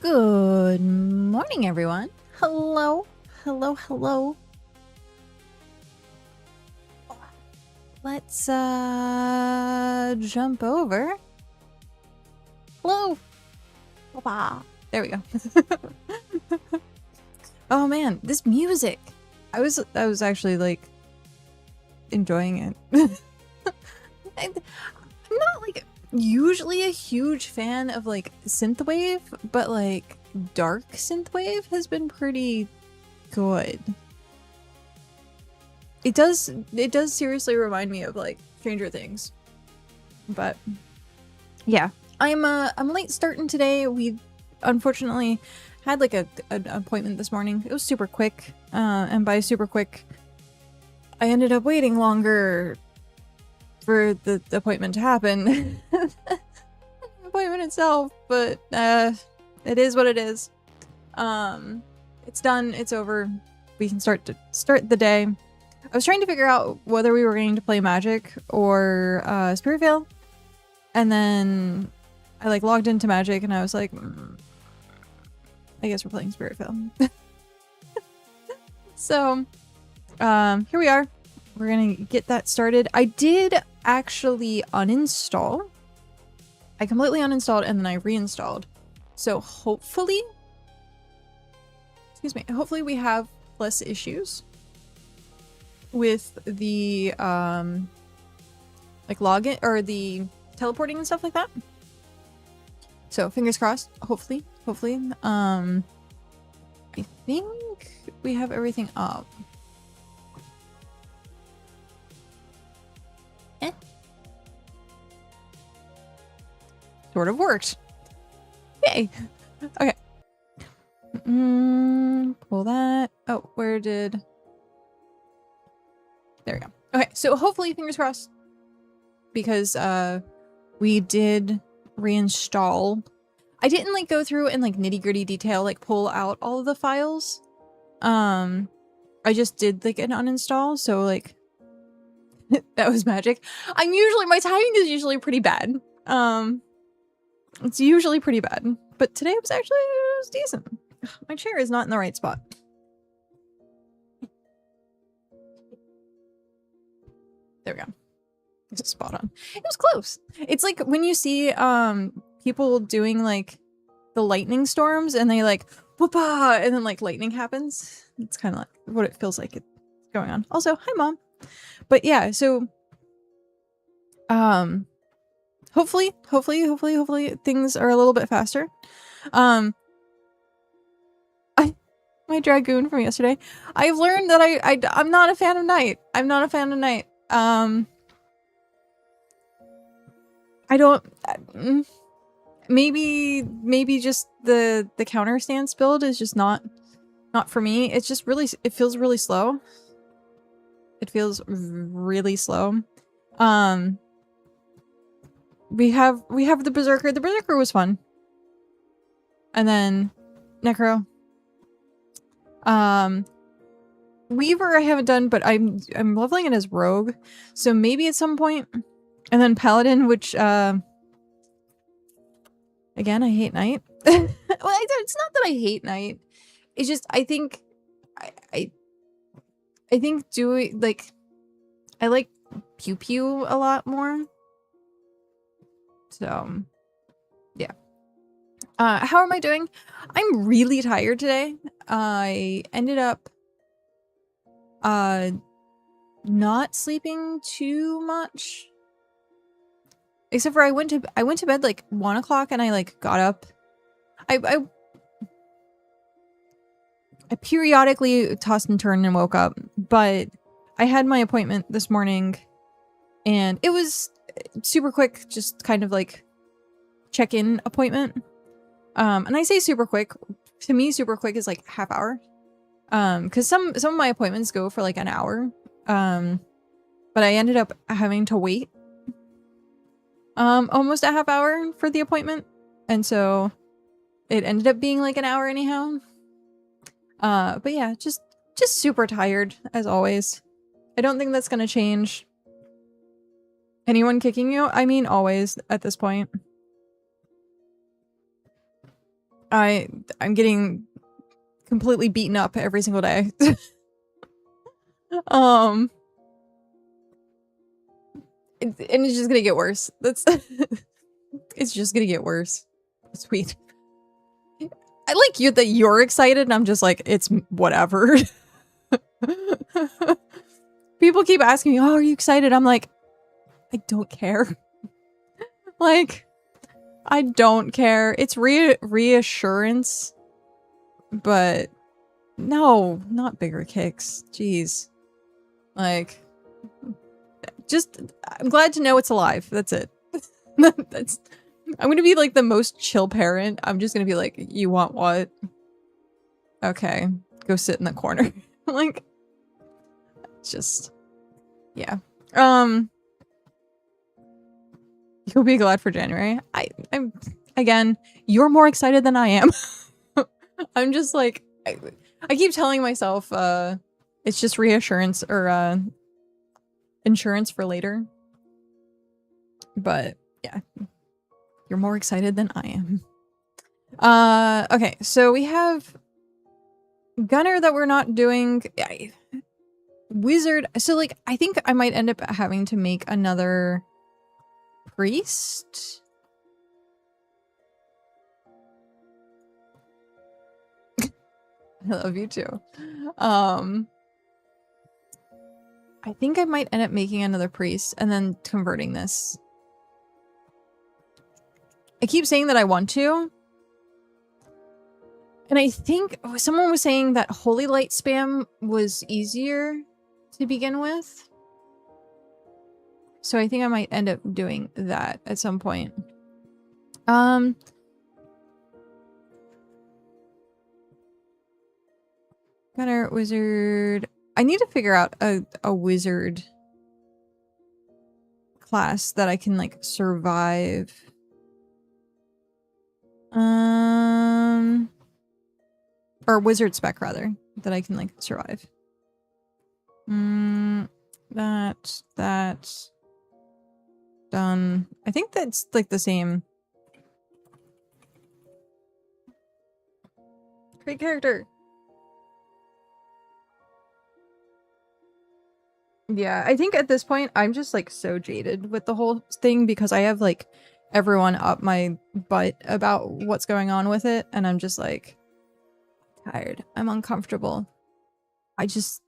Good morning, everyone. Hello, hello, hello. Let's jump over. Hello. Opa. There we go. Oh man, this music. I was actually like enjoying it. I'm not like usually a huge fan of like synthwave, but like dark synthwave has been pretty good. It does seriously remind me of like Stranger Things. But yeah, I'm late starting today. We unfortunately had like an appointment this morning. It was super quick, and by super quick, I ended up waiting longer for the appointment to happen. The appointment itself, but it is what it is. It's done. It's over. We can start the day. I was trying to figure out whether we were going to play Magic or SpiritVale, and then I like logged into Magic and I was like, I guess we're playing SpiritVale. So here we are. We're gonna get that started. I did actually uninstall. I completely uninstalled and then I reinstalled. So hopefully, excuse me, hopefully we have less issues with the like login or the teleporting and stuff like that. So fingers crossed. Hopefully. I think we have everything up. Sort of worked. Yay. Okay. Pull that. Oh, where did... There we go. Okay, so hopefully, fingers crossed, because we did reinstall. I didn't like go through and like nitty-gritty detail, like pull out all of the files. I just did like an uninstall, so like that was magic. My timing is usually pretty bad. It's usually pretty bad, but today it was decent. Ugh, my chair is not in the right spot. There we go. It's spot on. It was close. It's like when you see people doing like the lightning storms and they like whoopah and then like lightning happens. It's kind of like what it feels like it's going on. Also, hi mom. But yeah, so hopefully things are a little bit faster. My dragoon from yesterday. I've learned that I'm not a fan of night. I'm not a fan of night. I don't maybe just the counter stance build is just not for me. It's just really, it feels really slow. It feels really slow. We have the berserker. The berserker was fun. And then necro. Weaver I haven't done, but I'm leveling it as rogue, so maybe at some point. And then paladin, which again, I hate night. Well, it's not that I hate night. It's just I think I think doing like I like pew pew a lot more. So yeah. How am I doing? I'm really tired today. I ended up not sleeping too much. Except for I went to bed like 1 o'clock and I like got up. I periodically tossed and turned and woke up, but I had my appointment this morning and it was super quick, just kind of like check-in appointment. And I say super quick, to me super quick is like half hour. Cause some of my appointments go for like an hour. But I ended up having to wait almost a half hour for the appointment. And so it ended up being like an hour anyhow. But yeah, just super tired as always. I don't think that's gonna change. Anyone kicking you? I mean, always at this point. I'm getting completely beaten up every single day. And it's just gonna get worse. That's it's just gonna get worse. Sweet. I like you that you're excited and I'm just like, it's whatever. People keep asking me, oh, are you excited? I'm like, I don't care. Like, I don't care. It's reassurance. But no, not bigger kicks. Jeez. Like, just, I'm glad to know it's alive. That's it. That's, I'm gonna be like the most chill parent. I'm just gonna be like, you want what? Okay, go sit in the corner. Like, just, yeah. You'll be glad for January. I'm, again, you're more excited than I am. I'm just like, I keep telling myself, it's just reassurance or, insurance for later. But, yeah. You're more excited than I am. Okay, so we have Gunner that we're not doing. Wizard. So, like, I think I might end up having to make another priest. I love you too. I think I might end up making another priest and then converting this. I keep saying that I want to. And I think someone was saying that Holy Light spam was easier to begin with. So I think I might end up doing that at some point. Gunner, wizard. I need to figure out a wizard class that I can like survive. Or wizard spec rather, that I can like survive. That's done. I think that's like the same. Great character. Yeah, I think at this point I'm just like so jaded with the whole thing because I have like everyone up my butt about what's going on with it and I'm just like tired. I'm uncomfortable. I just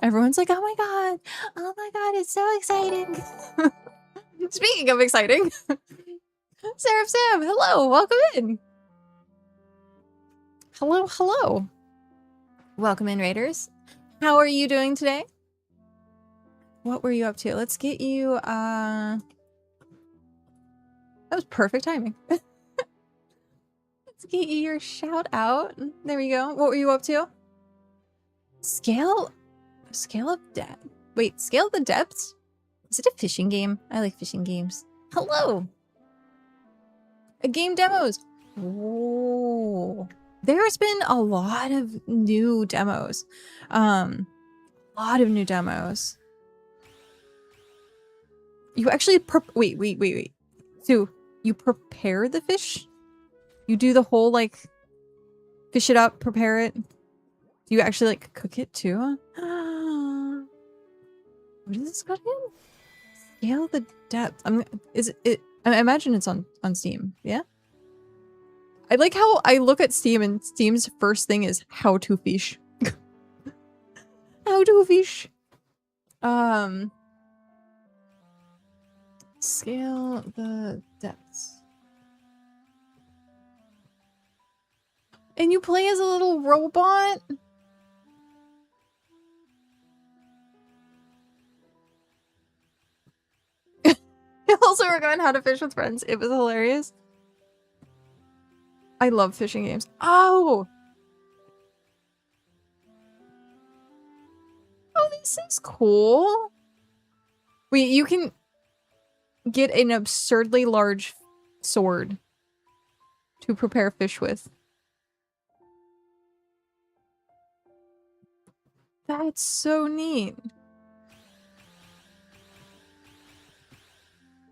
everyone's like, oh my god, it's so exciting. Speaking of exciting, Seraph Sam, hello, welcome in. Hello. Welcome in, Raiders. How are you doing today? What were you up to? Let's get you, that was perfect timing. Let's get you your shout out. There we go. What were you up to? Scale of depth. Wait, Scale of the Depths? Is it a fishing game? I like fishing games. Hello! Game demos. Whoa. There's been a lot of new demos. You actually wait. So you prepare the fish? You do the whole like fish it up, prepare it. Do you actually like cook it too? What is this called again? Scale the depth. I imagine it's on Steam. Yeah. I like how I look at Steam and Steam's first thing is how to fish. How to fish. Scale the depths. And you play as a little robot? I also recommend How to Fish with Friends. It was hilarious. I love fishing games. Oh! Oh, this is cool. Wait, you can get an absurdly large sword to prepare fish with. That's so neat.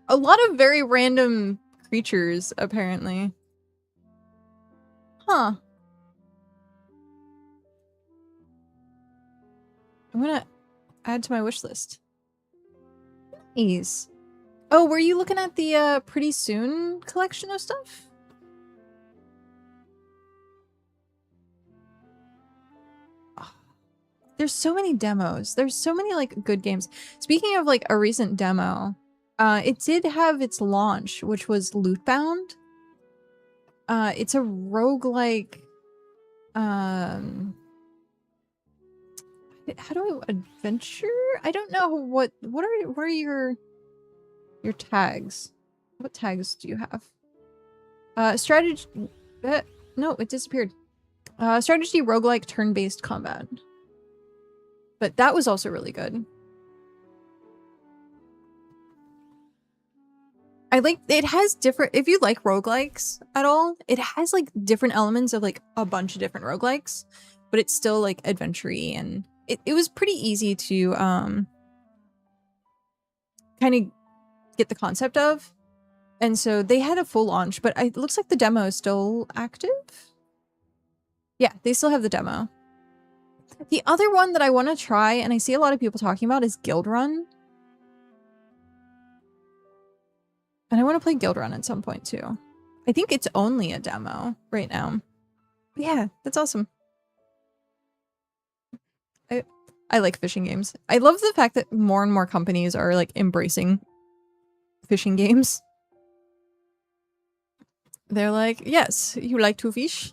A lot of very random creatures, apparently. Huh. I'm gonna add to my wish list. Nice. Oh, were you looking at the Pretty Soon collection of stuff? Oh, there's so many demos. There's so many like good games. Speaking of like a recent demo, it did have its launch, which was Lootbound. It's a roguelike, how do I adventure? I don't know what are your tags? What tags do you have? Strategy. No, it disappeared. Strategy, roguelike, turn-based combat. But that was also really good. I like it has different, if you like roguelikes at all, it has like different elements of like a bunch of different roguelikes, but it's still like adventure-y, and it was pretty easy to kind of get the concept of. And so they had a full launch, but it looks like the demo is still active. Yeah, they still have the demo. The other one that I want to try, and I see a lot of people talking about, is Guild Run. And I want to play Guild Run at some point too. I think it's only a demo right now. Yeah, that's awesome. I like fishing games. I love the fact that more and more companies are like embracing fishing games. They're like, yes, you like to fish?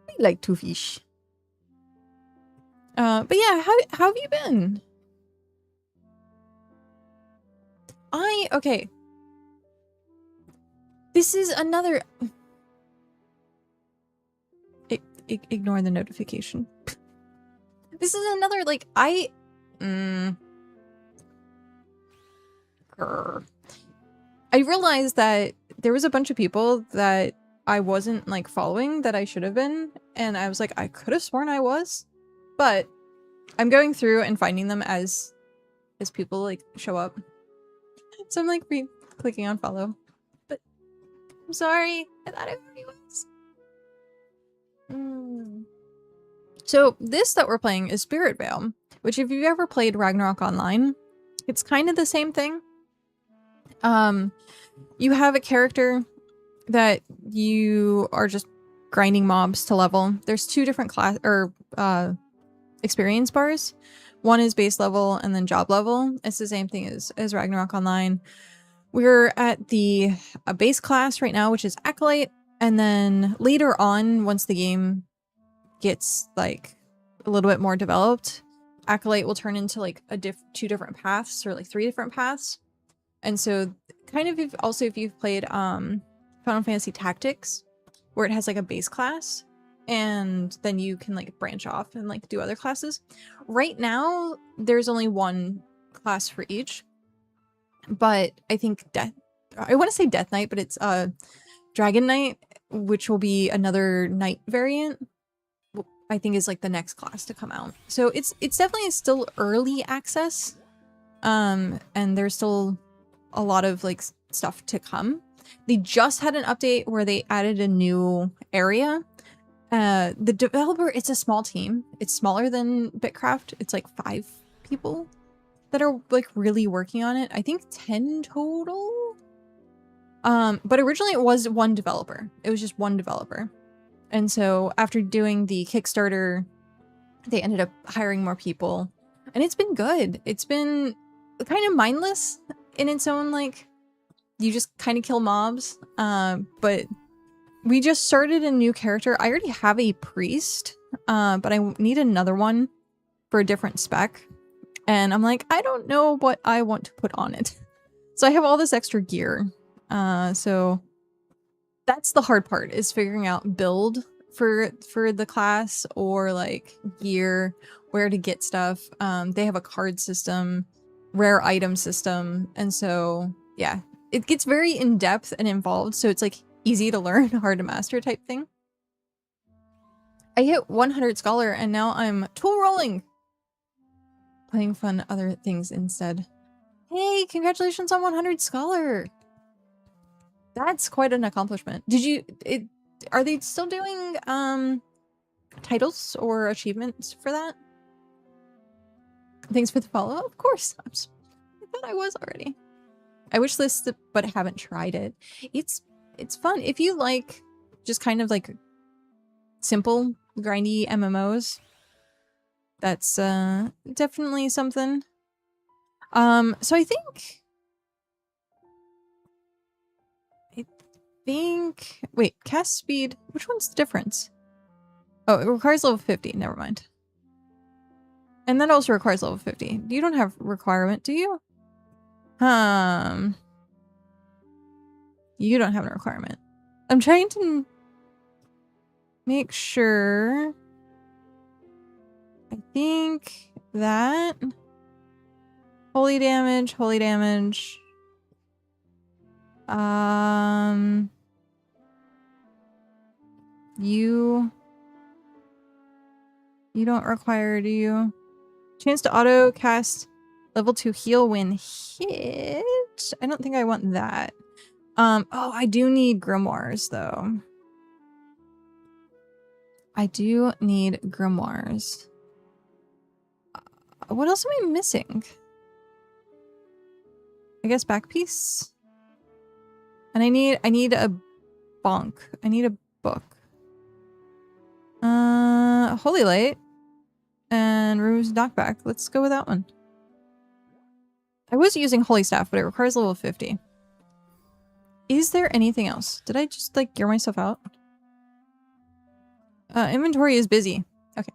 We like to fish. But yeah, how have you been? Okay. This is another... Ignore the notification. This is another, like, I realized that there was a bunch of people that I wasn't, like, following that I should have been. And I was like, I could have sworn I was. But I'm going through and finding them as people, like, show up. So I'm, like, clicking on follow. But I'm sorry. I thought it already was. So this that we're playing is SpiritVale, which if you've ever played Ragnarok Online, it's kind of the same thing. You have a character that you are just grinding mobs to level. There's two different class or experience bars. One is base level and then job level. It's the same thing as Ragnarok Online. We're at the base class right now, which is Acolyte, and then later on, once the game gets like a little bit more developed, Acolyte will turn into like two different paths, or like 3 different paths. And so kind of if you've played Final Fantasy Tactics, where it has like a base class and then you can like branch off and like do other classes. Right now there's only one class for each, but I think I want to say Death Knight, but it's Dragon Knight, which will be another knight variant, I think is like the next class to come out. So it's definitely still early access, and there's still a lot of like stuff to come. They just had an update where they added a new area. The developer, it's a small team. It's smaller than Bitcraft. It's like 5 people that are like really working on it. I think 10 total. But originally it was one developer. It was just one developer. And so after doing the Kickstarter, they ended up hiring more people. And it's been good. It's been kind of mindless in its own, like, you just kind of kill mobs. But we just started a new character. I already have a priest, but I need another one for a different spec. And I'm like, I don't know what I want to put on it. So I have all this extra gear. So that's the hard part, is figuring out build for the class, or like gear, where to get stuff. They have a card system, rare item system. And so, yeah, it gets very in-depth and involved. So it's like easy to learn, hard to master type thing. I hit 100 Scholar and now I'm tool rolling. Playing fun other things instead. Hey, congratulations on 100 Scholar. That's quite an accomplishment. Did Are they still doing titles or achievements for that? Thanks for the follow. Of course. I thought I was already. I wish this, but haven't tried it. It's fun. If you like just kind of like simple, grindy MMOs, that's definitely something. So I think wait, cast speed, which one's the difference? Oh, it requires level 50, never mind. And that also requires level 50. You don't have requirement, do you? You don't have a requirement. I'm trying to make sure. I think that holy damage, holy damage. You don't require, do you? Chance to auto cast level 2 heal when hit. I don't think I want that. Oh, I do need grimoires though. I do need grimoires. What else am I missing? I guess back piece. And I need a bonk. I need a book. Holy light. And Rue's knockback. Let's go with that one. I was using holy staff, but it requires level 50. Is there anything else? Did I just like gear myself out? Inventory is busy. Okay.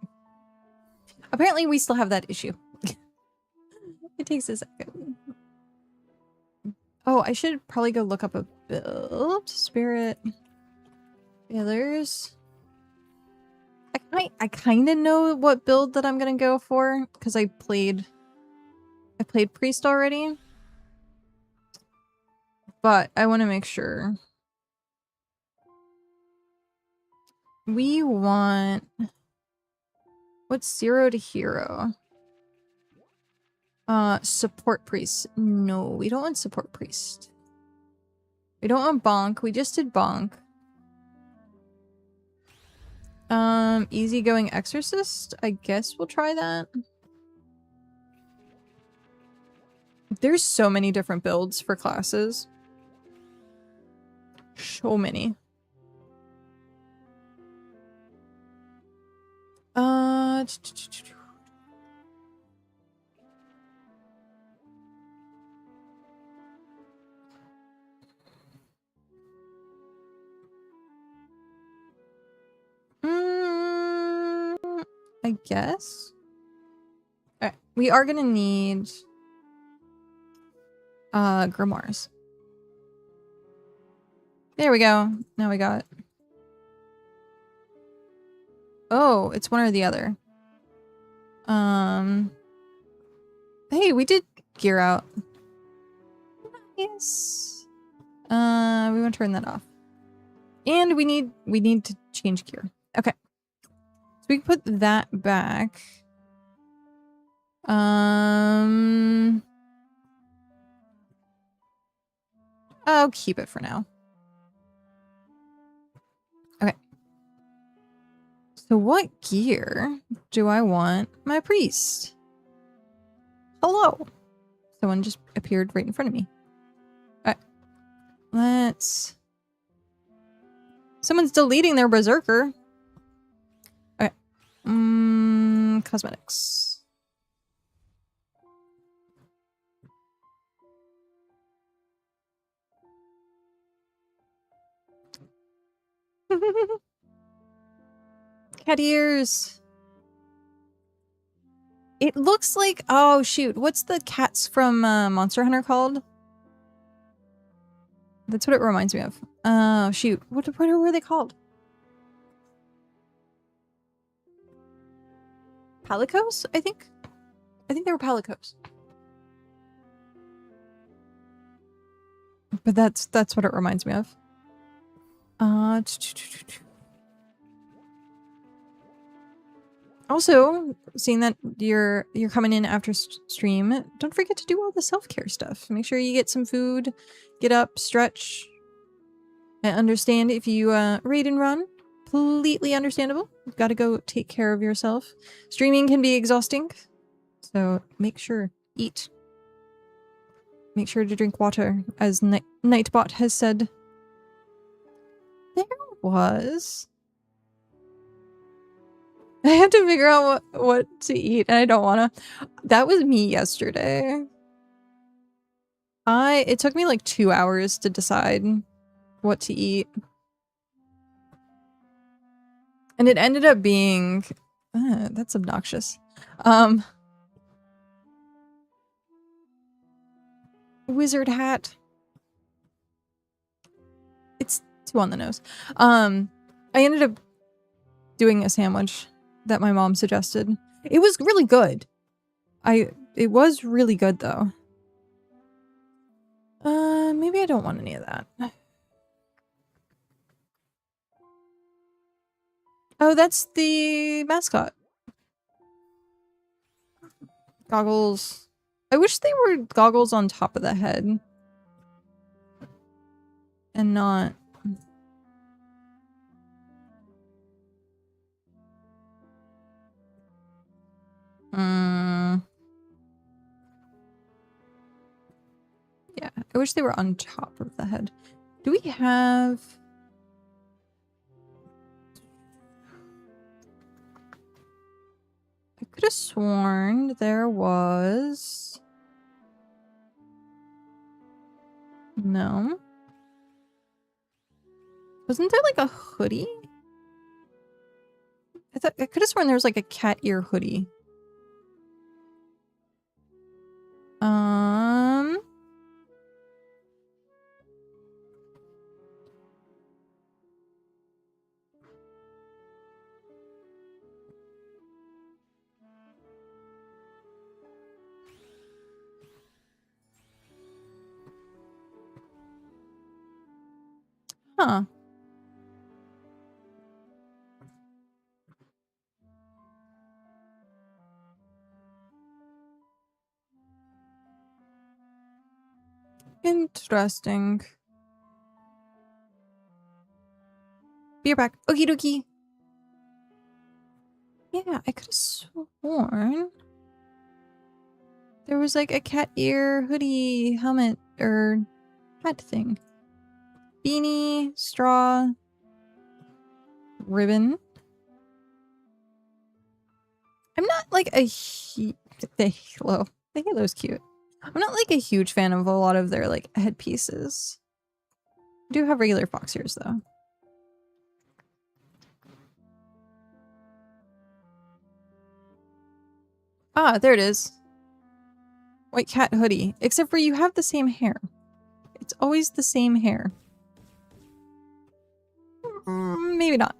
Apparently we still have that issue. It takes a second. Oh, I should probably go look up a build. SpiritVale. I kind of know what build that I'm gonna go for because I played priest already, but I want to make sure. We want what's 0 to hero? Support priest. No, we don't want support priest. We don't want bonk. We just did bonk. Easygoing exorcist. I guess we'll try that. There's so many different builds for classes. So many. I guess. Alright, we are gonna need grimoires. There we go. Now we got. Oh, it's one or the other. Hey, we did gear out. Yes. We want to turn that off. And we need to change gear. Okay. So we can put that back. I'll keep it for now. Okay. So what gear do I want my priest? Hello. Someone just appeared right in front of me. Alright. Let's... Someone's deleting their berserker. Okay. Cosmetics. Cat ears. It looks like... Oh, shoot. What's the cats from Monster Hunter called? That's what it reminds me of. Oh, shoot. What were they called? Palicos, I think? I think they were palicos. But that's what it reminds me of. Also, seeing that you're coming in after stream, don't forget to do all the self-care stuff. Make sure you get some food, get up, stretch, I understand if you raid and run. Completely understandable. You've got to go take care of yourself. Streaming can be exhausting. So make sure. Eat. Make sure to drink water, as Nightbot has said. There was... I have to figure out what to eat, and I don't want to. That was me yesterday. It took me like 2 hours to decide what to eat. And it ended up being... that's obnoxious. Wizard hat. It's too on the nose. I ended up doing a sandwich that my mom suggested. It was really good. It was really good though. Maybe I don't want any of that. Oh, that's the mascot. Goggles. I wish they were goggles on top of the head. And not... Yeah, I wish they were on top of the head. Do we have... I could have sworn there was... No. Wasn't there like a hoodie? I could have sworn there was like a cat ear hoodie. Huh. Interesting. Be right back. Okie dokie. Yeah, I could have sworn there was like a cat ear hoodie helmet or hat thing. Beanie, straw, ribbon. I'm not like a the halo. The halo's cute. I'm not like a huge fan of a lot of their like headpieces. I do have regular fox ears though. Ah, there it is. White cat hoodie. Except for you have the same hair. It's always the same hair. Maybe not.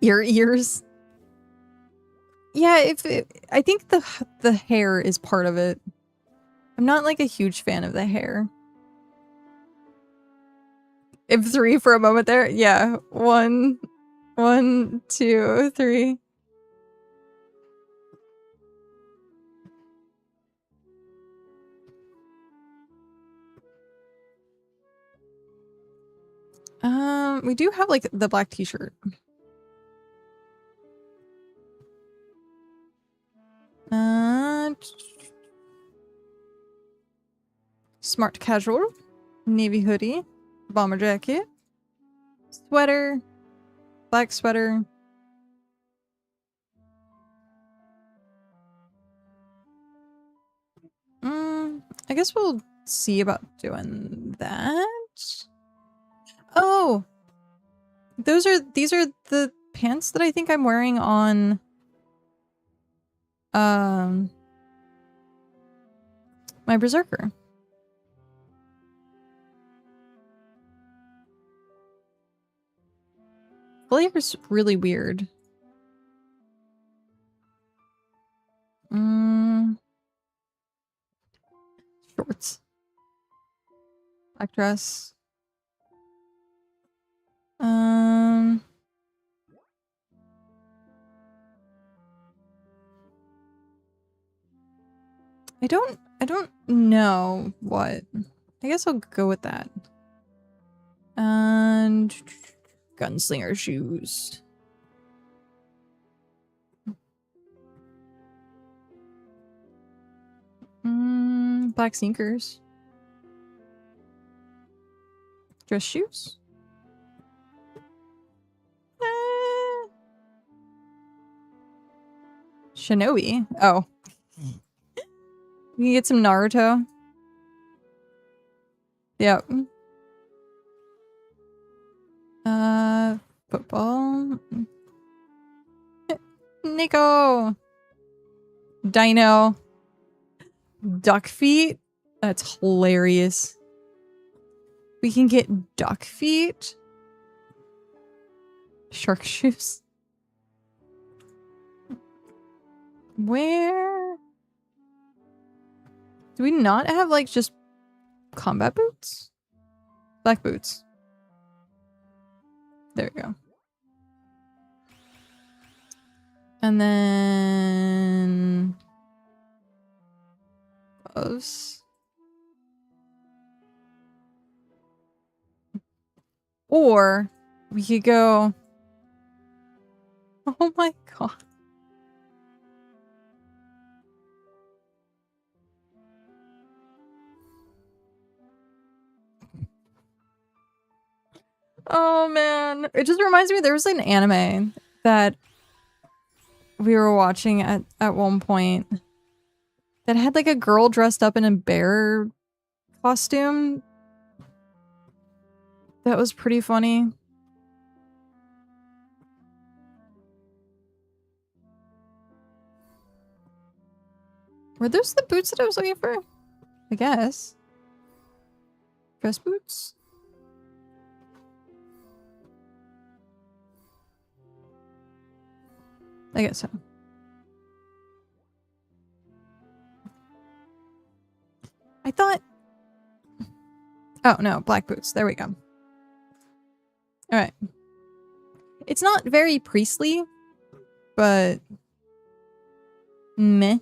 Your ears. Yeah, I think the hair is part of it. I'm not like a huge fan of the hair. If 3 for a moment there, yeah. 1, 2, 3. We do have like the black t-shirt. Smart casual, navy hoodie, bomber jacket, sweater, black sweater. I guess we'll see about doing that. Oh, these are the pants that I think I'm wearing on my berserker. Flavor's really weird. Shorts. Black dress. I don't know what. I guess I'll go with that. And gunslinger shoes. Black sneakers. Dress shoes. Shinobi. Oh. You can get some Naruto. Yep. Football. Nico. Dino. Duck feet. That's hilarious. We can get duck feet. Shark shoes. Where? Do we not have, like, just combat boots? Black boots. There we go. And then... gloves. Or we could go... oh my god. Oh man. It just reminds me, there was an anime that we were watching at one point that had like a girl dressed up in a bear costume. That was pretty funny. Were those the boots that I was looking for? I guess. Dress boots? I guess so. I thought... oh, no. Black boots. There we go. Alright. It's not very priestly, but... meh.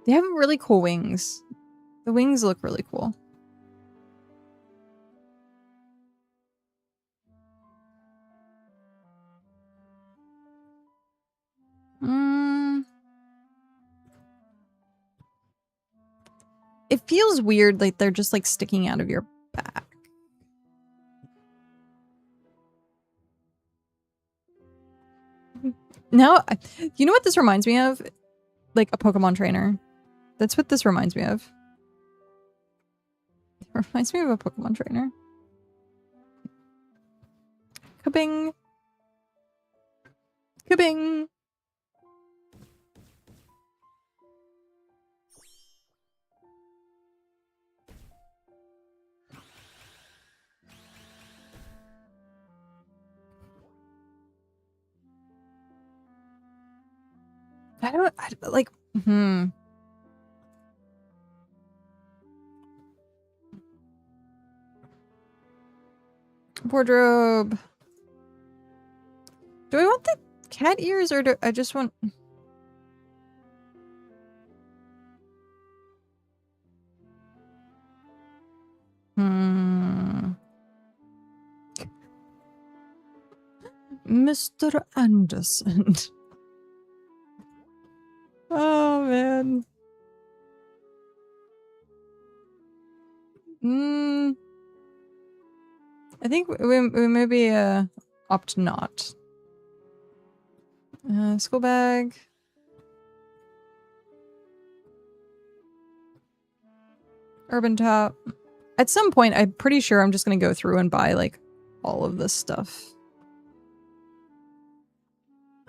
They have really cool wings. The wings look really cool. It feels weird, like they're just like sticking out of your back. No, you know what this reminds me of? Like a Pokemon trainer. That's what this reminds me of. It reminds me of a Pokemon trainer. Kabing! Kabing! I like, Wardrobe. Do I want the cat ears or do I just want... Mr. Anderson. Oh, man. I think we maybe opt not. School bag. Urban top. At some point, I'm pretty sure I'm just gonna go through and buy, like, all of this stuff.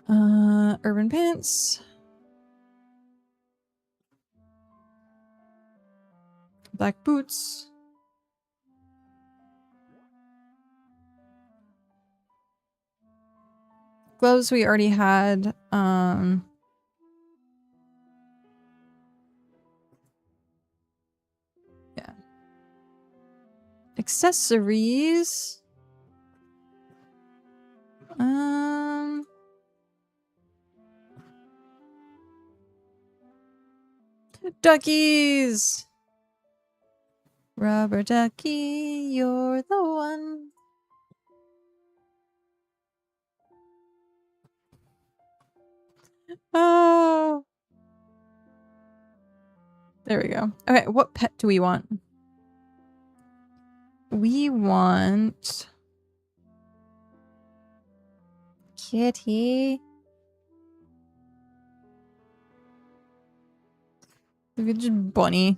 Urban pants. Black boots. Gloves we already had. Yeah. Accessories. Duckies! Rubber ducky, you're the one. Oh. There we go. Okay, what pet do we want? We want... Kitty. Look at just bunny.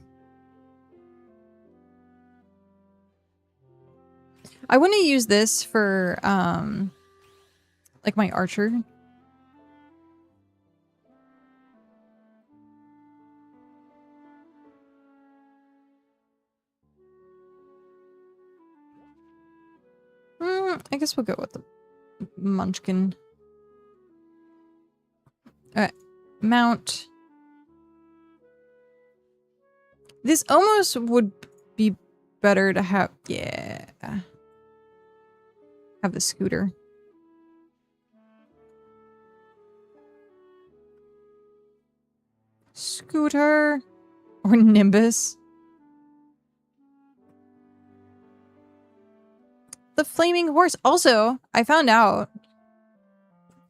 I want to use this for, like my archer. I guess we'll go with the munchkin. Alright. Mount. This almost would be better to have... Yeah. Have the scooter. Scooter. Or Nimbus. The flaming horse. Also, I found out.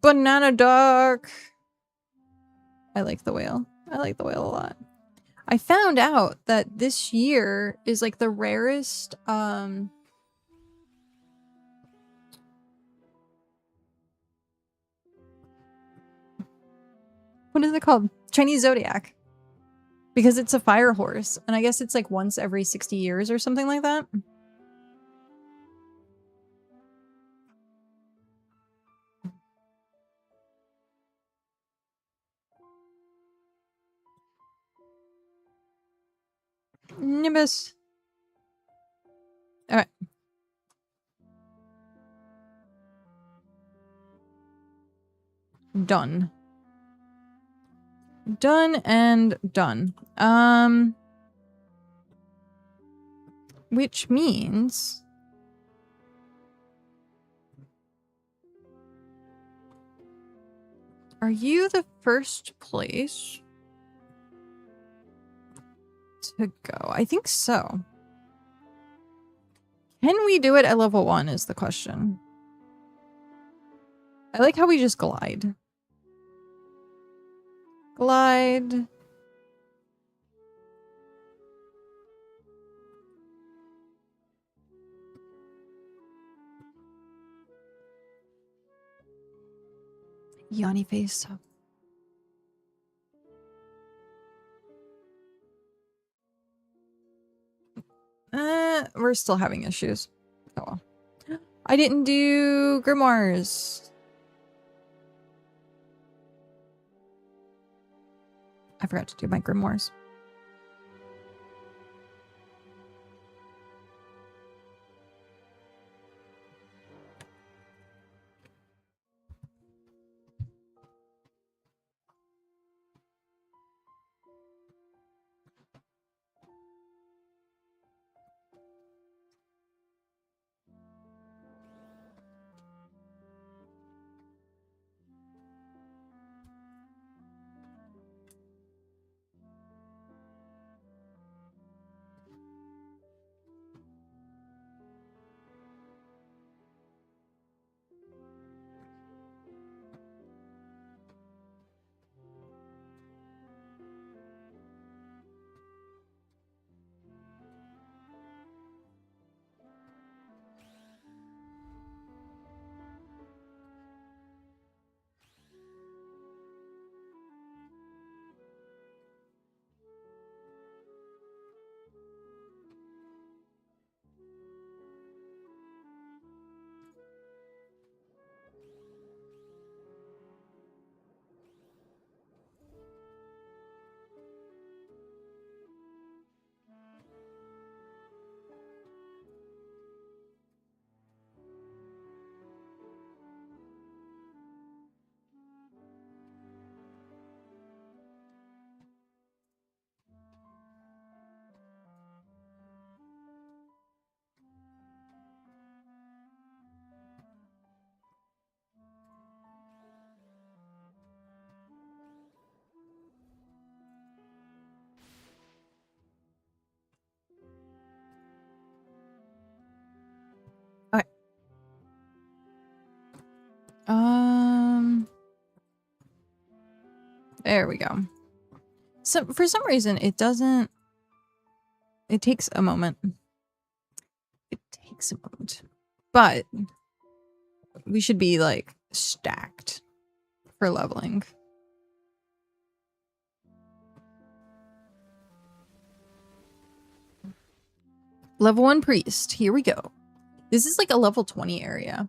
Banana duck. I like the whale. I like the whale a lot. I found out that this year is like the rarest, what is it called? Chinese zodiac. Because it's a fire horse. And I guess it's like once every 60 years or something like that. Nimbus. Alright. Done. Done and done. Which means... Are you the first place to go? I think so. Can we do it at level 1 is the question. I like how we just glide. Glide. Yanni face. We're still having issues. Oh well. I didn't do grimoires. I forgot to do my grimoires. There we go. So for some reason it doesn't. It takes a moment. It takes a moment, but we should be like stacked for leveling. Level 1 priest. Here we go. This is like a level 20 area.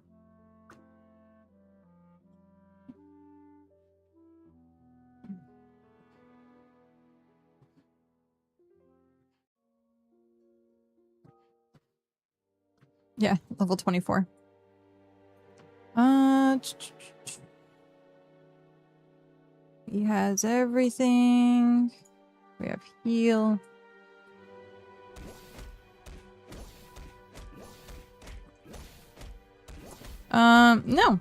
Yeah, level 24. He has everything. We have heal. No.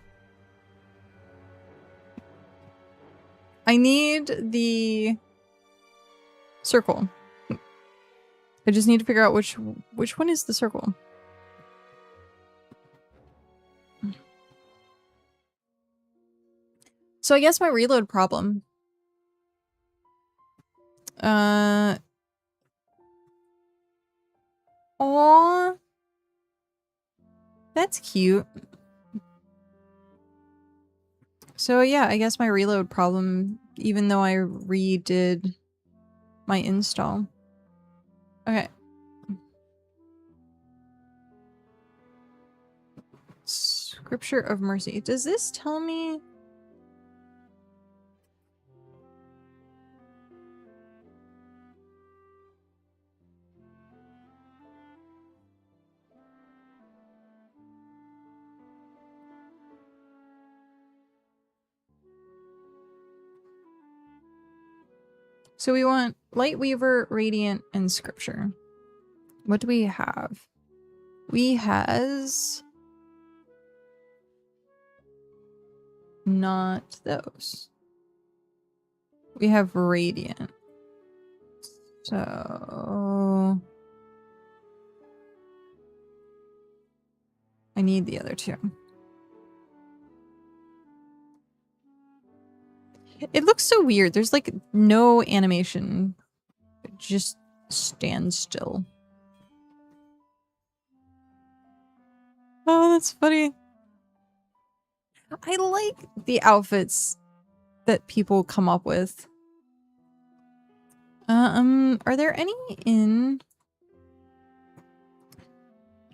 I need the circle. I just need to figure out which one is the circle. So I guess my reload problem. Aw. That's cute. So yeah, I guess my reload problem, even though I redid my install. Okay. Scripture of Mercy. Does this tell me? So we want Lightweaver, Radiant, and Scripture. What do we have? We has not those. We have Radiant. So I need the other two. It looks so weird. There's like no animation. It just stands still. Oh, that's funny. I like the outfits that people come up with. Are there any in...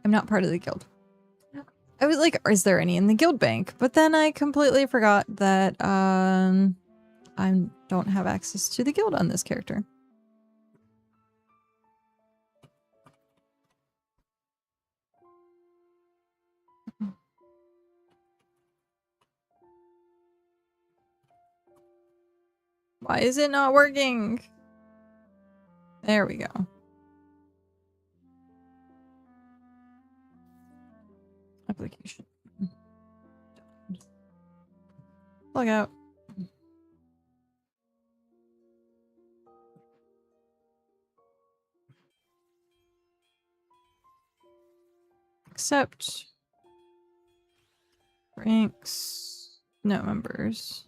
I'm not part of the guild. I was like, is there any in the guild bank? But then I completely forgot that, I don't have access to the guild on this character. Why is it not working? There we go. Application. Log out. Accept. Ranks. No members.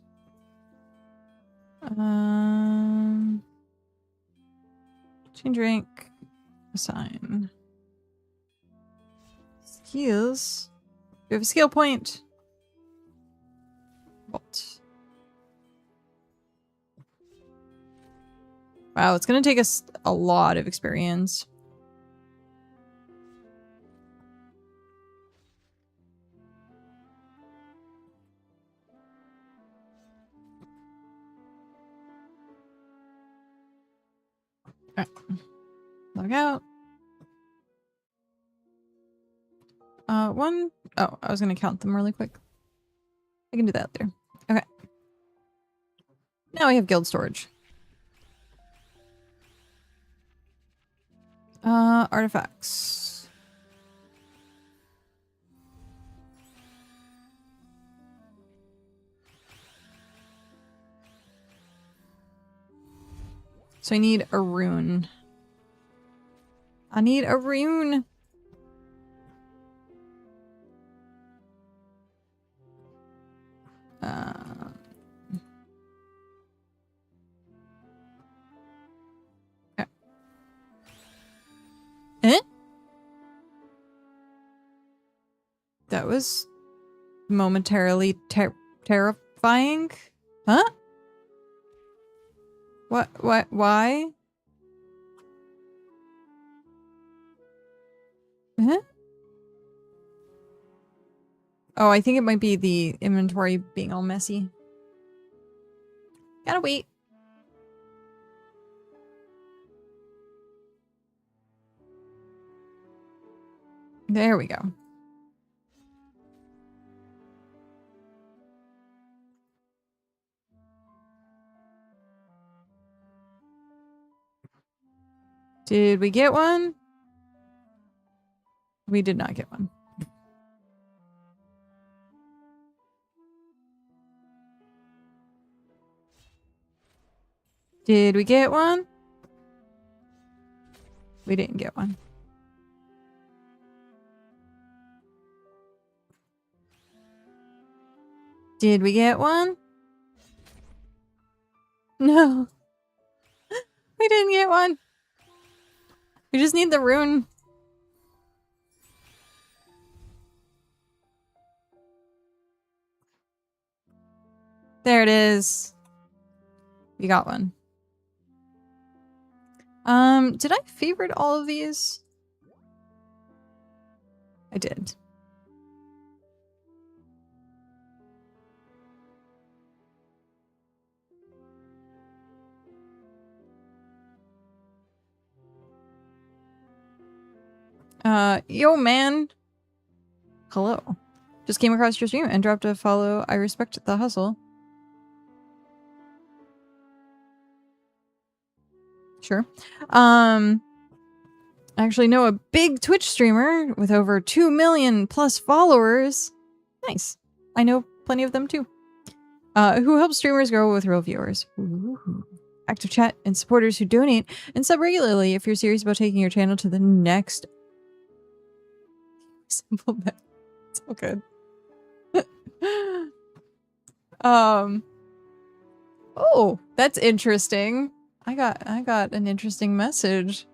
Change rank. Assign. Skills. We have a skill point. Vault. Wow, it's gonna take us a lot of experience. Alright. Log out. One. Oh, I was gonna count them really quick. I can do that there. Okay. Now we have guild storage. Artifacts. So I need a rune. I need a rune. was momentarily terrifying. Huh? What? Why? Huh? Oh, I think it might be the inventory being all messy. Gotta wait. There we go. Did we get one? We did not get one. Did we get one? We didn't get one. Did we get one? No. We didn't get one. We just need the rune. There it is. We got one. Did I favorite all of these? I did. Yo, man. Hello. Just came across your stream and dropped a follow. I respect the hustle. Sure. I actually know a big Twitch streamer with over 2 million plus followers. Nice. I know plenty of them too. Who helps streamers grow with real viewers. Ooh. Active chat and supporters who donate and sub regularly if you're serious about taking your channel to the next simple bet. It's all good. Oh, that's interesting. I got an interesting message.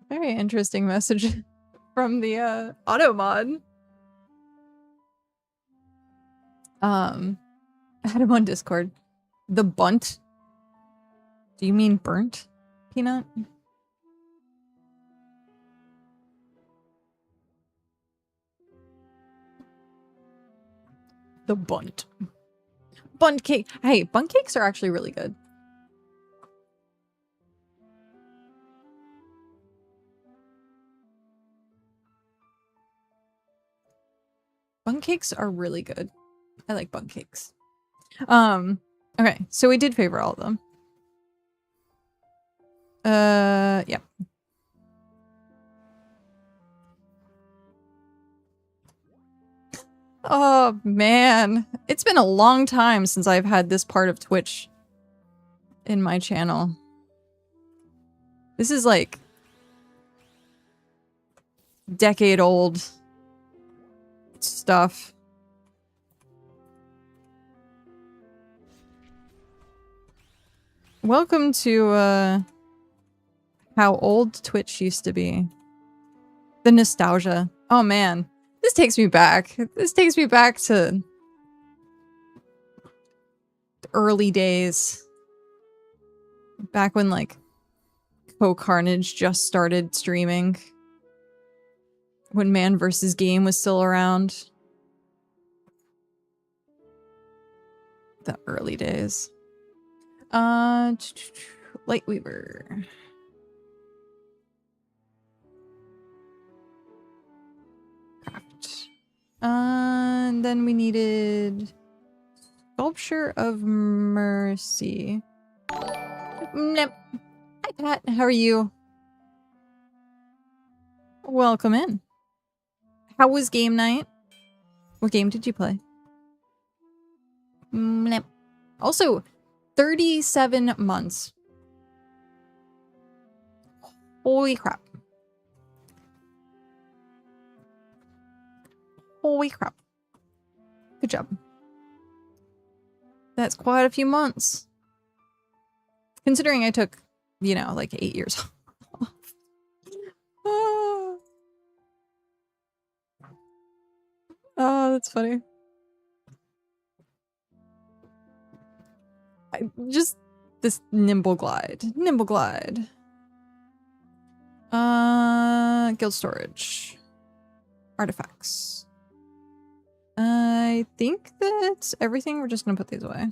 Very interesting message from the auto mod. I had him on Discord. The bunt. Do you mean burnt, Peanut? The bunt. Bunt cake. Hey, bunt cakes are actually really good. Bun cakes are really good. I like bun cakes. Okay, so we did favor all of them. Yeah. Oh, man. It's been a long time since I've had this part of Twitch in my channel. This is like decade-old stuff. Welcome to, how old Twitch used to be. The nostalgia. Oh, man. This takes me back. This takes me back to the early days. Back when, like, Co-Carnage just started streaming. When Man vs. Game was still around. The early days. Lightweaver. Craft. And then we needed Sculpture of Mercy. Nope. Hi, Pat. How are you? Welcome in. How was game night? What game did you play? Nope. Also, 37 months. Holy crap. Holy crap. Good job. That's quite a few months. Considering I took, you know, like 8 years off. that's funny. Just this nimble glide. Nimble glide. Guild storage. Artifacts. I think that's everything. We're just gonna put these away.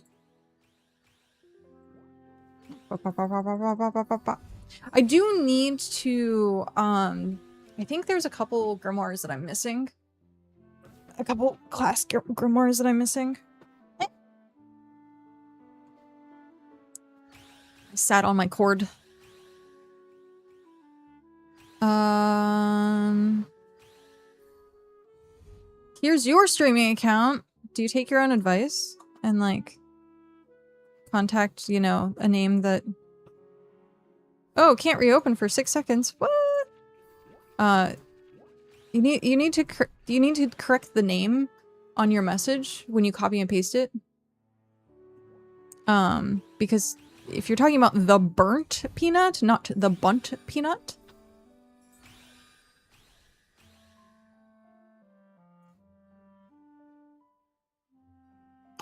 I do need to, I think there's a couple grimoires that I'm missing. A couple class grimoires that I'm missing. I sat on my cord. Here's your streaming account. Do you take your own advice? And like, contact, you know, a name that... Oh, can't reopen for 6 seconds. What? You need to correct the name on your message when you copy and paste it. Because if you're talking about the burnt peanut, not the bunt peanut.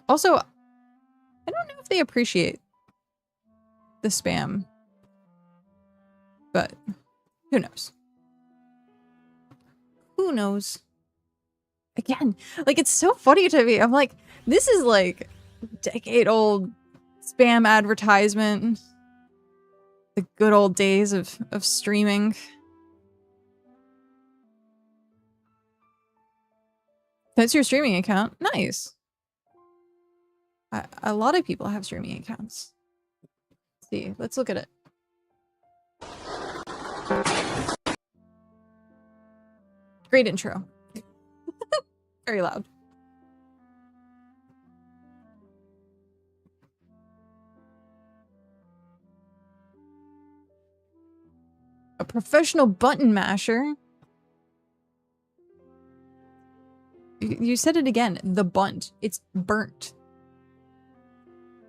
Also, I don't know if they appreciate the spam. But who knows? Who knows? Again, like, it's so funny to me. I'm like, this is like decade-old spam advertisement. The good old days of streaming. That's your streaming account. Nice. A lot of people have streaming accounts. Let's see, let's look at it. Great intro. Very loud. A professional button masher. You said it again. The bunt. It's burnt.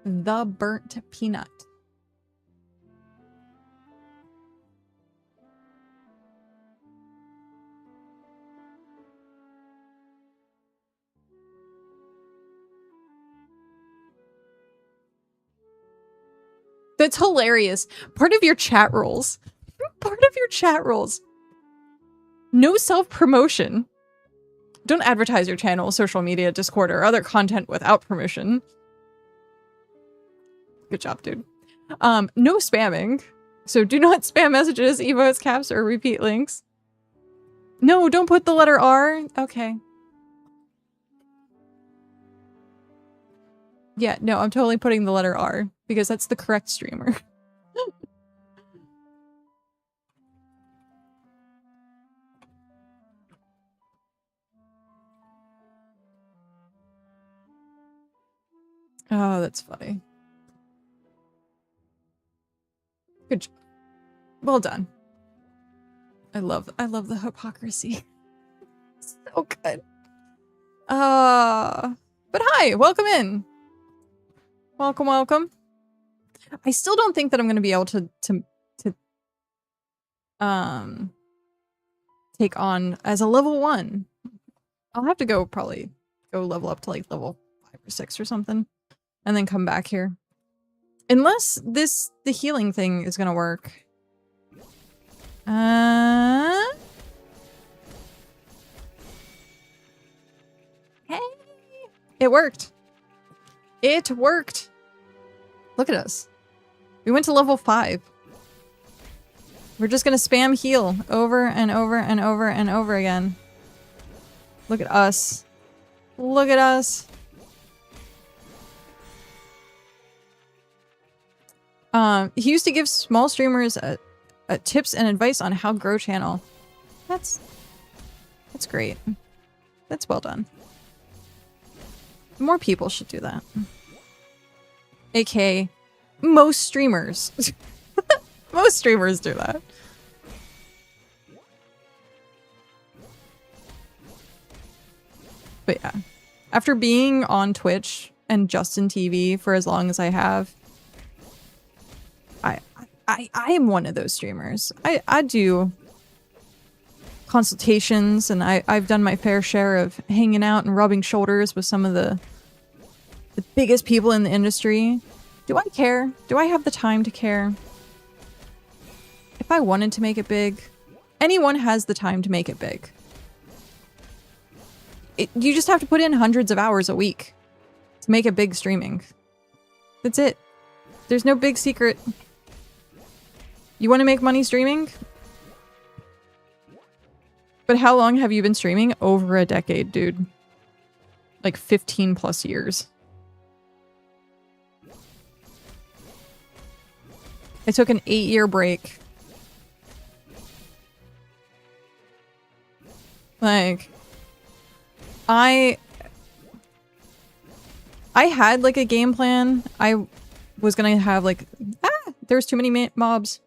The burnt peanut. That's hilarious. Part of your chat rules. Part of your chat rules. No self-promotion. Don't advertise your channel, social media, Discord, or other content without permission. Good job, dude. No spamming. So do not spam messages, emotes, caps, or repeat links. No, don't put the letter R. Okay. Yeah, no, I'm totally putting the letter R because that's the correct streamer. Oh, that's funny. Good job. Well done. I love the hypocrisy. So good. But hi, welcome in. Welcome, welcome. I still don't think that I'm gonna be able to take on as a level 1. I'll have to probably go level up to like level 5 or 6 or something. And then come back here. Unless the healing thing is gonna work. Hey! It worked. It worked. Look at us. We went to level 5. We're just gonna spam heal over and over and over and over again. Look at us. Look at us. He used to give small streamers tips and advice on how grow channel. That's great. That's well done. More people should do that. AKA, most streamers. Most streamers do that. But yeah, after being on Twitch and Justin TV for as long as I have, I am one of those streamers. I do consultations, and I've done my fair share of hanging out and rubbing shoulders with some of the biggest people in the industry. Do I care? Do I have the time to care? If I wanted to make it big, anyone has the time to make it big. You just have to put in hundreds of hours a week to make it big streaming. That's it. There's no big secret. You want to make money streaming? But how long have you been streaming? Over a decade, dude. Like 15 plus years. I took an 8-year break. Like, I had like a game plan. I was gonna have like, there's too many mobs.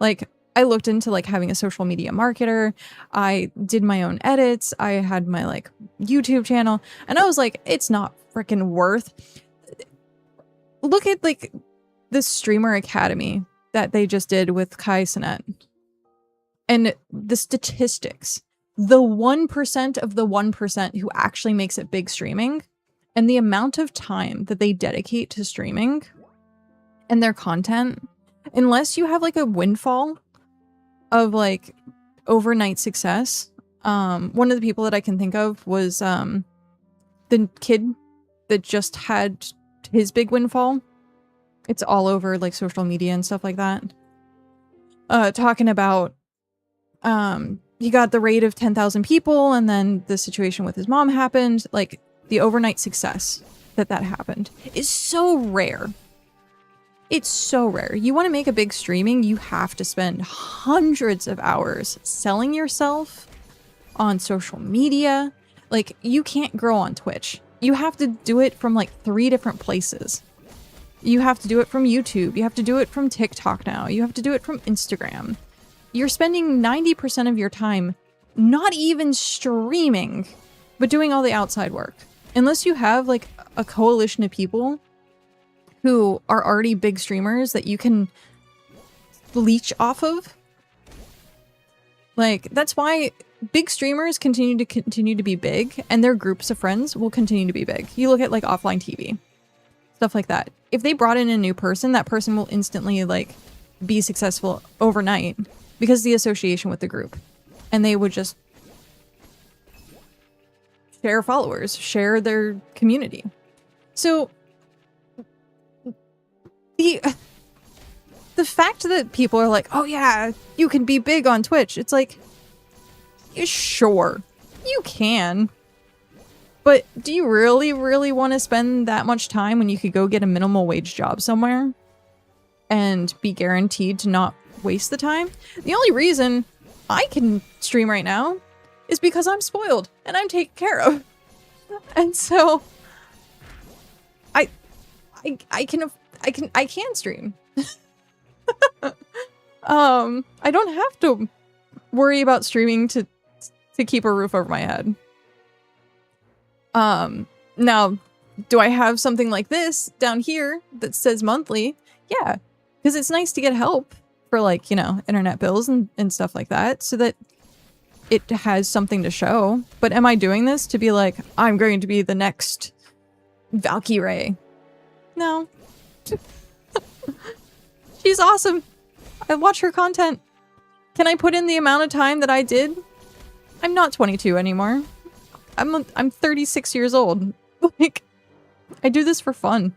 Like, I looked into like having a social media marketer. I did my own edits. I had my like YouTube channel, and I was like, it's not freaking worth. Look at like the Streamer Academy that they just did with Kai Cenat. And the statistics, the 1% of the 1% who actually makes it big streaming, and the amount of time that they dedicate to streaming and their content, unless you have like a windfall of like overnight success. One of the people that I can think of was the kid that just had his big windfall. It's all over like social media and stuff like that. Talking about he got the rate of 10,000 people, and then the situation with his mom happened. Like, the overnight success that happened is so rare. It's so rare. You want to make a big streaming, you have to spend hundreds of hours selling yourself on social media. Like, you can't grow on Twitch. You have to do it from like 3 different places. You have to do it from YouTube. You have to do it from TikTok now. You have to do it from Instagram. You're spending 90% of your time not even streaming, but doing all the outside work. Unless you have like a coalition of people who are already big streamers that you can leech off of. Like, that's why big streamers continue to be big, and their groups of friends will continue to be big. You look at like offline TV, stuff like that. If they brought in a new person, that person will instantly like be successful overnight because of the association with the group. And they would just share followers, share their community. So the fact that people are like, oh yeah, you can be big on Twitch. It's like, sure, you can. But do you really, really want to spend that much time when you could go get a minimal wage job somewhere and be guaranteed to not waste the time? The only reason I can stream right now is because I'm spoiled and I'm taken care of. And so I can stream. I don't have to worry about streaming to keep a roof over my head. Now, do I have something like this down here that says monthly? Yeah, because it's nice to get help for like, you know, internet bills and stuff like that, so that it has something to show. But am I doing this to be like, I'm going to be the next Valkyrie? No. She's awesome. I watch her content. Can I put in the amount of time that I did? I'm not 22 anymore. I'm 36 years old. Like, I do this for fun.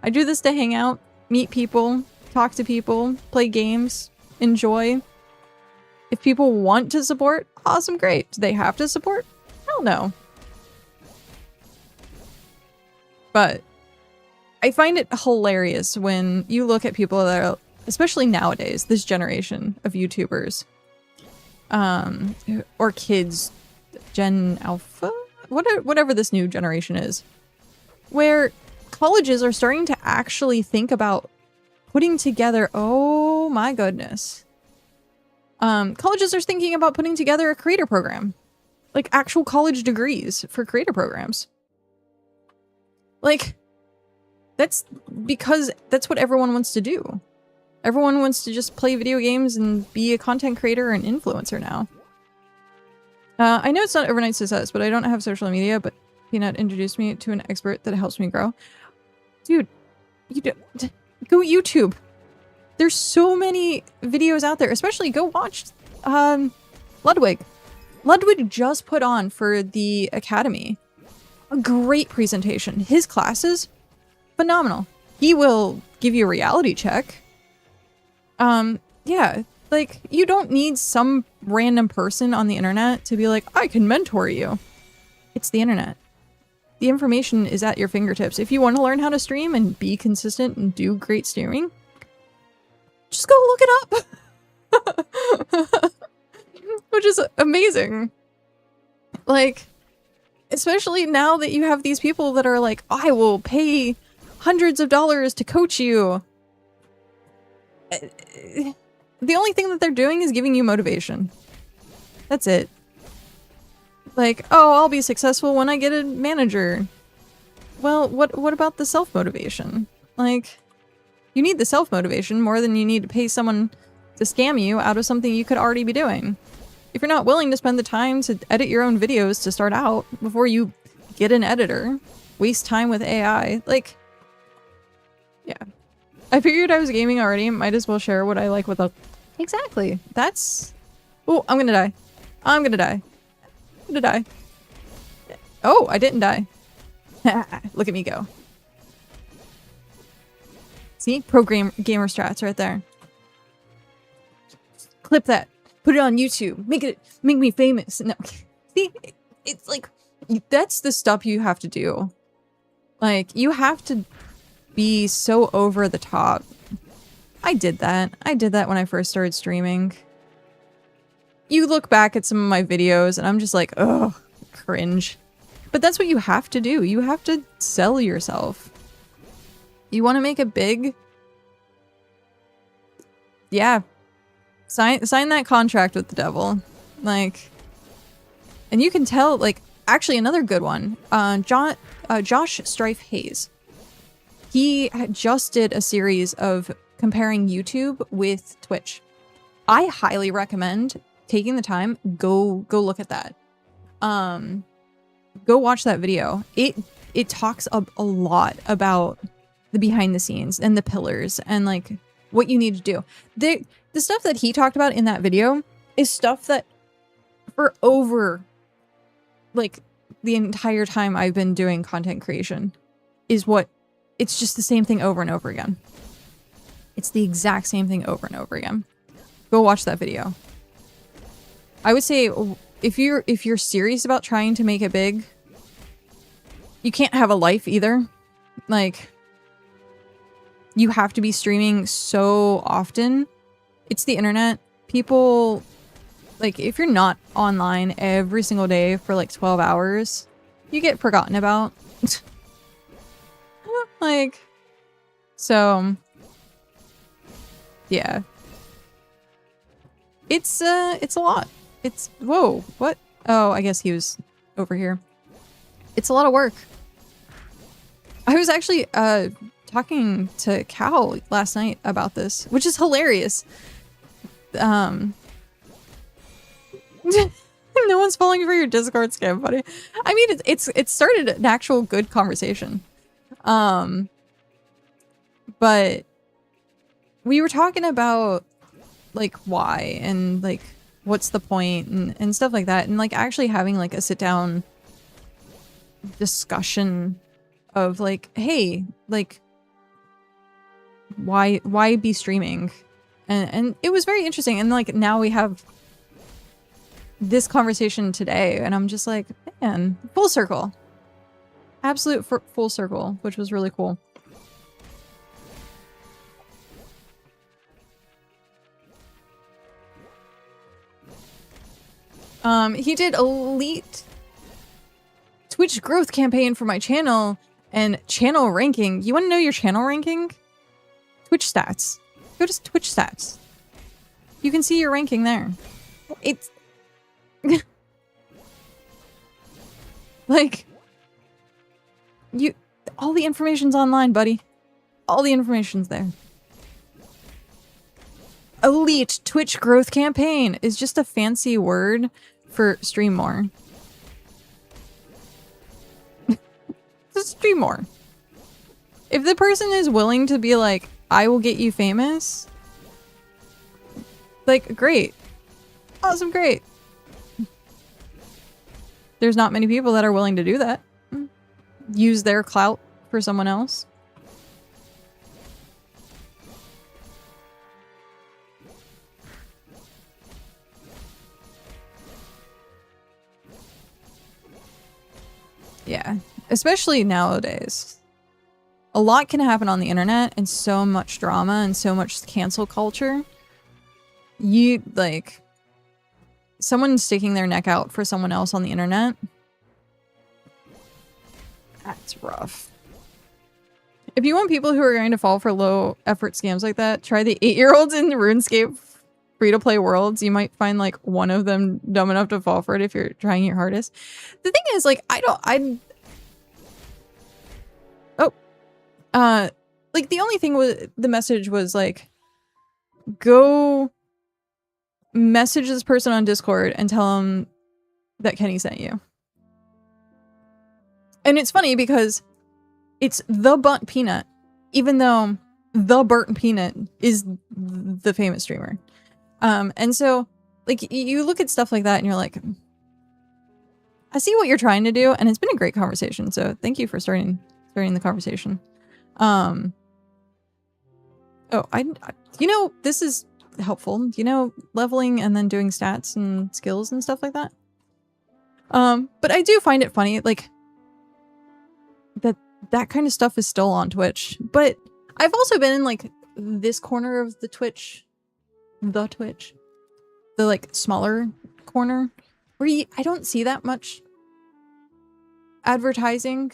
I do this to hang out, meet people, talk to people, play games, enjoy. If people want to support, awesome, great. Do they have to support? Hell no. But I find it hilarious when you look at people that are, especially nowadays, this generation of YouTubers, or kids, Gen Alpha, whatever this new generation is, where colleges are starting to actually think about putting together, oh my goodness. Colleges are thinking about putting together a creator program, like actual college degrees for creator programs. Like, that's because that's what everyone wants to do. Everyone wants to just play video games and be a content creator and influencer now. I know it's not overnight success, but I don't have social media, but Peanut introduced me to an expert that helps me grow. Dude, go YouTube. There's so many videos out there, especially go watch Ludwig. Ludwig just put on for the Academy a great presentation. His classes, phenomenal. He will give you a reality check. Yeah, like, you don't need some random person on the internet to be like, I can mentor you. It's the internet. The information is at your fingertips. If you want to learn how to stream and be consistent and do great streaming, just go look it up. Which is amazing. Like, especially now that you have these people that are like, I will pay hundreds of dollars to coach you. The only thing that they're doing is giving you motivation. That's it. Like, oh, I'll be successful when I get a manager. Well, what about the self-motivation? Like, you need the self-motivation more than you need to pay someone to scam you out of something you could already be doing. If you're not willing to spend the time to edit your own videos to start out before you get an editor, waste time with AI, like, yeah. I figured I was gaming already, might as well share what I like with a... Exactly. That's... Oh, I'm gonna die. I'm gonna die. I'm gonna die. Oh, I didn't die. Look at me go. See? Gamer strats right there. Clip that. Put it on YouTube. Make me famous. No. See? It's like... That's the stuff you have to do. Like, you have to be so over the top. I did that. I did that when I first started streaming. You look back at some of my videos and I'm just like, ugh, cringe. But that's what you have to do. You have to sell yourself. You want to make it big? Yeah. Sign that contract with the devil. Like, and you can tell, like, actually another good one. Josh Strife Hayes. He just did a series of comparing YouTube with Twitch. I highly recommend taking the time, go look at that. Go watch that video. It talks a lot about the behind the scenes and the pillars and like what you need to do. The stuff that he talked about in that video is stuff that for over like the entire time I've been doing content creation is what it's just the same thing over and over again. It's the exact same thing over and over again. Go watch that video. I would say if you're serious about trying to make it big, you can't have a life either. Like, you have to be streaming so often. It's the internet. People, like, if you're not online every single day for like 12 hours, you get forgotten about. Like, so, yeah. It's a lot. It's, whoa, what? Oh, I guess he was over here. It's a lot of work. I was actually, talking to Cal last night about this, which is hilarious. No one's falling for your Discord scam, buddy. I mean, it started an actual good conversation. But we were talking about like why and like what's the point and stuff like that, and like actually having like a sit down discussion of like, hey, like why be streaming? And it was very interesting, and like now we have this conversation today, and I'm just like, man, full circle. Absolute full circle, which was really cool. He did elite Twitch growth campaign for my channel and channel ranking. You want to know your channel ranking? Twitch stats. Go to Twitch stats. You can see your ranking there. It's like all the information's online, buddy. All the information's there. Elite Twitch growth campaign is just a fancy word for stream more. Just stream more. If the person is willing to be like, I will get you famous, like, great. Awesome, great. There's not many people that are willing to do that. Use their clout for someone else. Yeah, especially nowadays. A lot can happen on the internet and so much drama and so much cancel culture. You, like, someone sticking their neck out for someone else on the internet. That's rough. If you want people who are going to fall for low effort scams like that, try the 8-year-olds in the RuneScape free-to-play worlds. You might find like one of them dumb enough to fall for it if you're trying your hardest. The thing is, like, like the only thing was, the message was like, go message this person on Discord and tell them that Kenny sent you. And it's funny because it's the Burnt Peanut, even though the Burnt Peanut is the famous streamer. And so, like, you look at stuff like that and you're like, I see what you're trying to do, and it's been a great conversation, so thank you for starting the conversation. You know, this is helpful. You know, leveling and then doing stats and skills and stuff like that. But I do find it funny, like, that kind of stuff is still on Twitch. But I've also been in, like, this corner of the Twitch, the, like, smaller corner, where I don't see that much advertising.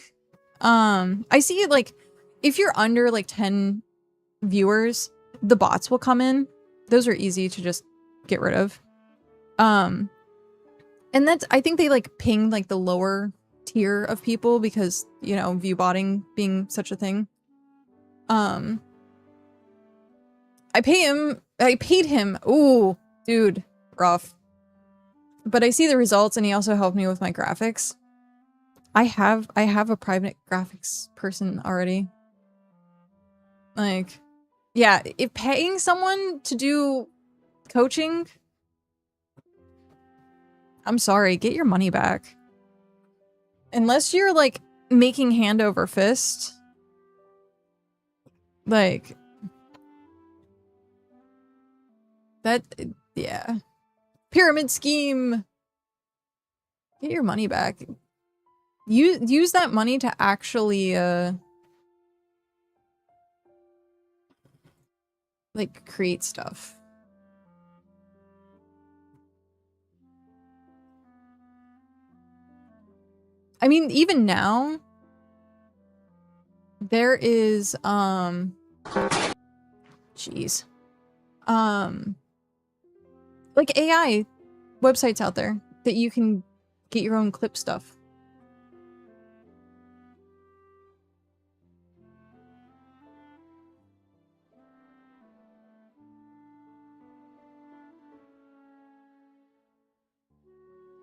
I see, like, if you're under, like, 10 viewers, the bots will come in. Those are easy to just get rid of. And that's, I think they, like, ping, like, the lower tier of people because, you know, view botting being such a thing. I paid him. Ooh, dude, rough. But I see the results, and he also helped me with my graphics. I have a private graphics person already. Like, yeah, if paying someone to do coaching, I'm sorry, get your money back. Unless you're, like, making hand over fist. Like, that, yeah. Pyramid scheme. Get your money back. Use that money to actually, like, create stuff. I mean, even now, there is, jeez. Like, AI websites out there that you can get your own clip stuff.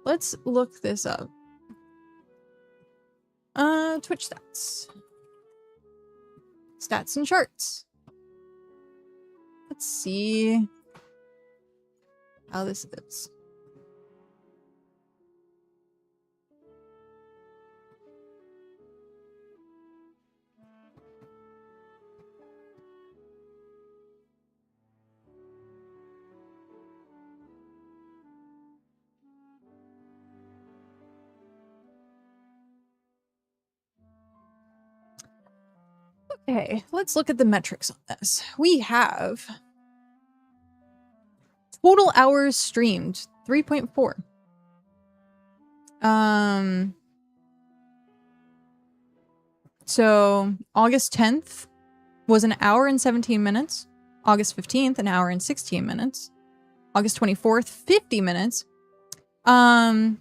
Let's look this up. Twitch stats. Stats and charts. Let's see how this is. Okay, let's look at the metrics on this. We have total hours streamed, 3.4. So August 10th was an hour and 17 minutes. August 15th, an hour and 16 minutes. August 24th, 50 minutes. And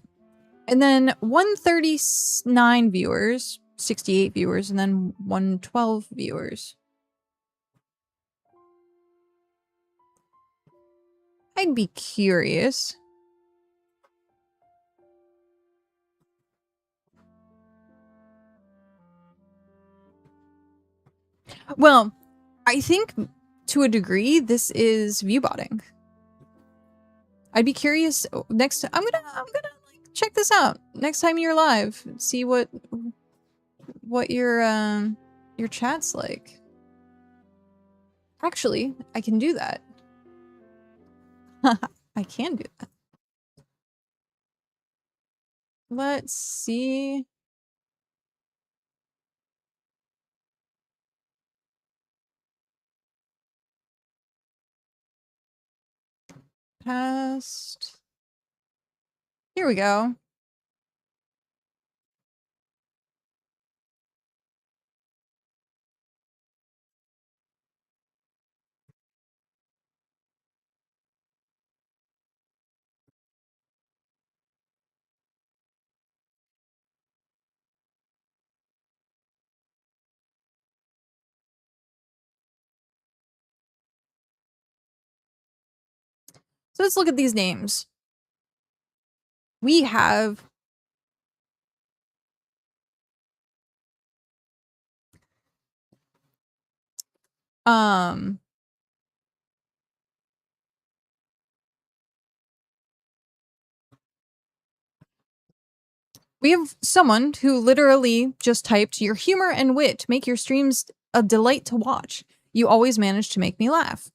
then 139 viewers, 68 viewers, and then 112 viewers. I'd be curious Well, I think to a degree this is view botting. I'd be curious next time. I'm gonna like check this out next time you're live. See what your chat's like. Actually, I can do that. I can do that. Let's see. Past. Here we go. So let's look at these names. We have we have someone who literally just typed, "Your humor and wit make your streams a delight to watch. You always manage to make me laugh."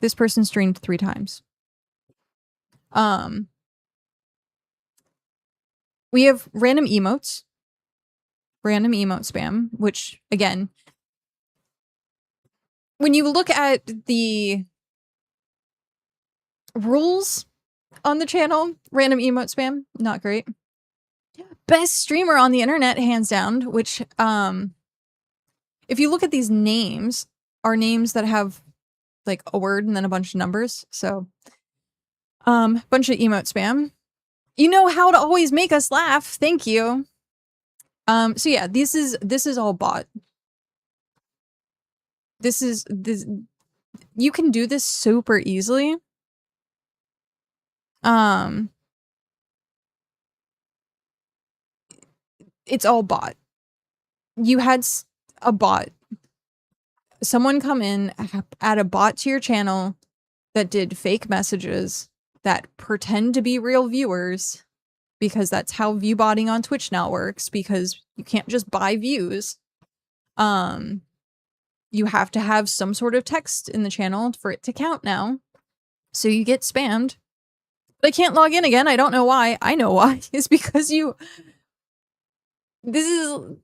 This person streamed 3 times. We have random emotes. Random emote spam, which, again, when you look at the rules on the channel, random emote spam, not great. Best streamer on the internet, hands down, which, if you look at these names, are names that have, like, a word and then a bunch of numbers, so, bunch of emote spam. You know how to always make us laugh, thank you. So yeah, this is all bot. This, you can do this super easily. It's all bot. You had a bot. Someone come in, add a bot to your channel that did fake messages that pretend to be real viewers, because that's how view botting on Twitch now works, because you can't just buy views. You have to have some sort of text in the channel for it to count now. So you get spammed. But I can't log in again. I don't know why. I know why. It's because you... This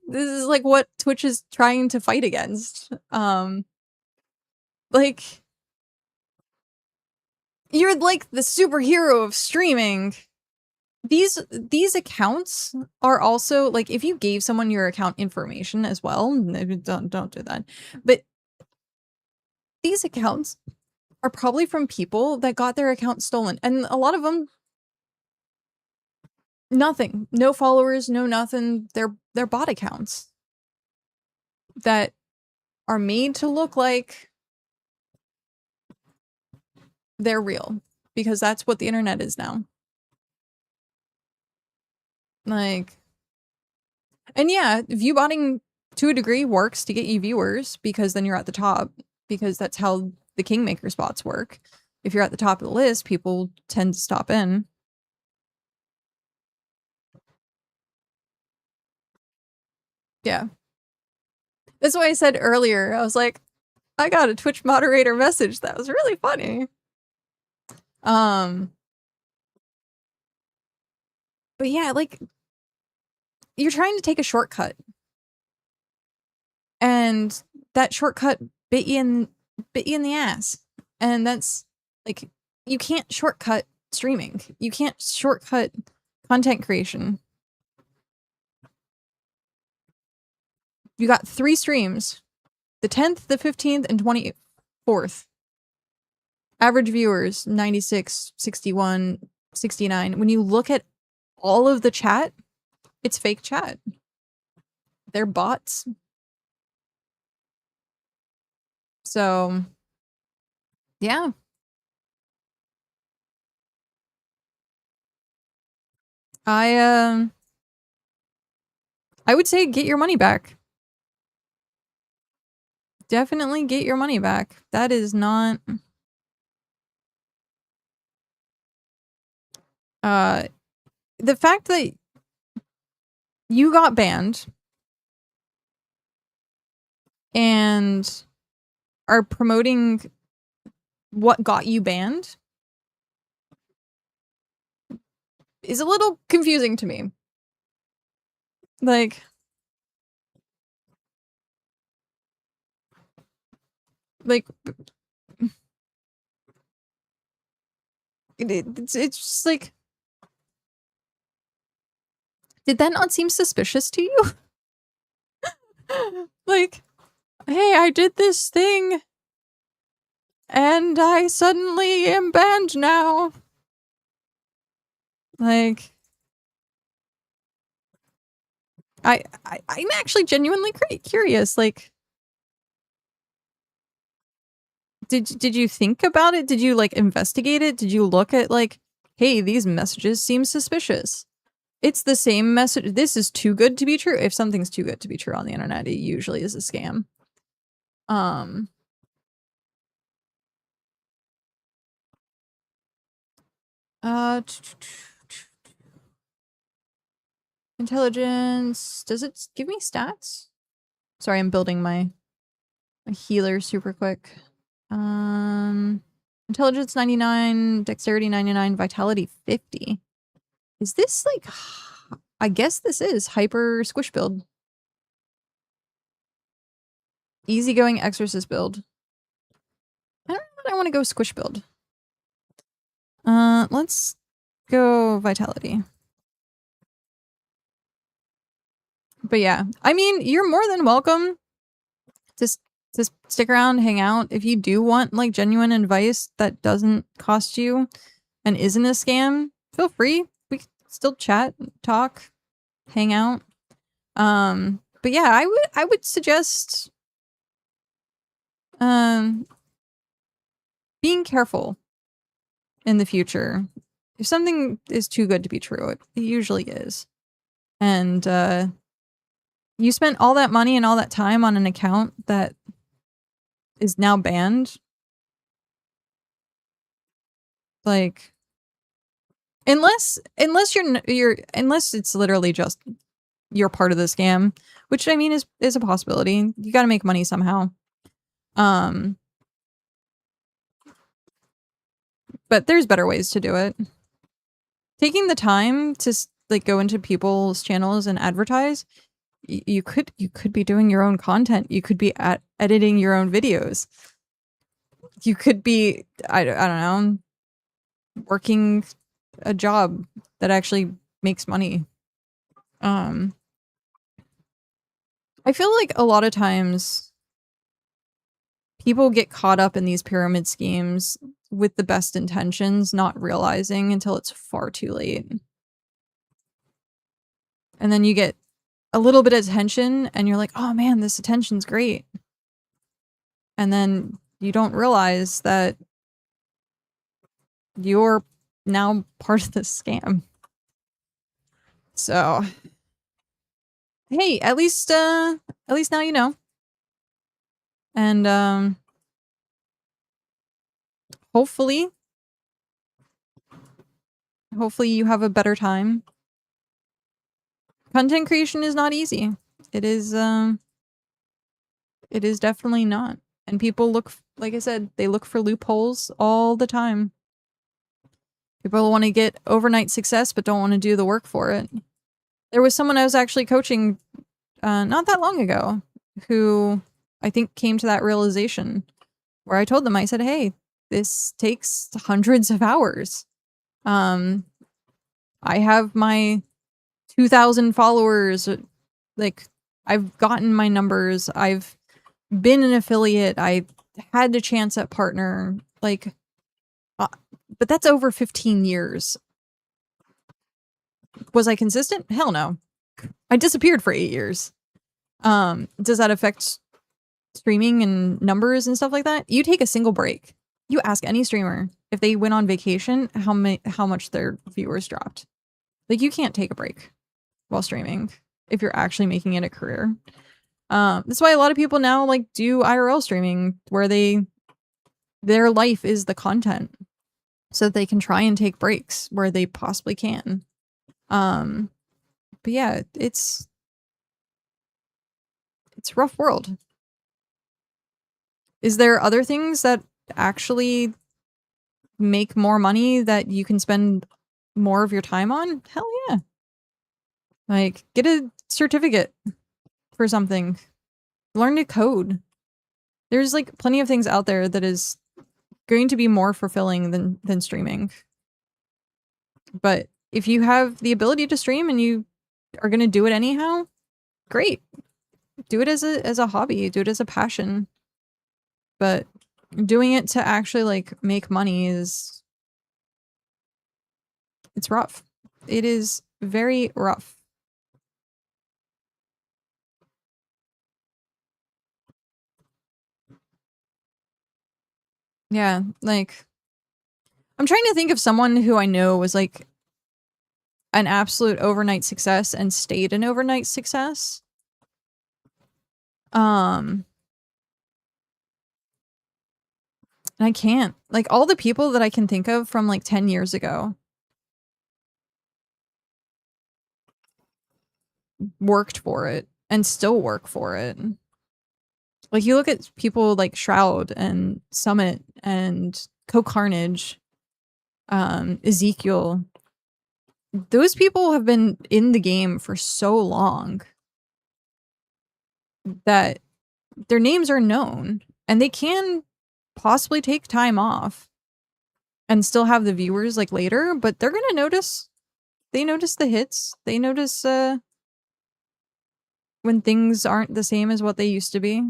is like what Twitch is trying to fight against. Like, you're like the superhero of streaming. These accounts are also, like, if you gave someone your account information as well, don't do that. But these accounts are probably from people that got their account stolen, and a lot of them, nothing, no followers, no nothing. They're bot accounts that are made to look like they're real, because that's what the internet is now. Like, and yeah, view botting to a degree works to get you viewers, because then you're at the top, because that's how the kingmaker spots work. If you're at the top of the list, people tend to stop in. Yeah. That's why I said earlier, I was like, I got a Twitch moderator message that was really funny. But yeah, like, you're trying to take a shortcut. And that shortcut bit you in the ass. And that's, like, you can't shortcut streaming. You can't shortcut content creation. You got 3 streams. The 10th, the 15th, and 24th. Average viewers, 96, 61, 69. When you look at all of the chat, it's fake chat. They're bots. So, yeah. I would say get your money back. definitely get your money back. That is not... the fact that you got banned and are promoting what got you banned is a little confusing to me. Like... it's just like... Did that not seem suspicious to you? Like, hey, I did this thing, and I suddenly am banned now. Like, I'm actually genuinely curious. Like, did you think about it? Did you like investigate it? Did you look at like, hey, these messages seem suspicious? It's the same message. This is too good to be true. If something's too good to be true on the internet, it usually is a scam. Intelligence. Does it give me stats? Sorry, I'm building my healer super quick. Intelligence 99, dexterity 99, vitality 50. Is this like... I guess this is hyper squish build. Easygoing exorcist build. I don't know if I want to go squish build. Let's go vitality. But yeah, I mean, you're more than welcome to stick around, hang out. If you do want like genuine advice that doesn't cost you and isn't a scam, feel free. We can still chat, talk, hang out. But yeah, I would suggest being careful in the future. If something is too good to be true, it usually is. And you spent all that money and all that time on an account that is now banned. Like, unless it's literally just you're part of the scam, which I mean is a possibility. You got to make money somehow. But there's better ways to do it. Taking the time to like go into people's channels and advertise, you could be doing your own content. You could be editing your own videos. You could be I don't know, working a job that actually makes money. I feel like a lot of times people get caught up in these pyramid schemes with the best intentions, not realizing until it's far too late. And then you get a little bit of attention and you're like, oh man, this attention's great. And then you don't realize that you're now part of the scam. So, hey, at least now you know. And hopefully you have a better time. Content creation is not easy. It is definitely not. And people look, like I said, they look for loopholes all the time. People want to get overnight success but don't want to do the work for it. There was someone I was actually coaching not that long ago who I think came to that realization where I told them, I said, hey, this takes hundreds of hours. I have my 2,000 followers. Like, I've gotten my numbers. I've been an affiliate. I had a chance at partner. Like, but that's over 15 years. Was I consistent? Hell no. I disappeared for 8 years. Does that affect streaming and numbers and stuff like that? You take a single break. You ask any streamer if they went on vacation, how much their viewers dropped. Like, you can't take a break while streaming if you're actually making it a career. That's why a lot of people now like do IRL streaming where their life is the content so that they can try and take breaks where they possibly can. But yeah, it's a rough world. Is there other things that actually make more money that you can spend more of your time on? Hell yeah. Like, get a certificate for something. Learn to code. There's like plenty of things out there that is going to be more fulfilling than streaming. But if you have the ability to stream and you are going to do it anyhow, great. Do it as a hobby. Do it as a passion. But doing it to actually like make money it's rough. It is very rough. Yeah, like I'm trying to think of someone who I know was like an absolute overnight success and stayed an overnight success. And I can't. Like all the people that I can think of from like 10 years ago worked for it and still work for it. Like you look at people like Shroud and Summit and Co-Carnage, Ezekiel. Those people have been in the game for so long that their names are known and they can possibly take time off and still have the viewers like later, but they're gonna notice. They notice the hits. They notice when things aren't the same as what they used to be.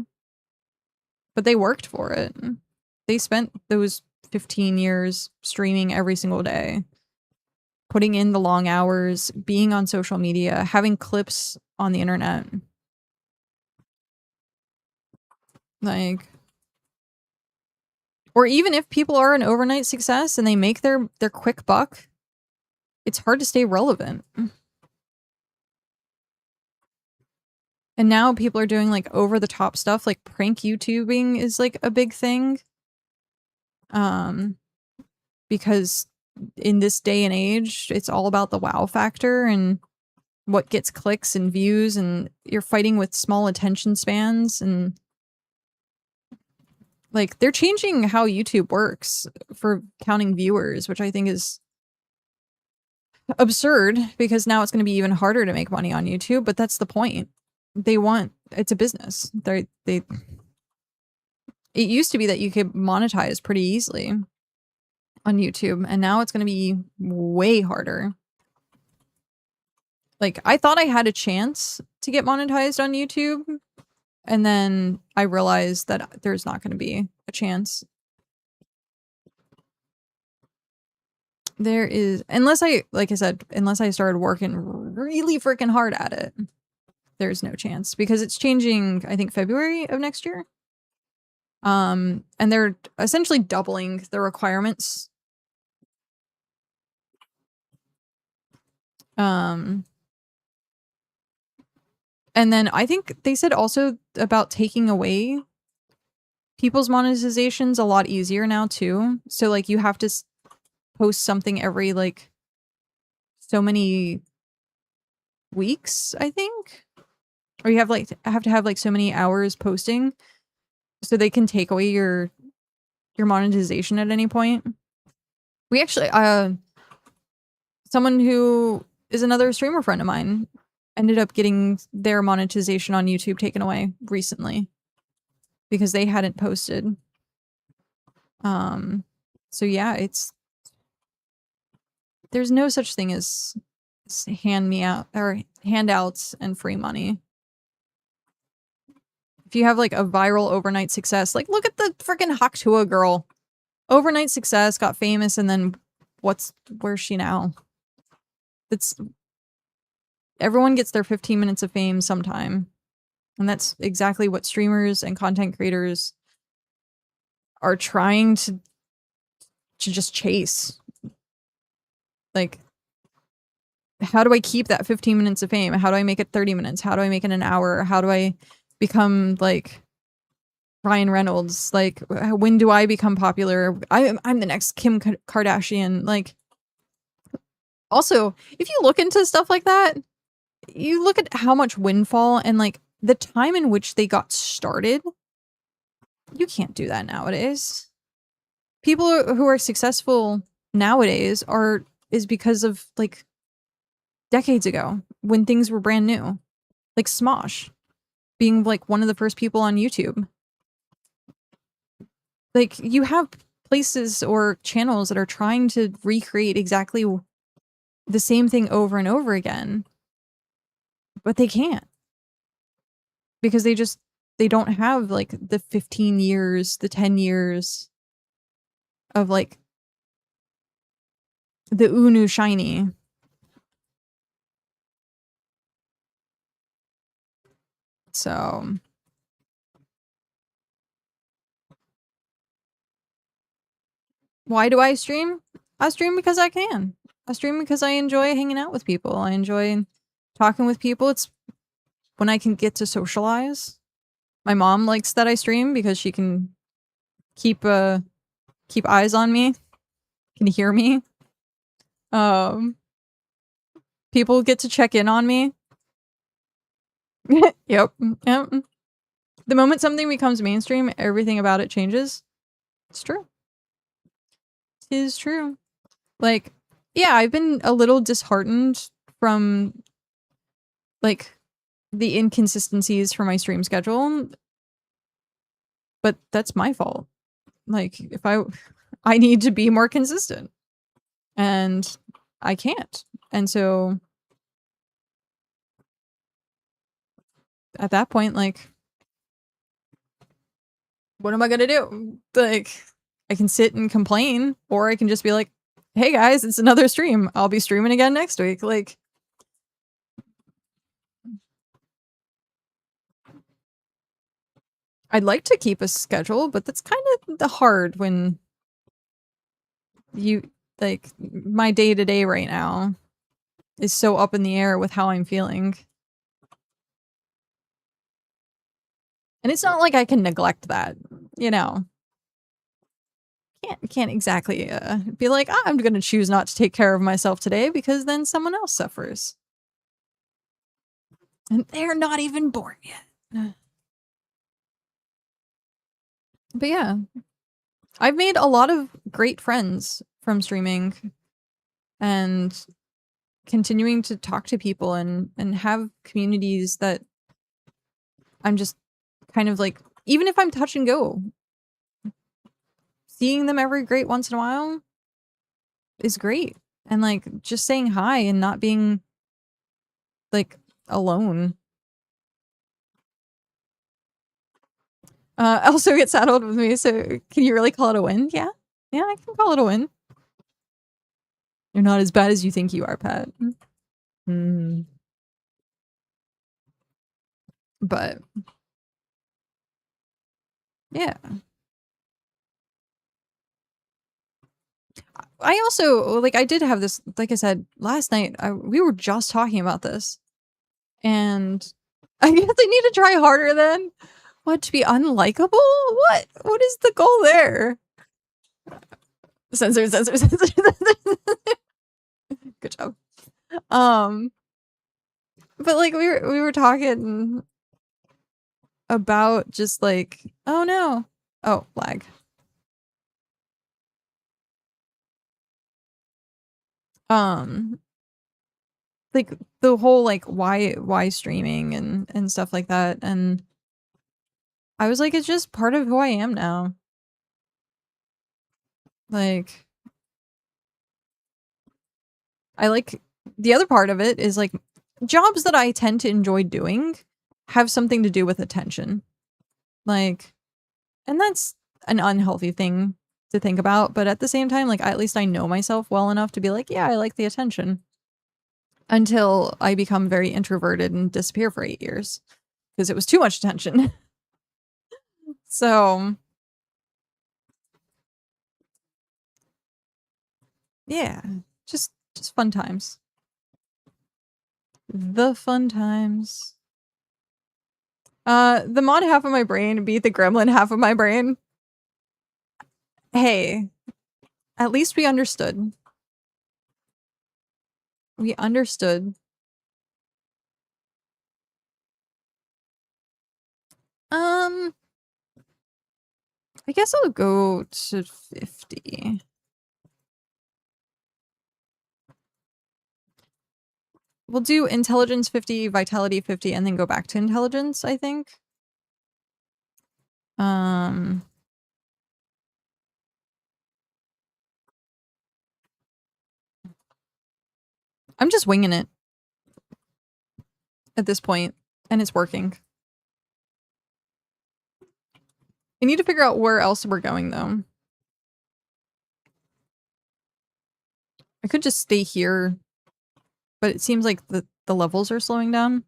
But they worked for it. They spent those 15 years streaming every single day, putting in the long hours, being on social media, having clips on the internet. Like, or even if people are an overnight success and they make their quick buck, it's hard to stay relevant. And now people are doing like over the top stuff, like prank YouTubing is like a big thing. Because in this day and age, it's all about the wow factor and what gets clicks and views, and you're fighting with small attention spans, and like they're changing how YouTube works for counting viewers, which I think is absurd because now it's going to be even harder to make money on YouTube, but that's the point. It's a business. It used to be that you could monetize pretty easily on YouTube, and now it's going to be way harder. Like, I thought I had a chance to get monetized on YouTube, and then I realized that there's not going to be a chance. There is, unless I started working really freaking hard at it, there's no chance because it's changing, I think, February of next year. And they're essentially doubling the requirements. And then I think they said also about taking away people's monetizations a lot easier now too. So like you have to post something every like so many weeks, I think. Or you have to have like so many hours posting so they can take away your monetization at any point. We actually someone who is another streamer friend of mine ended up getting their monetization on YouTube taken away recently because they hadn't posted. So yeah, there's no such thing as handouts and free money. If you have like a viral overnight success, like look at the freaking Haktua girl. Overnight success, got famous, and then where's she now? Everyone gets their 15 minutes of fame sometime. And that's exactly what streamers and content creators are trying to just chase. Like, how do I keep that 15 minutes of fame? How do I make it 30 minutes? How do I make it an hour? How do I become like Ryan Reynolds. Like, when do I become popular? I'm the next Kim Kardashian. Like, also, if you look into stuff like that, you look at how much windfall and like the time in which they got started. You can't do that nowadays. People who are successful nowadays is because of like decades ago when things were brand new. Like Smosh being like one of the first people on YouTube. Like, you have places or channels that are trying to recreate exactly the same thing over and over again, but they can't. Because they don't have like the 15 years, the 10 years of like the new shiny. So why do I stream? I stream because I can. I stream because I enjoy hanging out with people. I enjoy talking with people. It's when I can get to socialize. My mom likes that I stream because she can keep eyes on me, can hear me. People get to check in on me. Yep. The moment something becomes mainstream, everything about it changes. It's true. It is true. Like, yeah, I've been a little disheartened from like the inconsistencies for my stream schedule, but that's my fault. Like, if I need to be more consistent, and I can't. And so at that point, like, what am I gonna do? Like, I can sit and complain, or I can just be like, hey guys, it's another stream. I'll be streaming again next week. Like, I'd like to keep a schedule, but that's kind of hard when you, like, my day-to-day right now is so up in the air with how I'm feeling. And it's not like I can neglect that, you know. Can't exactly be like, oh, I'm gonna choose not to take care of myself today because then someone else suffers. And they're not even born yet. But yeah, I've made a lot of great friends from streaming and continuing to talk to people and have communities that I'm just kind of like, even if I'm touch and go, seeing them every great once in a while is great. And like just saying hi and not being like alone. Also get saddled with me, so can you really call it a win? Yeah. Yeah, I can call it a win. You're not as bad as you think you are, Pat. Mm. But yeah. I also, like, I did have this, like I said, last night, we were just talking about this. And I guess I need to try harder then. What, to be unlikable? What? What is the goal there? Censor. Good job. But like we were talking about just like, oh no. Oh, lag. Like the whole like why streaming and stuff like that, and I was like, it's just part of who I am now. Like, I like the other part of it is like jobs that I tend to enjoy doing have something to do with attention. Like, and that's an unhealthy thing to think about, but at the same time, like, at least I know myself well enough to be like, yeah, I like the attention. Until I become very introverted and disappear for 8 years because it was too much attention. So yeah, just fun times. The fun times. The mod half of my brain beat the gremlin half of my brain. Hey, at least we understood. We understood. I guess I'll go to 50. We'll do intelligence 50, vitality 50, and then go back to intelligence, I think. I'm just winging it at this point, and it's working. I need to figure out where else we're going, though. I could just stay here, but it seems like the levels are slowing down.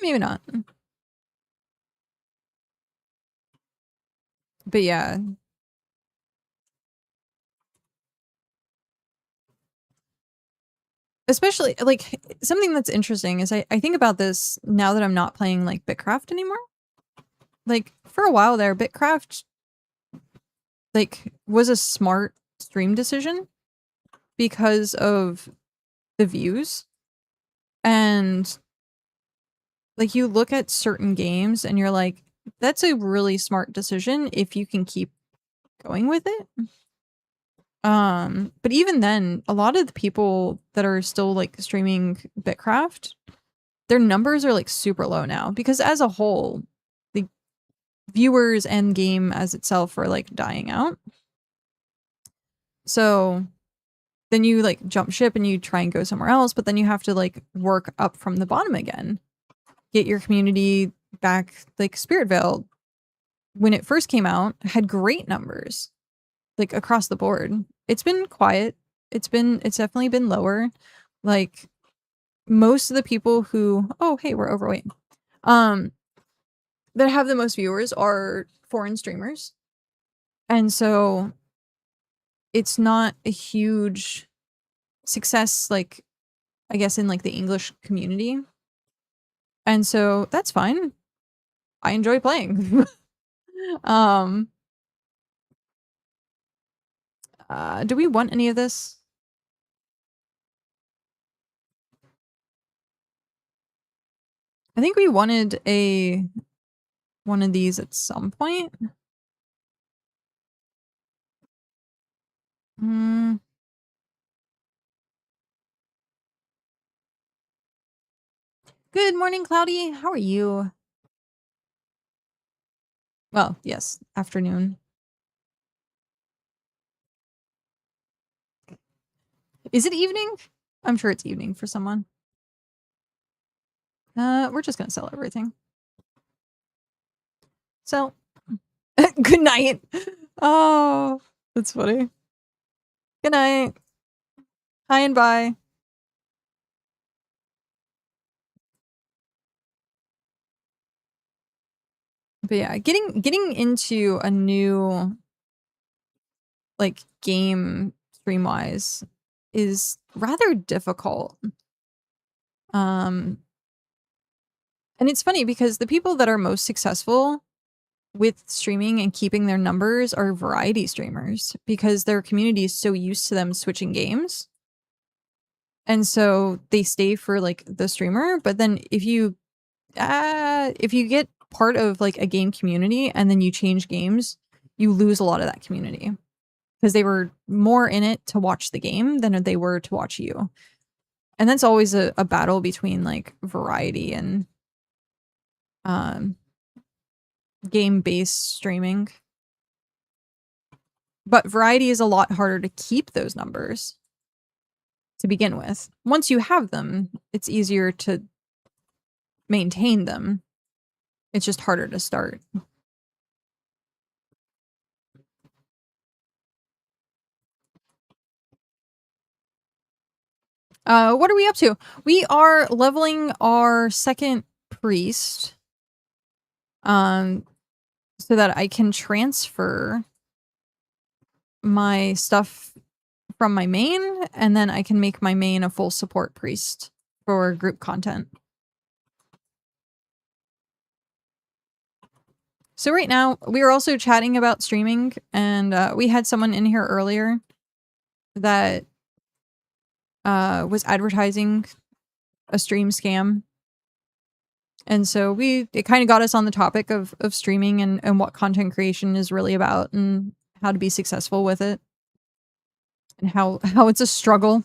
Maybe not. But yeah. Especially, like, something that's interesting is I think about this now that I'm not playing, like, Bitcraft anymore. Like, for a while there, Bitcraft, like, was a smart stream decision because of the views. And, like, you look at certain games and you're like, that's a really smart decision if you can keep going with it. But even then, a lot of the people that are still, like, streaming Bitcraft, their numbers are, like, super low now because as a whole, the viewers and game as itself are, like, dying out. So then you, like, jump ship and you try and go somewhere else, but then you have to, like, work up from the bottom again. Get your community back. Like, SpiritVale, when it first came out, had great numbers, like, across the board. It's been quiet. It's definitely been lower. Like, most of the people who, oh, hey, we're overweight, that have the most viewers are foreign streamers. And so it's not a huge success, like, I guess in, like, the English community. And so that's fine. I enjoy playing. Do we want any of this? I think we wanted one of these at some point. Good morning, Cloudy. How are you? Well, yes, afternoon. Is it evening? I'm sure it's evening for someone. We're just gonna sell everything. So, good night. Oh, that's funny. Good night. Hi and bye. But yeah, getting into a new, like, game stream-wise is rather difficult. And it's funny because the people that are most successful with streaming and keeping their numbers are variety streamers because their community is so used to them switching games. And so they stay for, like, the streamer, but then if you get part of, like, a game community and then you change games, you lose a lot of that community because they were more in it to watch the game than they were to watch you. And that's always a battle between, like, variety and game-based streaming. But variety is a lot harder to keep those numbers to begin with. Once you have them, it's easier to maintain them. It's just harder to start. What are we up to? We are leveling our second priest. So that I can transfer my stuff from my main, and then I can make my main a full support priest for group content. So right now, we were also chatting about streaming, and we had someone in here earlier that was advertising a stream scam. And so it kind of got us on the topic of streaming and what content creation is really about and how to be successful with it and how it's a struggle.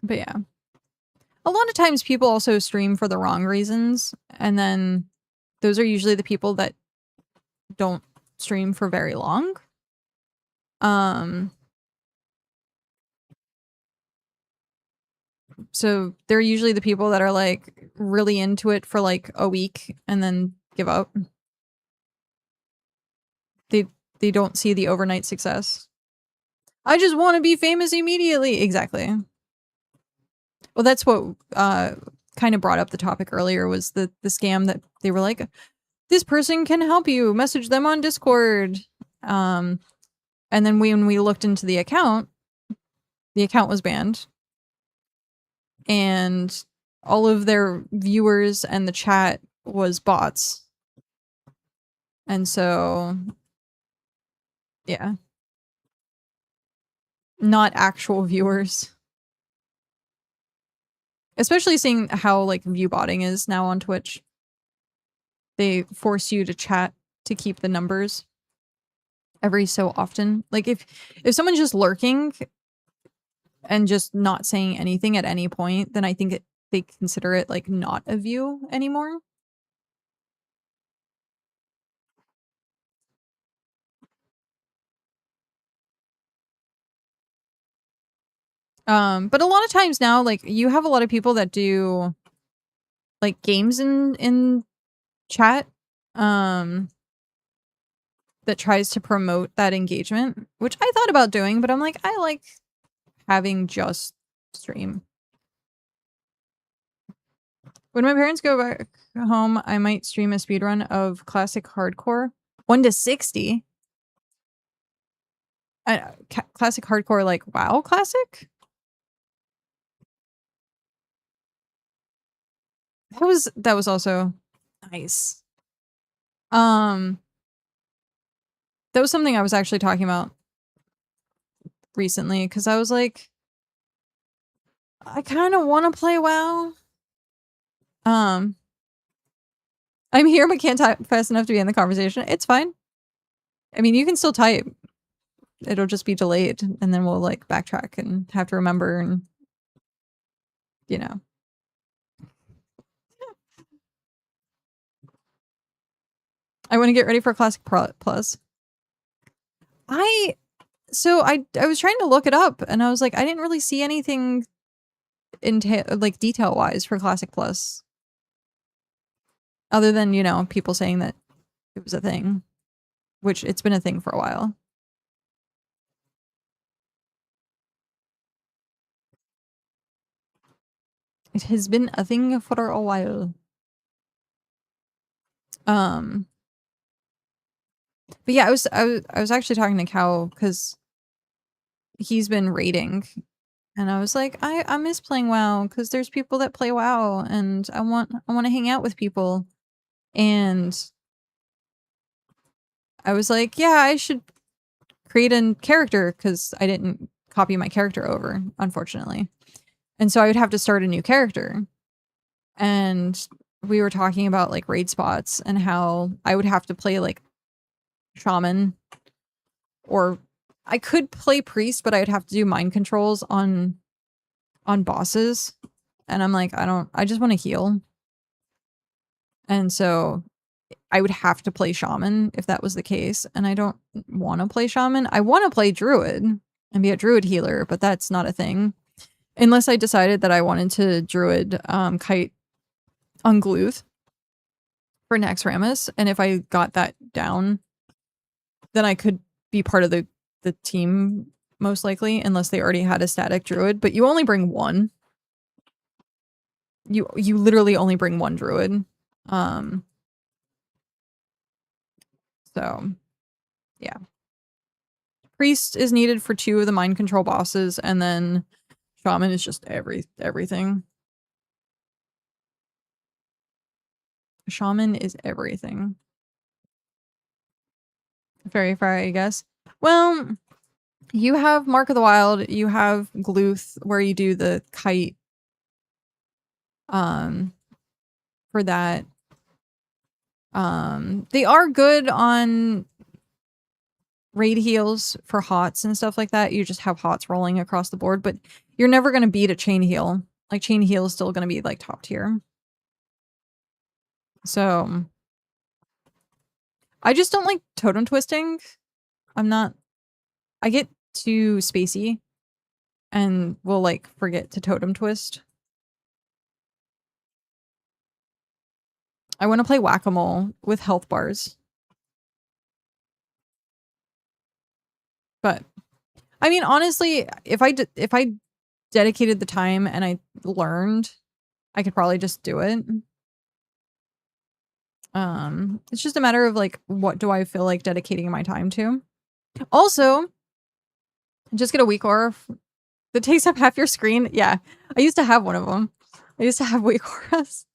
But yeah. A lot of times people also stream for the wrong reasons, and then those are usually the people that don't stream for very long. So they're usually the people that are like really into it for like a week and then give up. They don't see the overnight success. I just want to be famous immediately. Exactly. Well, that's what kind of brought up the topic earlier was the scam that they were like, this person can help you. Message them on Discord. And then when we looked into the account was banned. And all of their viewers and the chat was bots. And so, yeah. Not actual viewers. Especially seeing how, like, view botting is now on Twitch. They force you to chat to keep the numbers every so often. Like, if someone's just lurking and just not saying anything at any point, then I think they consider it, like, not a view anymore. But a lot of times now, like, you have a lot of people that do, like, games in chat, that tries to promote that engagement, which I thought about doing, but I'm like, I like having just stream. When my parents go back home, I might stream a speedrun of classic hardcore. 1 to 60. Classic hardcore, like WoW classic? That was also nice. That was something I was actually talking about recently, because I was like, I kind of want to play WoW. I'm here but can't type fast enough to be in the conversation. It's fine. I mean, you can still type. It'll just be delayed, and then we'll, like, backtrack and have to remember and, you know. I want to get ready for Classic Plus. I was trying to look it up, and I was like, I didn't really see anything like detail-wise for Classic Plus. Other than, you know, people saying that it was a thing. Which, it's been a thing for a while. It has been a thing for a while. But yeah, I was actually talking to Cal because he's been raiding, and I was like, I miss playing WoW because there's people that play WoW, and I want to hang out with people, and I was like, yeah, I should create a character because I didn't copy my character over, unfortunately, and so I would have to start a new character, and we were talking about, like, raid spots and how I would have to play, like, shaman, or I could play priest, but I'd have to do mind controls on bosses, and I'm like, I just want to heal, and so I would have to play shaman if that was the case, and I don't want to play shaman. I want to play druid and be a druid healer, but that's not a thing unless I decided that I wanted to druid kite on Gluth for Naxxramas, and if I got that down, then I could be part of the team, most likely, unless they already had a static druid, but you only bring one. You literally only bring one druid. So yeah. Priest is needed for 2 of the mind control bosses, and then shaman is just everything. Shaman is everything. Very far, I guess. Well, you have Mark of the Wild, you have Gluth, where you do the kite. For that. They are good on raid heals for hots and stuff like that. You just have hots rolling across the board, but you're never going to beat a chain heal. Like, chain heal is still going to be, like, top tier. So, I just don't like totem twisting. I get too spacey and will, like, forget to totem twist. I want to play whack-a-mole with health bars. But, I mean, honestly, if I dedicated the time and I learned, I could probably just do it. It's just a matter of, like, what do I feel like dedicating my time to? Also, just get a weak aura that takes up half your screen. Yeah, I used to have one of them. I used to have weak auras.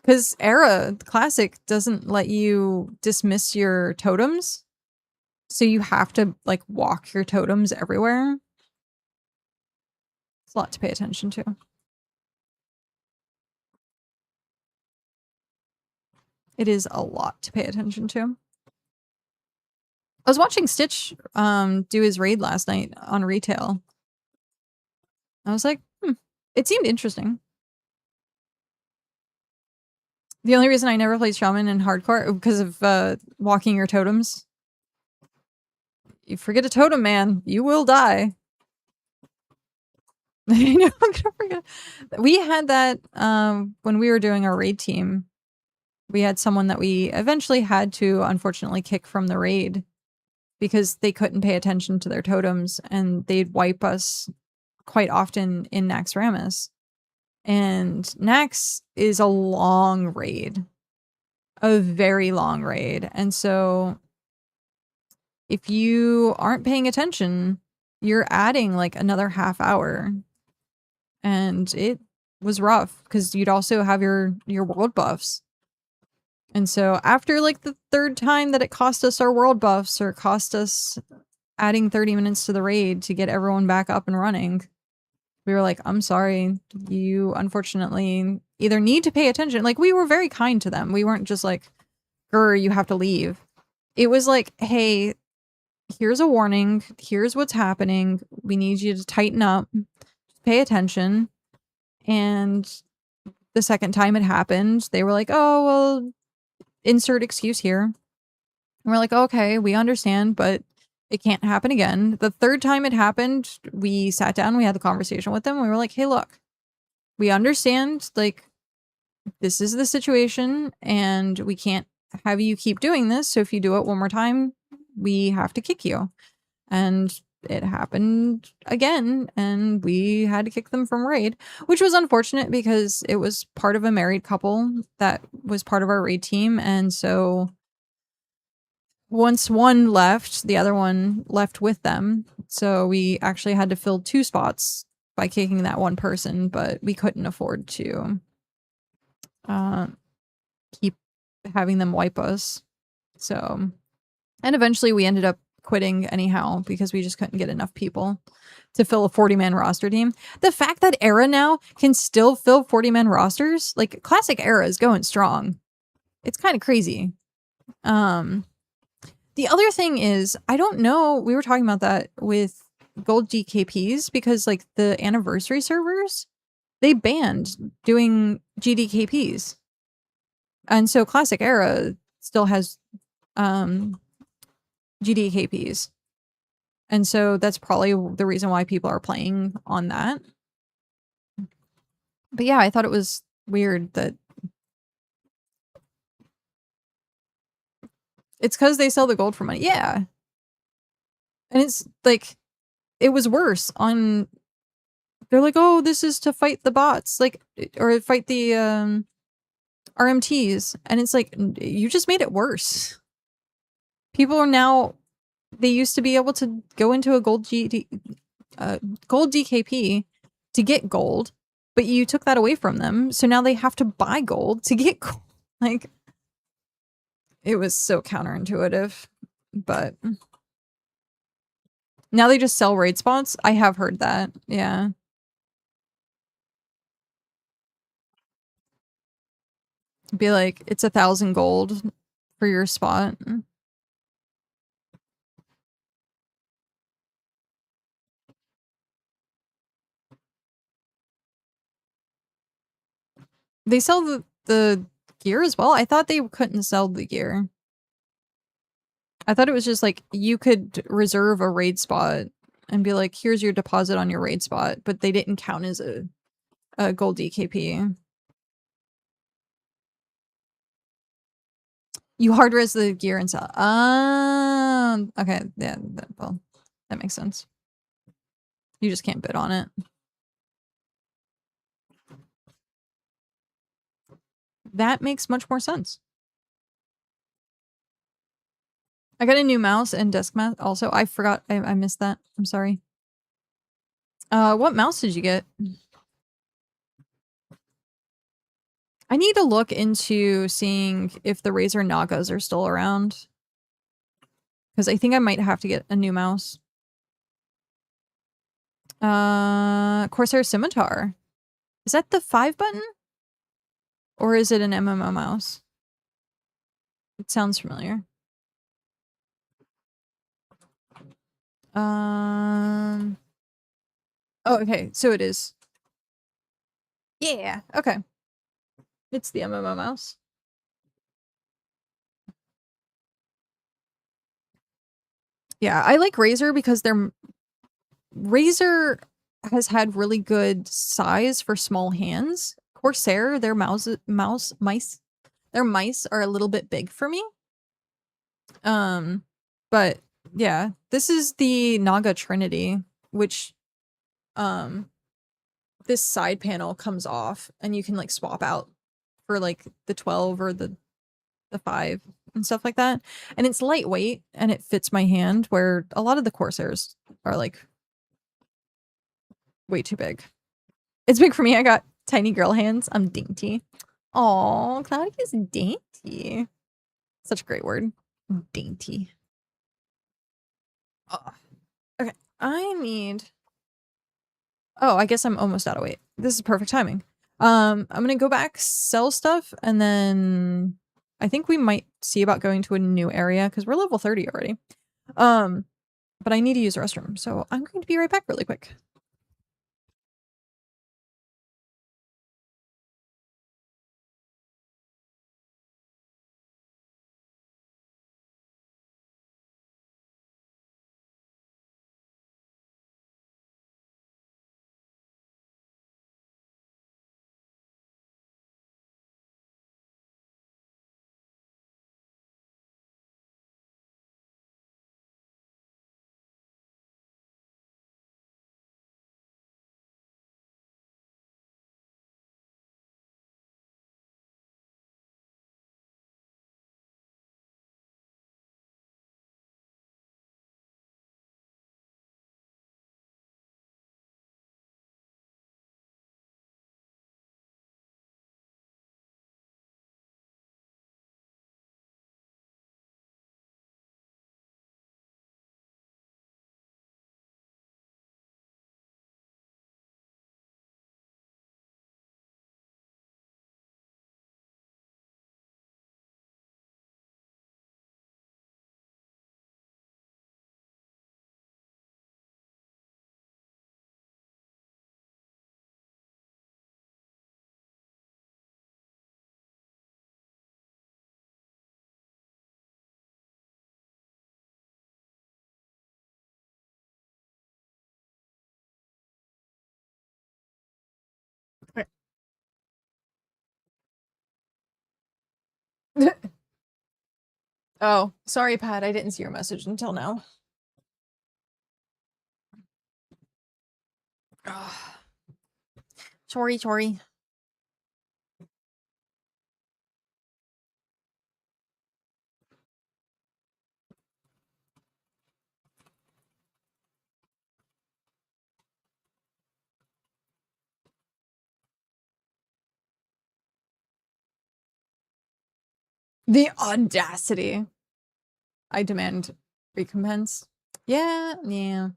Because Era Classic doesn't let you dismiss your totems. So you have to, like, walk your totems everywhere. It's a lot to pay attention to. It is a lot to pay attention to. I was watching Stitch do his raid last night on retail. I was like, it seemed interesting. The only reason I never played Shaman in hardcore because of walking your totems. You forget a totem, man, you will die. I know, I'm gonna forget. We had that when we were doing our raid team. We had someone that we eventually had to, unfortunately, kick from the raid because they couldn't pay attention to their totems, and they'd wipe us quite often in Naxxramas. And Nax is a long raid. A very long raid. And so if you aren't paying attention, you're adding like another half hour. And it was rough because you'd also have your world buffs. And so after like the 3rd time that it cost us our world buffs or cost us adding 30 minutes to the raid to get everyone back up and running, we were like, I'm sorry, you unfortunately either need to pay attention. Like, we were very kind to them. We weren't just like, grr, you have to leave. It was like, hey, here's a warning. Here's what's happening. We need you to tighten up, pay attention. And the 2nd time it happened, they were like, oh, well, insert excuse here. And we're like, okay, we understand, but it can't happen again. The 3rd time it happened, we sat down, we had the conversation with them. We were like, hey, look, we understand, like, this is the situation and we can't have you keep doing this. So if you do it one more time, we have to kick you. And it happened again, and we had to kick them from raid, which was unfortunate because it was part of a married couple that was part of our raid team. And so once one left, the other one left with them. So we actually had to fill 2 spots by kicking that one person, but we couldn't afford to keep having them wipe us. So, and eventually we ended up quitting anyhow because we just couldn't get enough people to fill a 40-man roster team. The fact that Era now can still fill 40-man rosters, like, Classic Era is going strong. It's kind of crazy. The other thing is, I don't know, we were talking about that with gold GKPs because, like, the anniversary servers, they banned doing GDKPs. And so Classic Era still has GDKPs. And so that's probably the reason why people are playing on that. But yeah, I thought it was weird that it's because they sell the gold for money. Yeah. And it's like, it was worse on. They're like, oh, this is to fight the bots, like, or fight the RMTs, and it's like, you just made it worse. People are now. They used to be able to go into a gold DKP to get gold, but you took that away from them, so now they have to buy gold to get gold. Like, it was so counterintuitive, but now they just sell raid spots. I have heard that, yeah. Be like, it's 1,000 gold for your spot. They sell the gear as well? I thought they couldn't sell the gear. I thought it was just like, you could reserve a raid spot and be like, here's your deposit on your raid spot, but they didn't count as a gold DKP. You hard res the gear and sell. Okay, yeah, well, that makes sense. You just can't bid on it. That makes much more sense. I got a new mouse and desk mouse also. I forgot. I missed that. I'm sorry. What mouse did you get? I need to look into seeing if the Razer Nagas are still around. Because I think I might have to get a new mouse. Corsair Scimitar. Is that the 5 button? Or is it an MMO mouse? It sounds familiar. Oh, okay. So it is. Yeah. Okay. It's the MMO mouse. Yeah, I like Razer because Razer has had really good size for small hands. Corsair, their mice are a little bit big for me. But yeah, this is the Naga Trinity, which this side panel comes off and you can like swap out for like the 12 or the 5 and stuff like that. And it's lightweight and it fits my hand, where a lot of the Corsairs are like way too big. It's big for me. I got tiny girl hands. I'm dainty. Aw, Claudia's dainty. Such a great word. Dainty. Okay, I need... Oh, I guess I'm almost out of weight. This is perfect timing. I'm gonna go back, sell stuff, and then I think we might see about going to a new area because we're level 30 already. But I need to use the restroom, so I'm going to be right back really quick. Oh, sorry, Pat. I didn't see your message until now. Sorry, sorry. The audacity. I demand recompense. Yeah, yeah.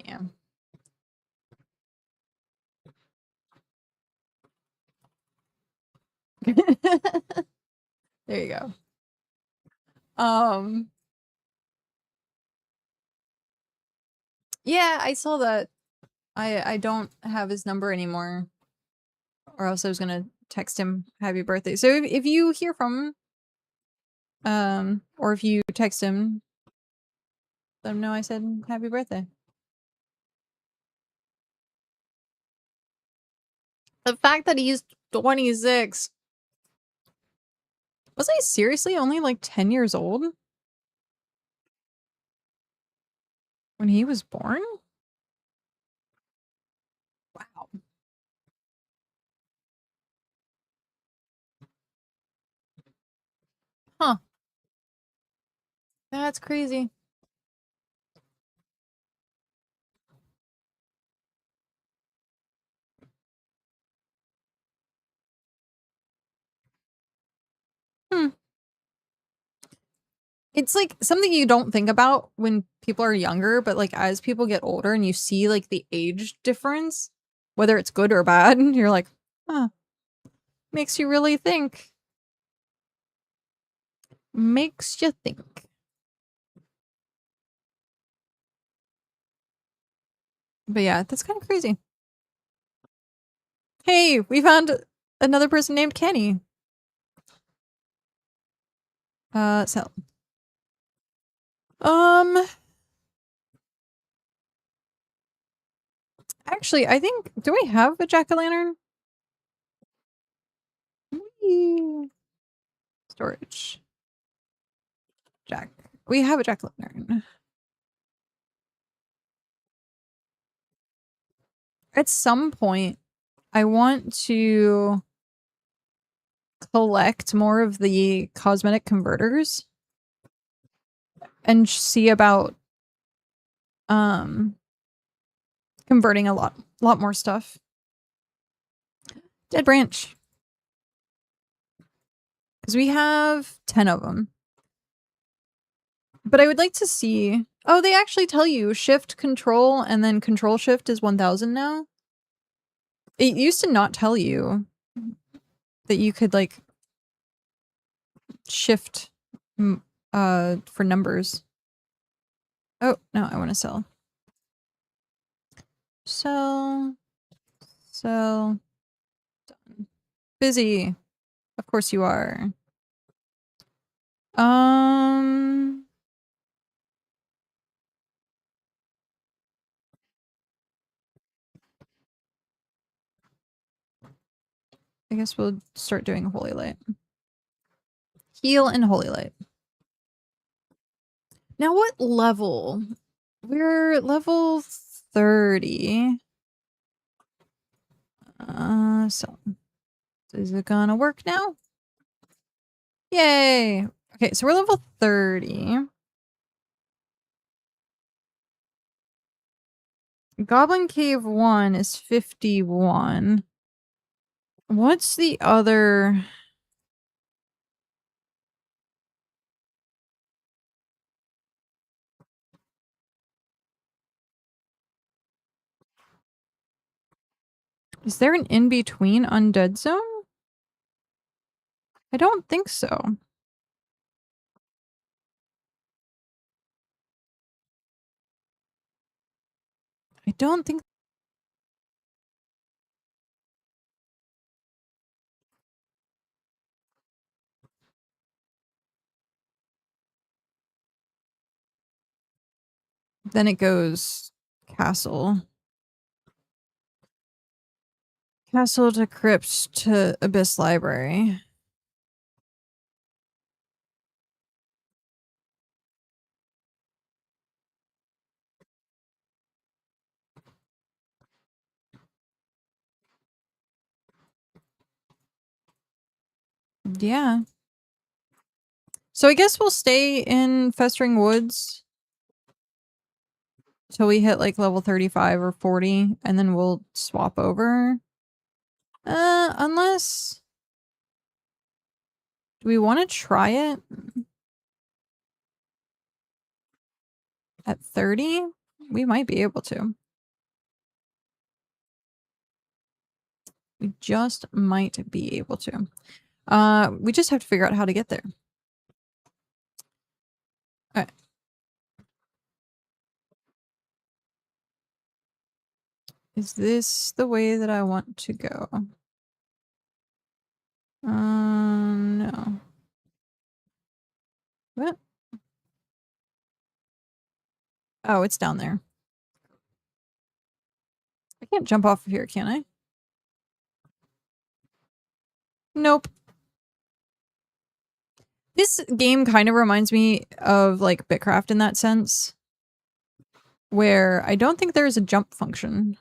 Yeah. There you go. Yeah, I saw that. I don't have his number anymore. Or else I was gonna text him happy birthday. So if you hear from him, or if you text him, let him know I said happy birthday. The fact that he's 26. Was I seriously only like 10 years old? When he was born? Wow. Huh. That's crazy. Hmm. It's like something you don't think about when people are younger, but like as people get older and you see like the age difference, whether it's good or bad, you're like, huh. Makes you really think. Makes you think. But yeah, that's kind of crazy. Hey, we found another person named Kenny. Sell. Actually, I think, do we have a jack-o'-lantern? Storage. Jack. We have a jack-o'-lantern. At some point, I want to collect more of the cosmetic converters and see about converting a lot more stuff. Dead branch. Because we have 10 of them. But I would like to see... Oh, they actually tell you shift control and then control shift is 1000 now. It used to not tell you that you could like shift for numbers. Oh, no, I want to sell. Sell. Sell. Done. Busy. Of course you are. I guess we'll start doing Holy Light. Heal and Holy Light. Now what level? We're level 30. So is it gonna work now? Yay! Okay, so we're level 30. Goblin Cave 1 is 51. What's the other... Is there an in-between Undead Zone? I don't think so. I don't think... Then it goes castle. Castle to crypt to Abyss Library. Yeah. So I guess we'll stay in Festering Woods till we hit like level 35 or 40, and then we'll swap over. Unless... Do we want to try it? At 30? We might be able to. We just might be able to. We just have to figure out how to get there. Alright. Is this the way that I want to go? No. What? Oh, it's down there. I can't jump off of here, can I? Nope. This game kind of reminds me of, like, Bitcraft in that sense. Where I don't think there is a jump function.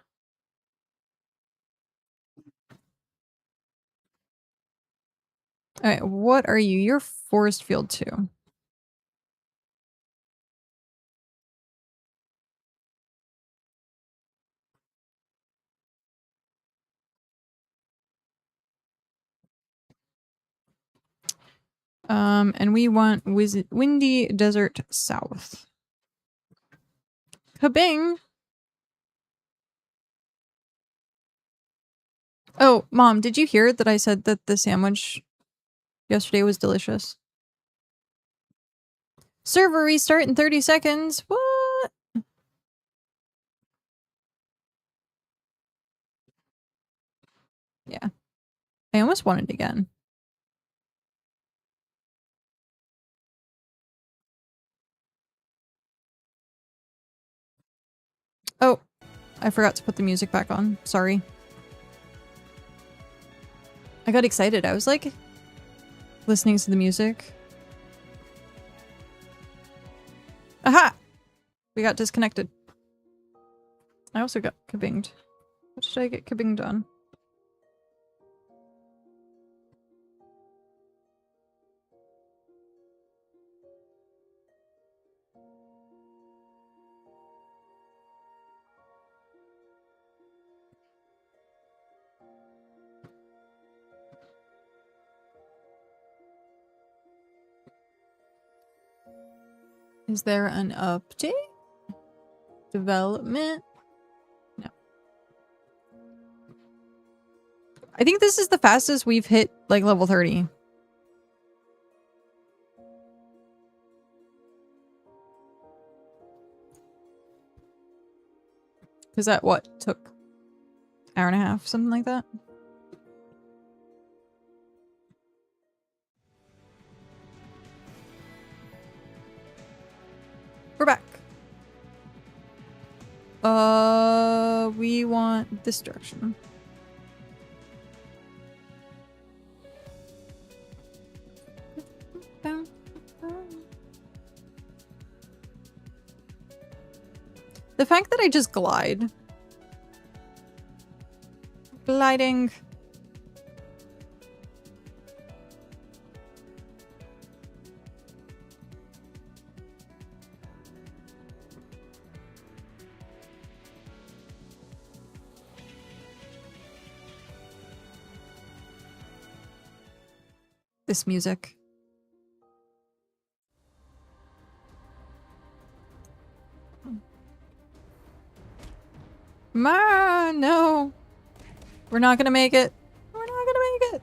Alright, what are you? You're Forest Field 2. And we want Windy Desert South. Kabing! Oh, Mom, did you hear that I said that the sandwich yesterday was delicious? Server restart in 30 seconds. What? Yeah. I almost won it again. Oh, I forgot to put the music back on. Sorry. I got excited. I was like listening to the music. Aha! We got disconnected. I also got kabinged. What should I get kabinged on? Is there an update? Development? No. I think this is the fastest we've hit, like, level 30. Because that, what, took hour and a half, something like that? We're back. We want this direction. The fact that I just glide. Gliding. This music. Ma, no. We're not gonna make it. We're not gonna make it.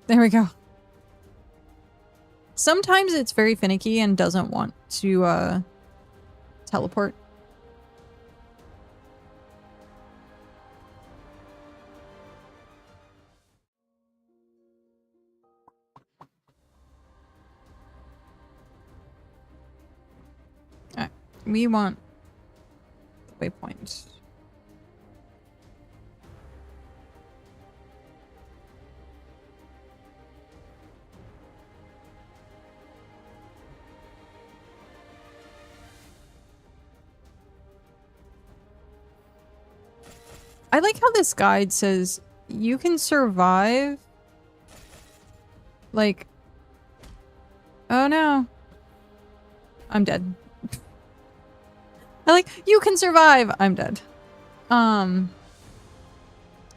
There we go. Sometimes it's very finicky and doesn't want to teleport. Alright, we want the waypoint. I like how this guide says you can survive. Like, oh no. I'm dead. I like, you can survive. I'm dead.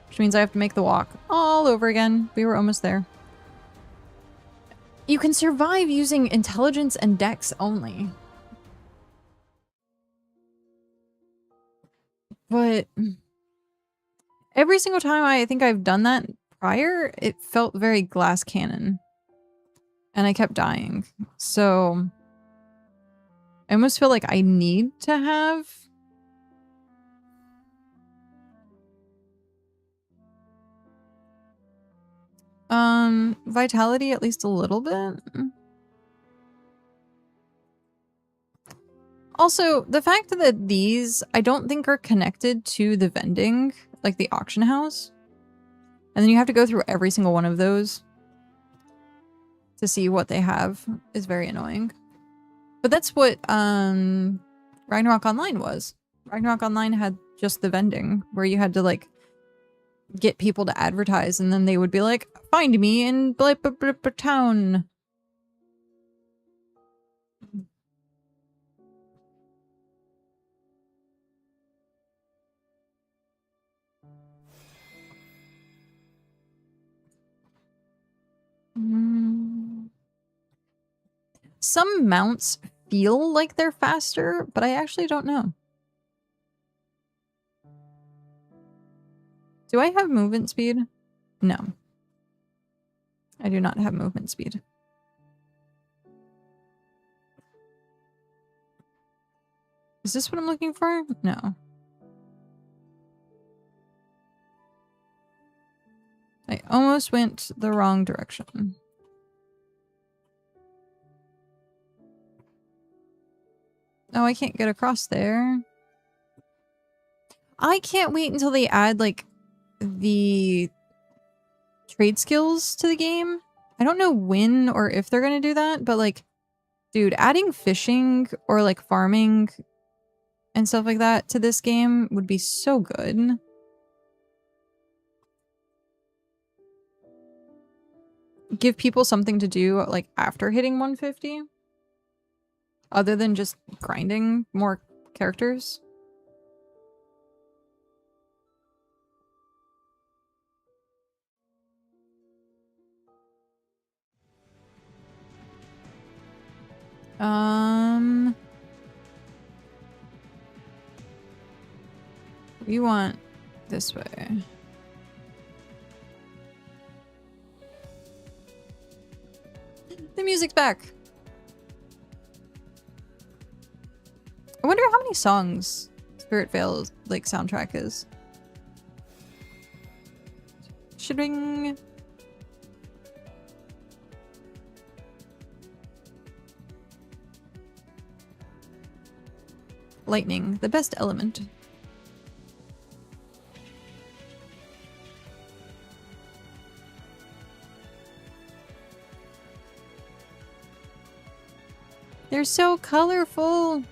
Which means I have to make the walk all over again. We were almost there. You can survive using intelligence and dex only. But every single time I think I've done that prior, it felt very glass cannon. And I kept dying. So I almost feel like I need to have vitality at least a little bit. Also, the fact that these I don't think are connected to the vending, like the auction house. And then you have to go through every single one of those to see what they have is very annoying. But that's what Ragnarok Online was. Ragnarok Online had just the vending where you had to like get people to advertise and then they would be like, find me in blah, blah, blah, blah, town. Some mounts feel like they're faster, but I actually don't know. Do I have movement speed? No. I do not have movement speed. Is this what I'm looking for? No. I almost went the wrong direction. Oh, I can't get across there. I can't wait until they add, like, the trade skills to the game. I don't know when or if they're gonna do that, but, like, dude, adding fishing or, like, farming and stuff like that to this game would be so good. Give people something to do, like, after hitting 150. Other than just grinding more characters. We want this way. The music's back. I wonder how many songs SpiritVale's like soundtrack is. Shitting. Lightning, the best element. They're so colorful.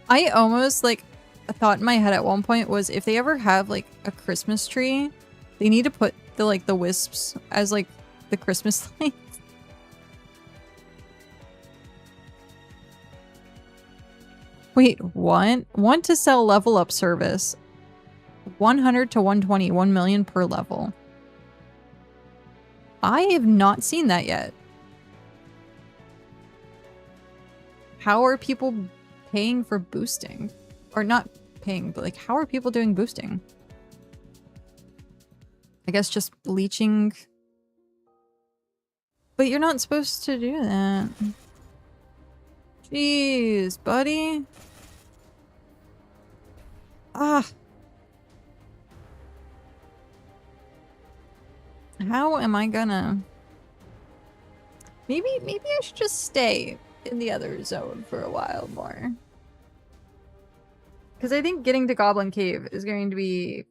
I almost like a thought in my head at one point was if they ever have like a Christmas tree, they need to put the like the wisps as like the Christmas lights. Wait, what? Want to sell level up service. 100 to 120, 1 million per level. I have not seen that yet. How are people paying for boosting? Or not paying, but like how are people doing boosting? I guess just leeching. But you're not supposed to do that. Jeez, buddy. Ah. How am I gonna... Maybe I should just stay in the other zone for a while more. Because I think getting to Goblin Cave is going to be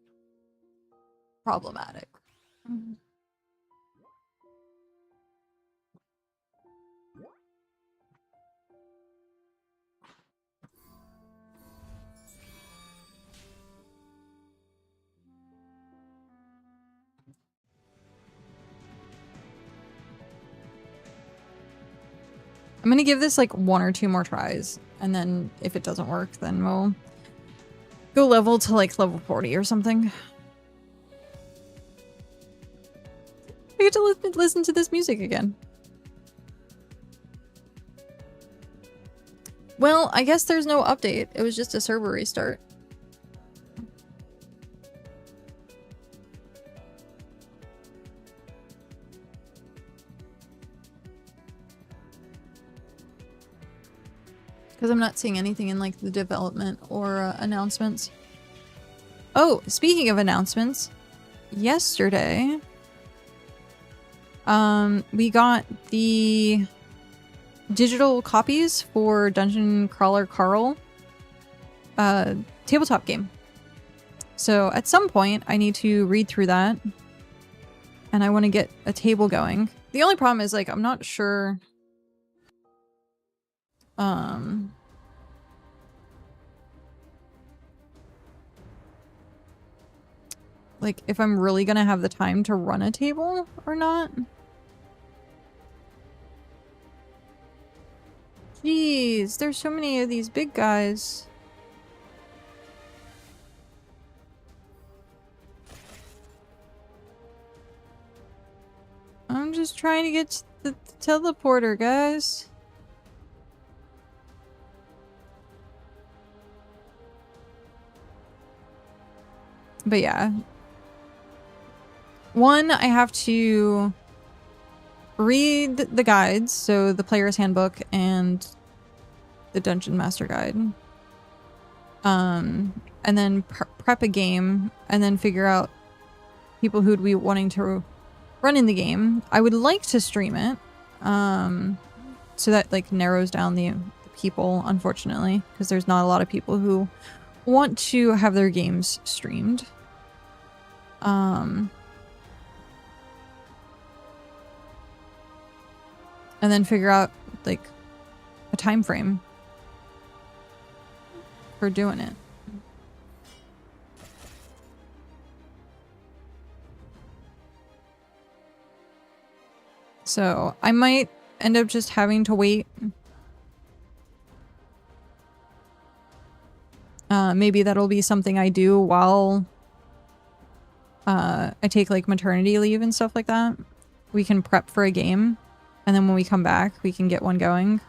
problematic. I'm gonna give this like 1 or 2 more tries, and then if it doesn't work, then we'll go level to like level 40 or something. I get to listen to this music again. Well, I guess there's no update. It was just a server restart. Because I'm not seeing anything in like the development or announcements. Oh, speaking of announcements, yesterday, we got the digital copies for Dungeon Crawler Carl tabletop game. So at some point, I need to read through that, and I want to get a table going. The only problem is like I'm not sure. Like if I'm really gonna have the time to run a table or not. Jeez, there's so many of these big guys. I'm just trying to get to the teleporter, guys. But yeah. One, I have to read the guides, so the player's handbook and the dungeon master guide. And then prep a game, and then figure out people who'd be wanting to run in the game. I would like to stream it, so that like narrows down the people, unfortunately, because there's not a lot of people who want to have their games streamed. And then figure out like a time frame for doing it. So I might end up just having to wait. Maybe that'll be something I do while I take like maternity leave and stuff like that. We can prep for a game, and then when we come back, we can get one going.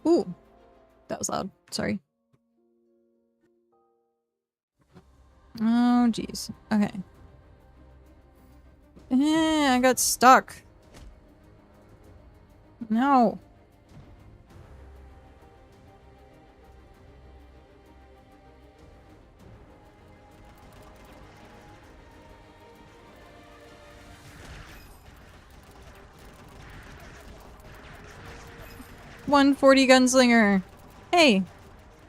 Ooh, that was loud. Sorry. Oh, jeez. Okay. I got stuck. No. $140 gunslinger. Hey,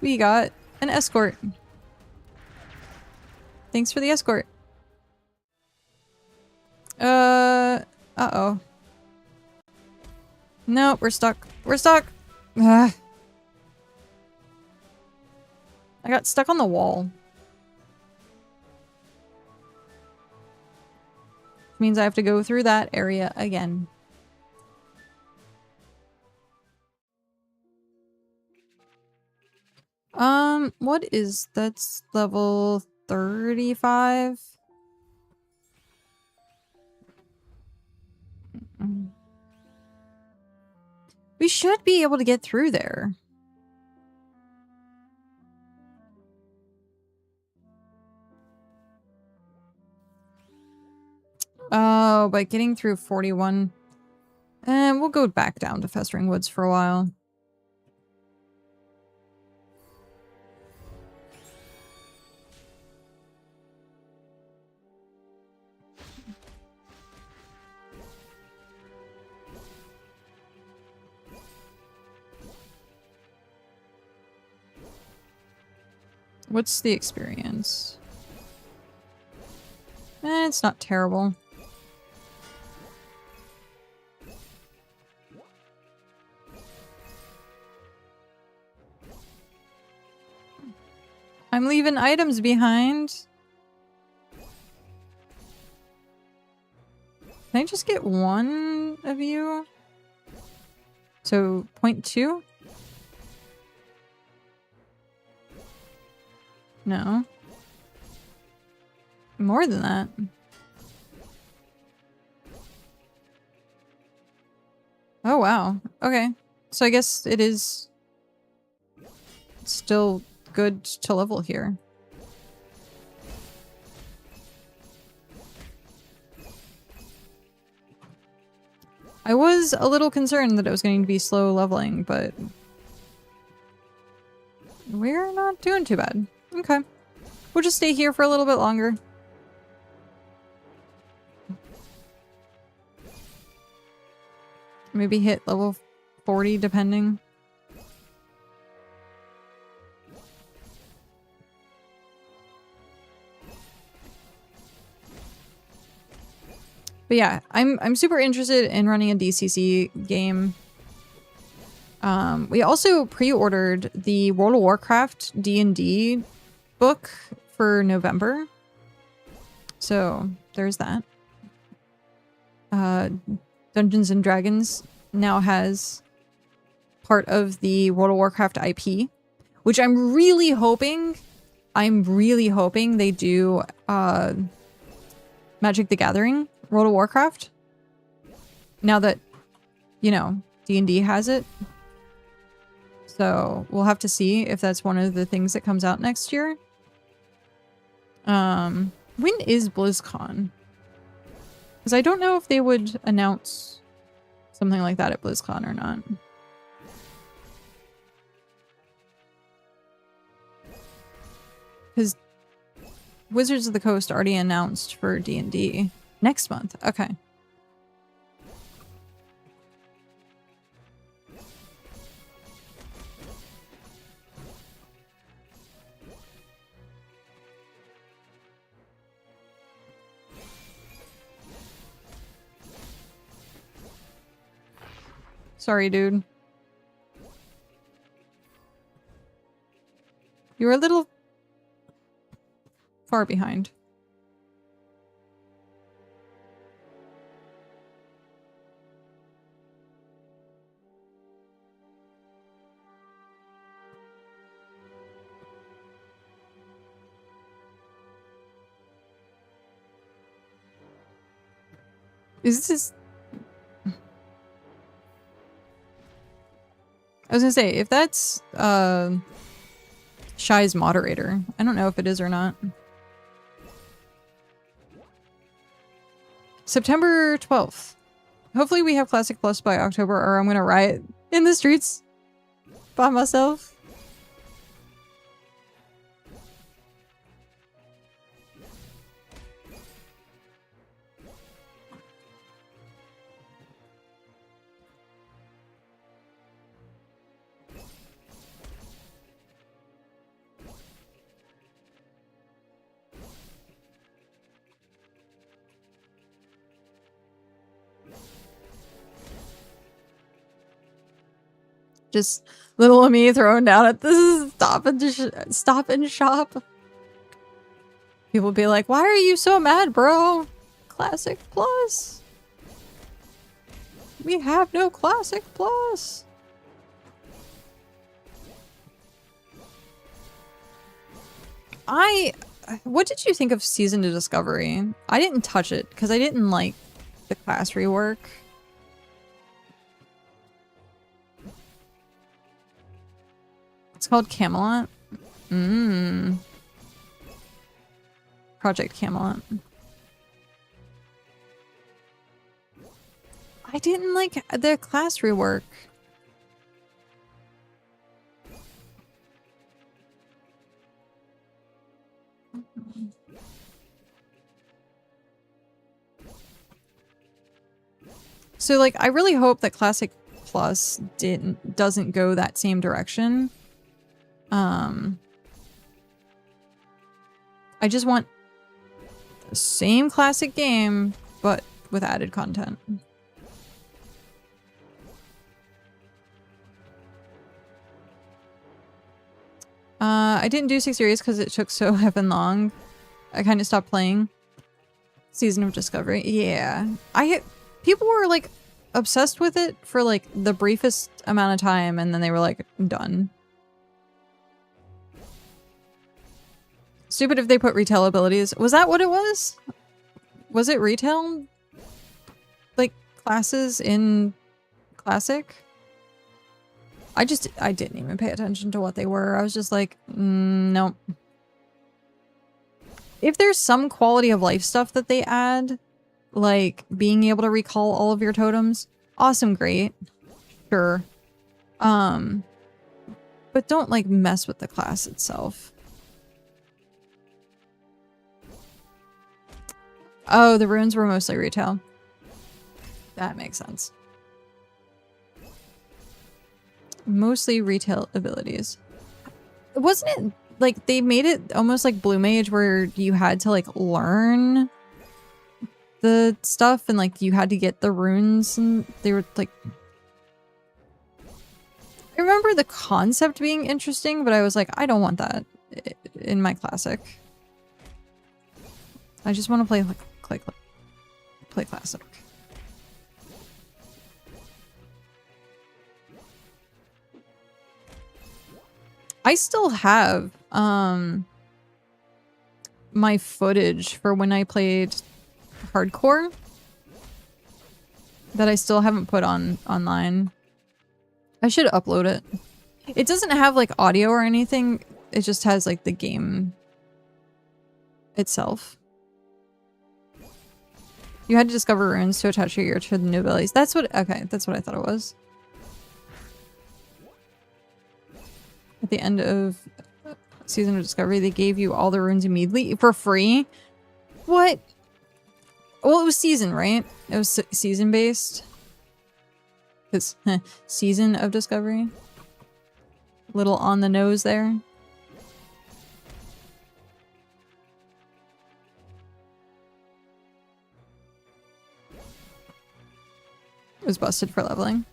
we got an escort. Thanks for the escort. Uh-oh. No, we're stuck. We're stuck. Ugh. I got stuck on the wall. Which means I have to go through that area again. What is that's level 35? We should be able to get through there. Oh, but getting through 41. And we'll go back down to Festering Woods for a while. What's the experience? It's not terrible. I'm leaving items behind. Can I just get one of you? So 0.2? No. More than that. Oh, wow. Okay. So I guess it is still good to level here. I was a little concerned that it was going to be slow leveling, but we're not doing too bad. Okay. We'll just stay here for a little bit longer. Maybe hit level 40 depending. But yeah, I'm super interested in running a DCC game. We also pre-ordered the World of Warcraft D&D book for November. So there's that. Dungeons and Dragons now has part of the World of Warcraft IP, which I'm really hoping they do Magic the Gathering World of Warcraft. Now that, you know, D&D has it. So we'll have to see if that's one of the things that comes out next year. When is BlizzCon? Because I don't know if they would announce something like that at BlizzCon or not. Because Wizards of the Coast already announced for D&D next month. Okay. Sorry, dude. You were a little far behind. Is this... I was gonna say, if that's Shy's moderator, I don't know if it is or not. September 12th. Hopefully we have Classic Plus by October, or I'm gonna riot in the streets by myself. Just little me thrown down at this stop and shop. People be like, why are you so mad, bro? Classic Plus. We have no Classic Plus. What did you think of Season to Discovery? I didn't touch it because I didn't like the class rework. It's called Camelot. Project Camelot. I didn't like the class rework. So like I really hope that Classic Plus doesn't go that same direction. I just want the same classic game, but with added content. I didn't do 6 series because it took so heaven long. I kind of stopped playing. Season of Discovery. Yeah. People were like obsessed with it for like the briefest amount of time and then they were like done. Stupid if they put retail abilities. Was that what it was? Was it retail? Like classes in Classic? I didn't even pay attention to what they were. I was just like, nope. If there's some quality of life stuff that they add, like being able to recall all of your totems, awesome, great. Sure. But don't like mess with the class itself. Oh, the runes were mostly retail. That makes sense. Mostly retail abilities. Wasn't it like they made it almost like Blue Mage where you had to like learn the stuff and like you had to get the runes and they were like... I remember the concept being interesting, but I was like, I don't want that in my Classic. I just want to play play Classic. I still have my footage for when I played hardcore that I still haven't put online. I should upload it. It doesn't have like audio or anything. It just has like the game itself. You had to discover runes to attach your ear to the new abilities. That's what, okay, that's what I thought it was. At the end of Season of Discovery, they gave you all the runes immediately for free. What? Well, it was season, right? It was season based. Because Season of Discovery. Little on the nose there. It was busted for leveling.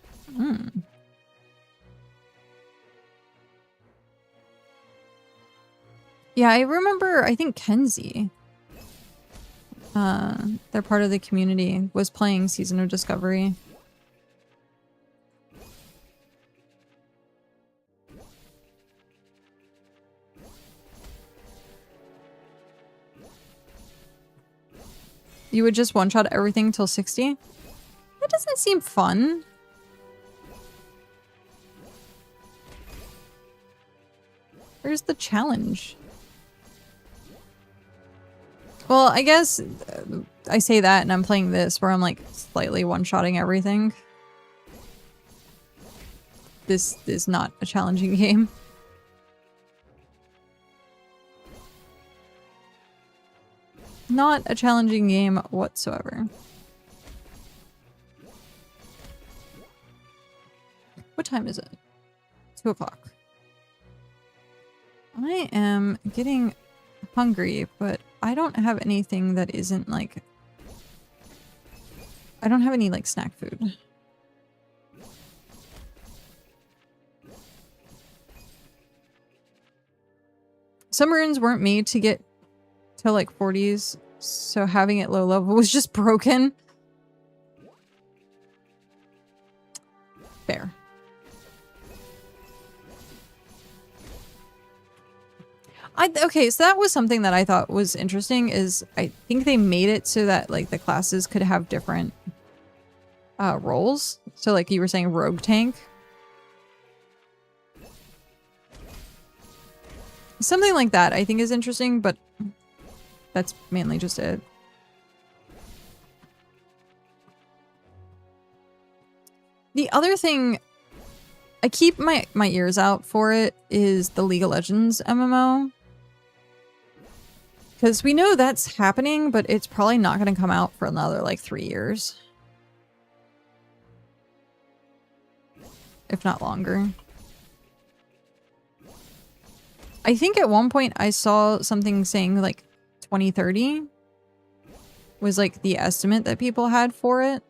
Yeah, I remember, I think Kenzie, they're part of the community, was playing Season of Discovery. You would just one-shot everything till 60? That doesn't seem fun. Where's the challenge? Well, I guess I say that and I'm playing this where I'm like slightly one-shotting everything. This is not a challenging game. Not a challenging game whatsoever. What time is it? 2 o'clock. I am getting hungry, but I don't have anything that isn't like... I don't have any like snack food. Some runes weren't made to get to like 40s, so having it low level was just broken. Fair. Okay, so that was something that I thought was interesting, is I think they made it so that like the classes could have different roles. So like you were saying, rogue tank. Something like that I think is interesting, but that's mainly just it. The other thing I keep my ears out for it is the League of Legends MMO. Because we know that's happening, but it's probably not going to come out for another, like, 3 years. If not longer. I think at one point I saw something saying, like, 2030 was, like, the estimate that people had for it.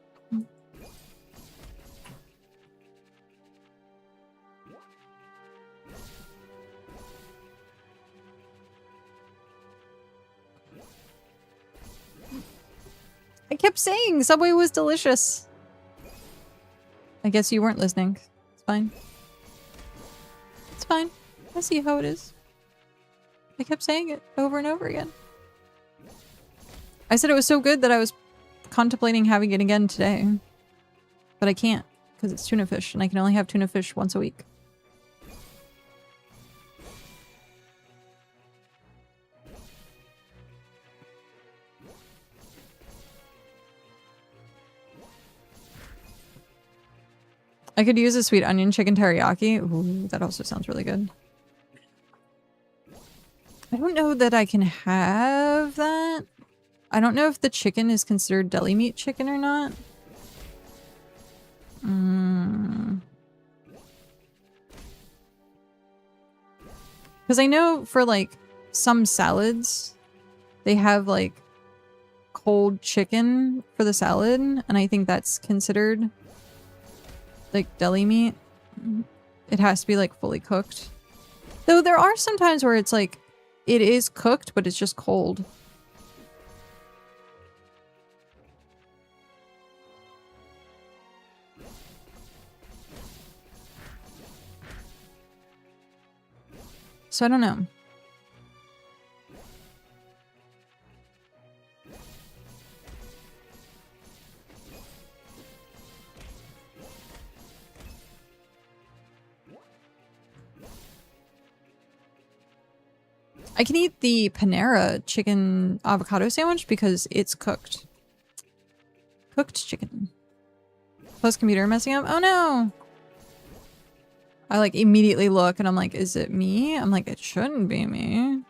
I kept saying Subway was delicious. I guess you weren't listening. It's fine. It's fine. I see how it is. I kept saying it over and over again. I said it was so good that I was contemplating having it again today. But I can't, because it's tuna fish, and I can only have tuna fish once a week. I could use a sweet onion chicken teriyaki. Ooh, that also sounds really good. I don't know that I can have that. I don't know if the chicken is considered deli meat chicken or not. Because I know for like some salads, they have like cold chicken for the salad, and I think that's considered like deli meat. It has to be like fully cooked. Though there are some times where it's like it is cooked, but it's just cold. So I don't know. I can eat the Panera chicken avocado sandwich because it's cooked. Cooked chicken. Plus computer messing up. Oh no! I like immediately look and I'm like, is it me? I'm like, it shouldn't be me.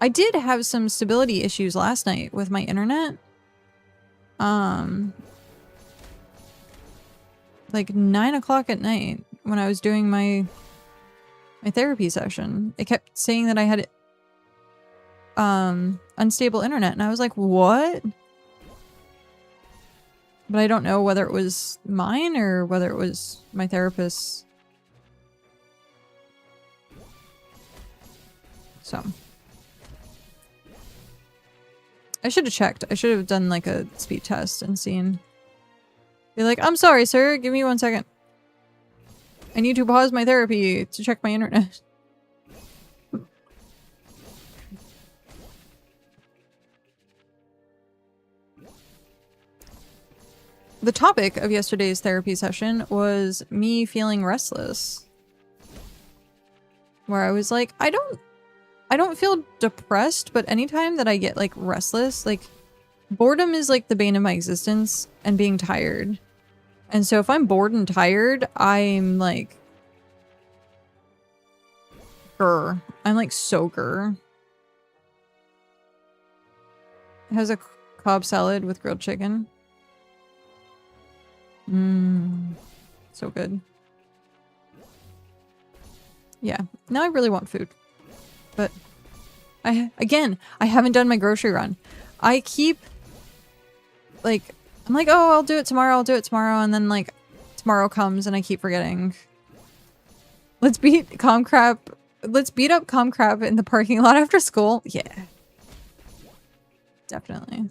I did have some stability issues last night with my internet. Like 9 o'clock at night when I was doing my therapy session. It kept saying that I had unstable internet, and I was like, what? But I don't know whether it was mine or whether it was my therapist's. So. I should have checked. I should have done like a speed test and seen. Be like, I'm sorry, sir. Give me 1 second. I need to pause my therapy to check my internet. The topic of yesterday's therapy session was me feeling restless. Where I was like, I don't feel depressed, but anytime that I get like restless, like boredom is like the bane of my existence, and being tired. And so if I'm bored and tired, I'm like grr. I'm like so grr. It has a Cobb salad with grilled chicken. So good. Yeah, now I really want food. But I haven't done my grocery run. I keep like, I'm like, oh, I'll do it tomorrow, and then like tomorrow comes and I keep forgetting. Let's beat up Comcrab in the parking lot after school. Yeah. Definitely.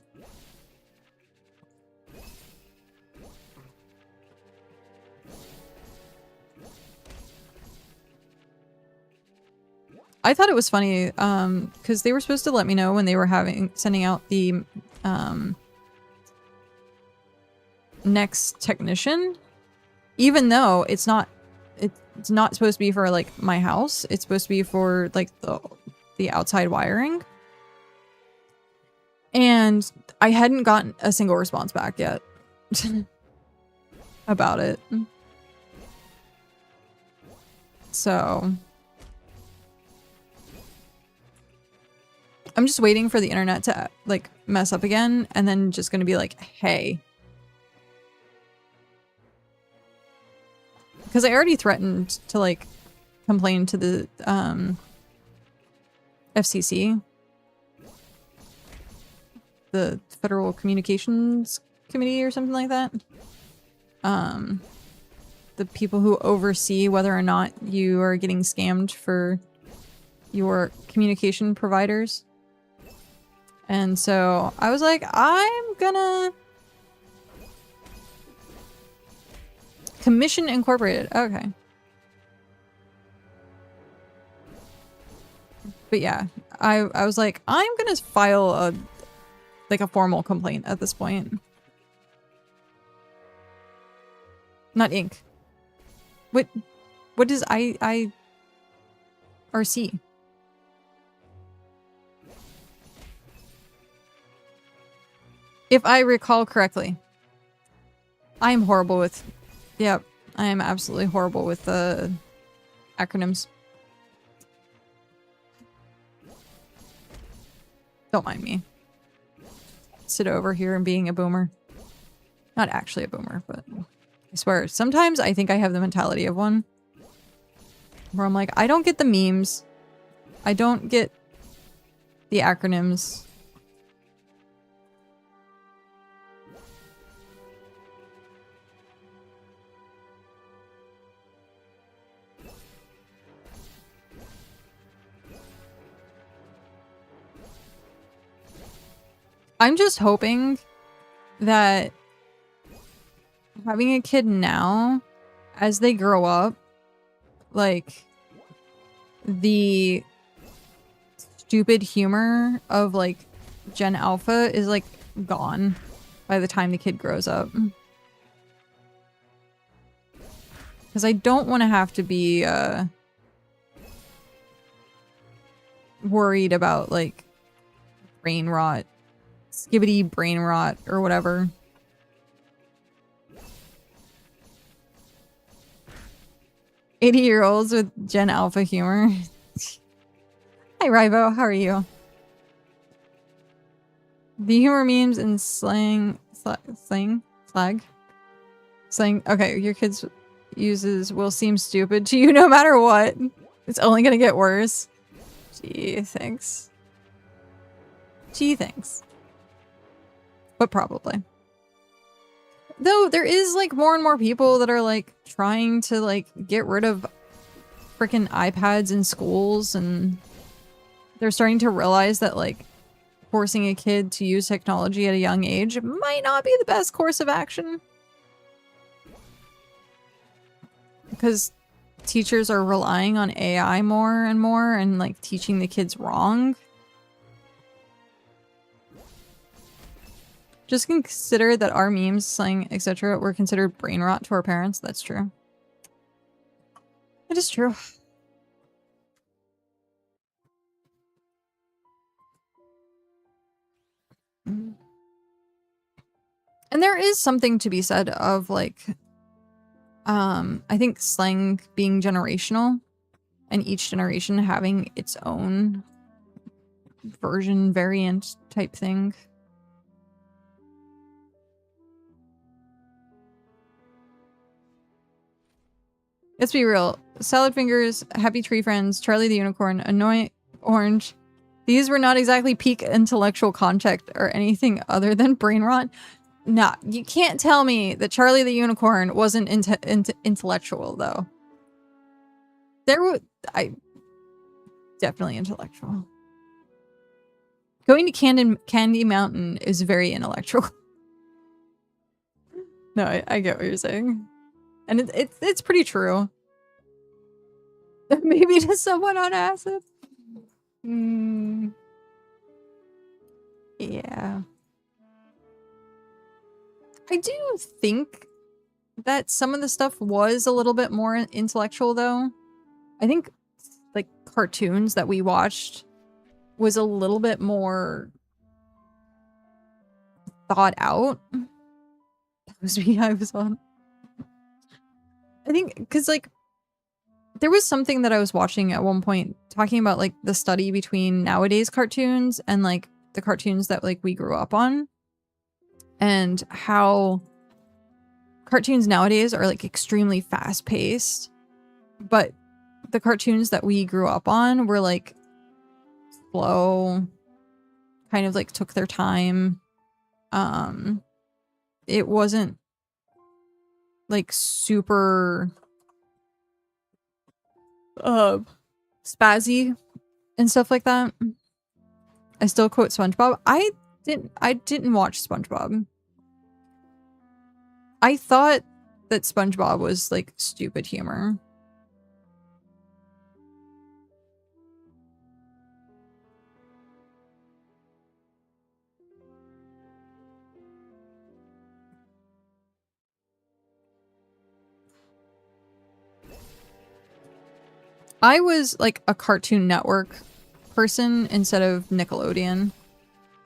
I thought it was funny, because they were supposed to let me know when they were sending out the next technician, even though it's not supposed to be for like my house. It's supposed to be for like the outside wiring. And I hadn't gotten a single response back yet about it. So I'm just waiting for the internet to like mess up again, and then just gonna be like, hey. Because I already threatened to like complain to the FCC, the Federal Communications Committee or something like that. The people who oversee whether or not you are getting scammed for your communication providers. And so I was like, I'm gonna Commission Incorporated. Okay. But yeah, I was like, I'm gonna file a formal complaint at this point. Not Inc. What does IRC? If I recall correctly. I am horrible with... Yep, I am absolutely horrible with the acronyms. Don't mind me. Sit over here and being a boomer. Not actually a boomer, but I swear, sometimes I think I have the mentality of one. Where I'm like, I don't get the memes. I don't get the acronyms. I'm just hoping that having a kid now, as they grow up, like, the stupid humor of, like, Gen Alpha is, like, gone by the time the kid grows up. Because I don't want to have to be, worried about, like, brain rot. Skibbity brain rot or whatever. "80-year-olds with Gen Alpha humor." Hi Ribo, how are you? The humor memes and slang. Okay, your kids uses will seem stupid to you no matter what. It's only gonna get worse. Gee, thanks. Gee, thanks. But probably. Though there is like more and more people that are like trying to like get rid of freaking iPads in schools, and they're starting to realize that like forcing a kid to use technology at a young age might not be the best course of action. Because teachers are relying on AI more and more and like teaching the kids wrong. Just consider that our memes, slang, etc. were considered brain rot to our parents. That's true. It is true. And there is something to be said of like, I think slang being generational and each generation having its own version, variant type thing. Let's be real. Salad Fingers, Happy Tree Friends, Charlie the Unicorn, Annoying Orange. These were not exactly peak intellectual content or anything other than brain rot. Nah, you can't tell me that Charlie the Unicorn wasn't intellectual, though. Definitely intellectual. Going to Candy Mountain is very intellectual. No, I get what you're saying. And it's pretty true. Maybe to someone on acid. Yeah. I do think that some of the stuff was a little bit more intellectual, though. I think, like, cartoons that we watched was a little bit more thought out. That was me I was on. I think, because, like, there was something that I was watching at one point talking about, like, the study between nowadays cartoons and, like, the cartoons that, like, we grew up on. And how cartoons nowadays are, like, extremely fast-paced. But the cartoons that we grew up on were, like, slow. Kind of, like, took their time. It wasn't, like, super spazzy and stuff like that. I still quote SpongeBob. I didn't watch SpongeBob. I thought that SpongeBob was like stupid humor. I was like a Cartoon Network person instead of Nickelodeon,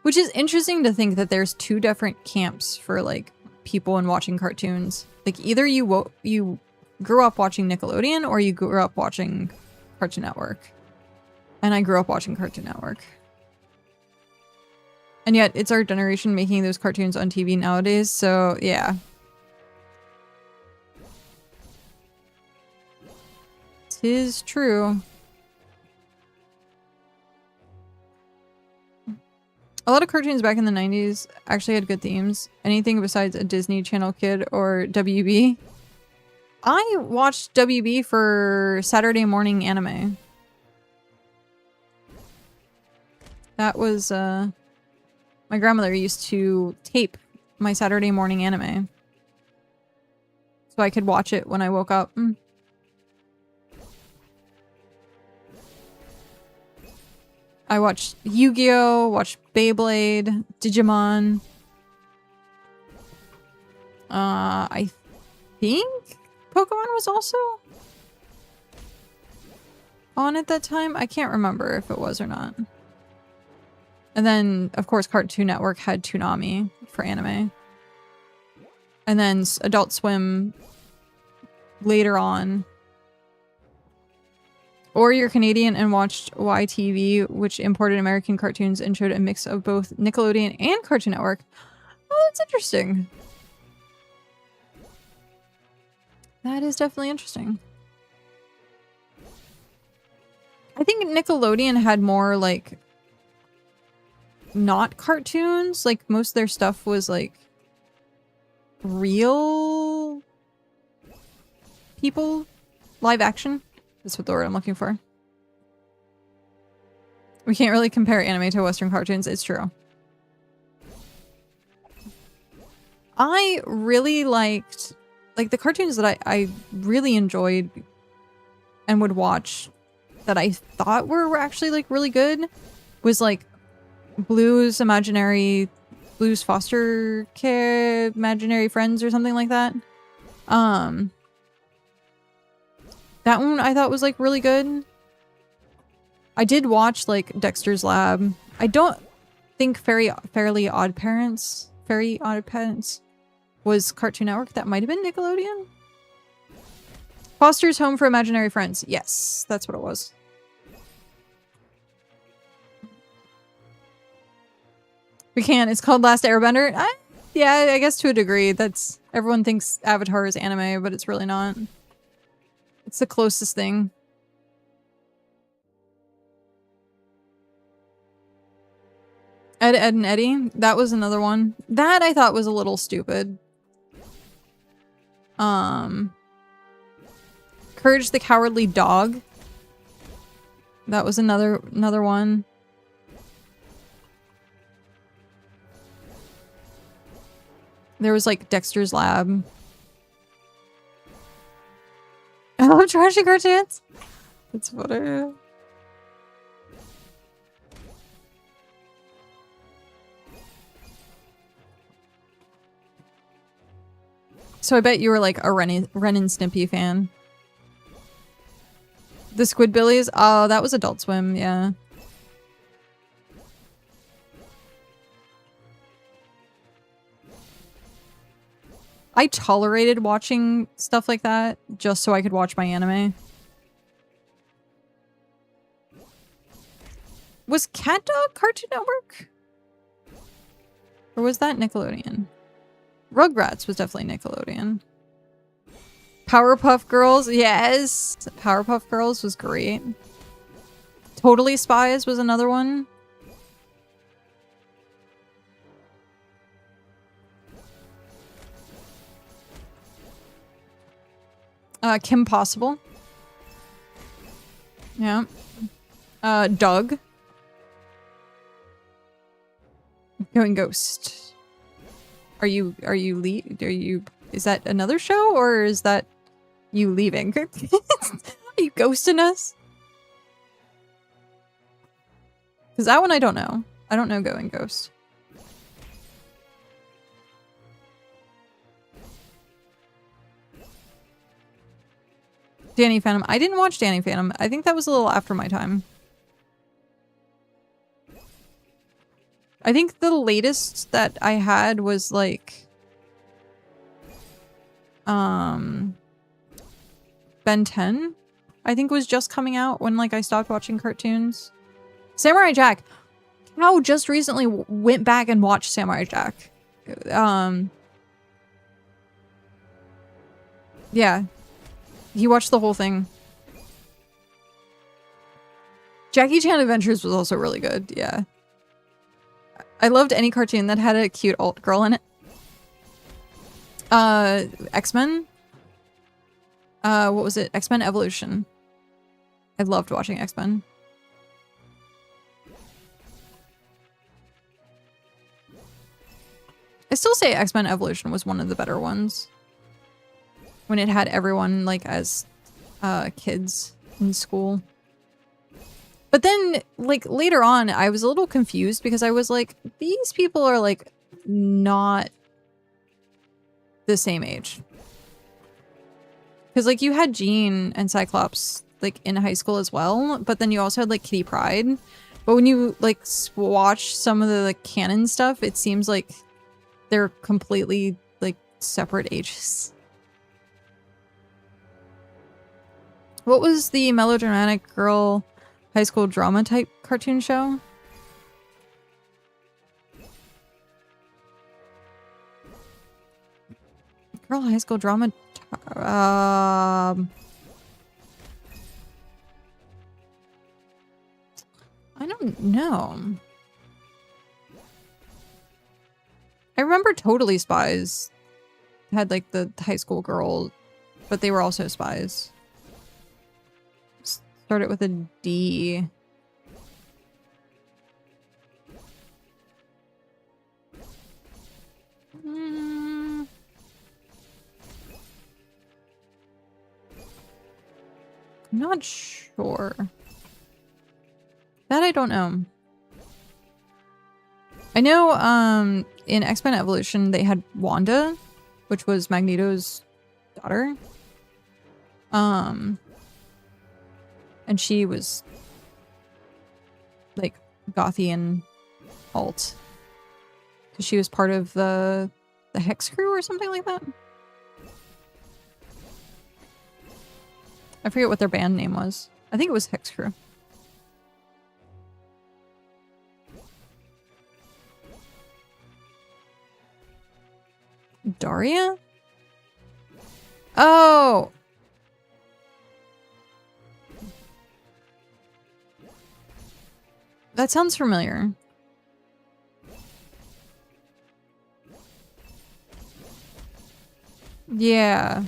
which is interesting to think that there's two different camps for like people in watching cartoons. Like either you grew up watching Nickelodeon or you grew up watching Cartoon Network. And I grew up watching Cartoon Network. And yet it's our generation making those cartoons on TV nowadays, so yeah. Tis true. A lot of cartoons back in the 90s actually had good themes. Anything besides a Disney Channel kid or WB. I watched WB for Saturday morning anime. That was, my grandmother used to tape my Saturday morning anime. So I could watch it when I woke up. I watched Yu-Gi-Oh!, watched Beyblade, Digimon. I think Pokemon was also on at that time. I can't remember if it was or not. And then, of course, Cartoon Network had Toonami for anime. And then Adult Swim later on. Or you're Canadian and watched YTV, which imported American cartoons and showed a mix of both Nickelodeon and Cartoon Network. Oh, that's interesting. That is definitely interesting. I think Nickelodeon had more, like, not cartoons. Like, most of their stuff was, like, real people. Live action. That's what the word I'm looking for. We can't really compare anime to Western cartoons. It's true. I really liked, like, the cartoons that I really enjoyed and would watch that I thought were actually, like, really good was, like, Blue's Foster Care Imaginary Friends or something like that. That one I thought was, like, really good. I did watch, like, Dexter's Lab. I don't think Fairly Odd Parents was Cartoon Network. That might have been Nickelodeon. Foster's Home for Imaginary Friends. Yes, that's what it was. We can. It's called Last Airbender. Yeah, I guess to a degree. That's everyone thinks Avatar is anime, but it's really not. It's the closest thing. Ed, Ed, and Eddie. That was another one. That I thought was a little stupid. Courage the Cowardly Dog. That was another one. There was, like, Dexter's Lab. I love trashy cartoons. That's funny. So I bet you were like a Ren and Stimpy fan. The Squidbillies? Oh, that was Adult Swim, yeah. I tolerated watching stuff like that just so I could watch my anime. Was Cat Dog Cartoon Network? Or was that Nickelodeon? Rugrats was definitely Nickelodeon. Powerpuff Girls, yes! Powerpuff Girls was great. Totally Spies was another one. Kim Possible. Yeah. Doug. Going Ghost. Are you is that another show or is that you leaving? Are you ghosting us? Because that one I don't know. I don't know Going Ghost. Danny Phantom. I didn't watch Danny Phantom. I think that was a little after my time. I think the latest that I had was like Ben 10, I think was just coming out when like I stopped watching cartoons. Samurai Jack. How just recently went back and watched Samurai Jack. Yeah. He watched the whole thing. Jackie Chan Adventures was also really good, yeah. I loved any cartoon that had a cute alt girl in it. X-Men? What was it? X-Men Evolution. I loved watching X-Men. I still say X-Men Evolution was one of the better ones. When it had everyone, like, as kids in school. But then, like, later on, I was a little confused because I was like, these people are, like, not the same age. Because, like, you had Jean and Cyclops, like, in high school as well, but then you also had, like, Kitty Pryde. But when you, like, watch some of the, like, canon stuff, it seems like they're completely, like, separate ages. What was the melodramatic girl high school drama type cartoon show? Girl high school drama. I don't know. I remember Totally Spies had like the high school girl, but they were also spies. Started with a D. I'm not sure. That I don't know. I know in X-Men Evolution they had Wanda, which was Magneto's daughter. And she was like gothy and alt. Because she was part of the Hex Crew or something like that. I forget what their band name was. I think it was Hex Crew. Daria? Oh! That sounds familiar. Yeah.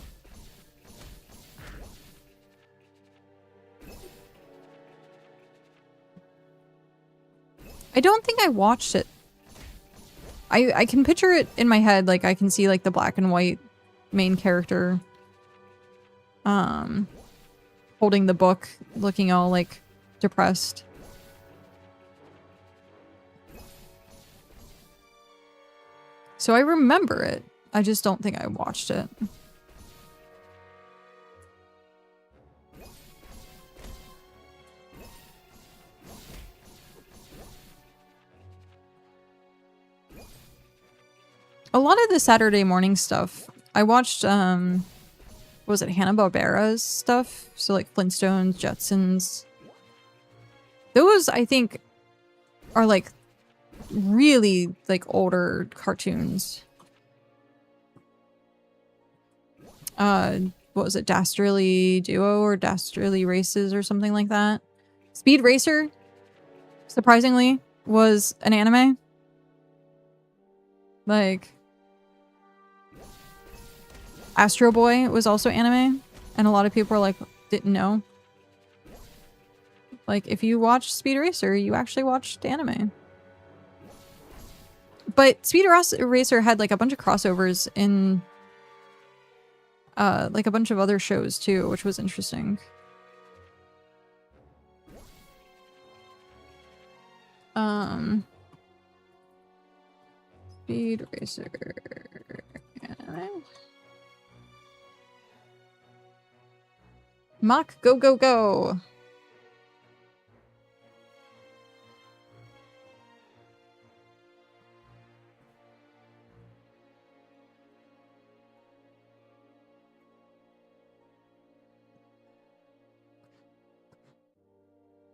I don't think I watched it. I can picture it in my head, like I can see like the black and white main character holding the book, looking all like depressed. So I remember it. I just don't think I watched it. A lot of the Saturday morning stuff, I watched, what was it, Hanna-Barbera's stuff? So like Flintstones, Jetsons. Those, I think, are like really like older cartoons. What was it, Dastardly Duo or Dastardly Races or something like that? Speed Racer, surprisingly, was an anime. Like, Astro Boy was also anime, and a lot of people are like, didn't know. Like, if you watch Speed Racer, you actually watched anime. But Speed Racer had like a bunch of crossovers in like a bunch of other shows too, which was interesting. Speed Racer anime. Mach, go, go, go.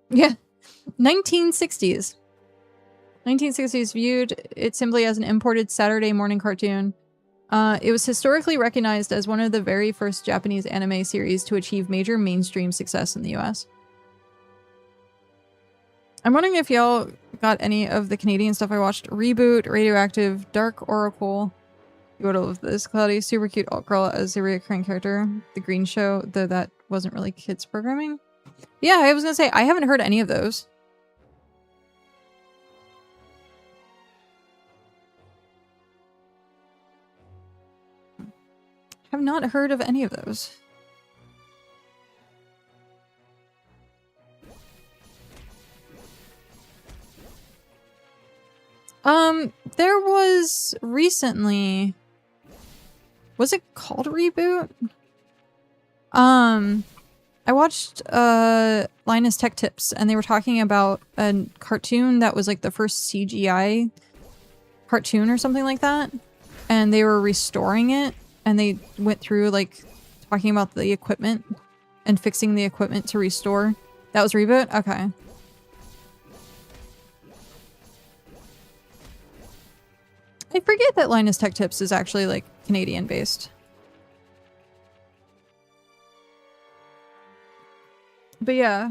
Yeah. 1960s. 1960s viewed it simply as an imported Saturday morning cartoon. It was historically recognized as one of the very first Japanese anime series to achieve major mainstream success in the US. I'm wondering if y'all got any of the Canadian stuff I watched. Reboot, Radioactive, Dark Oracle. You would love this. Cloudy, super cute alt girl as a recurring character. The Green Show, though that wasn't really kids programming. Yeah, I was gonna say, I haven't heard any of those. Have not heard of any of those. There was recently... Was it called Reboot? I watched Linus Tech Tips, and they were talking about a cartoon that was like the first CGI cartoon or something like that. And they were restoring it, and they went through like talking about the equipment and fixing the equipment to restore. That was Reboot? Okay. I forget that Linus Tech Tips is actually like Canadian based. But yeah.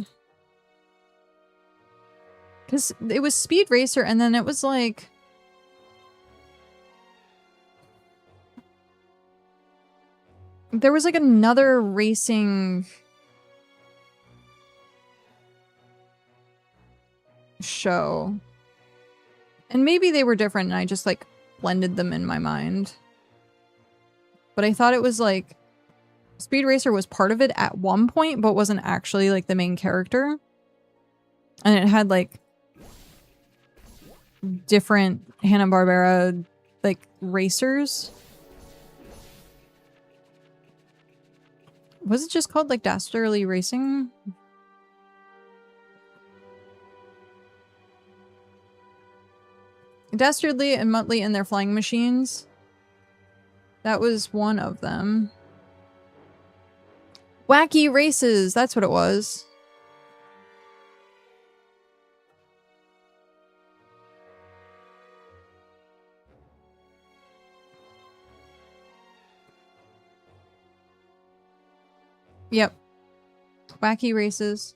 Because it was Speed Racer, and then it was like... There was like another racing... show. And maybe they were different and I just like blended them in my mind. But I thought it was like... Speed Racer was part of it at one point, but wasn't actually like the main character. And it had like different Hanna-Barbera like racers. Was it just called like Dastardly Racing? Dastardly and Muttley and their flying machines. That was one of them. Wacky Races, that's what it was. Yep. Wacky Races.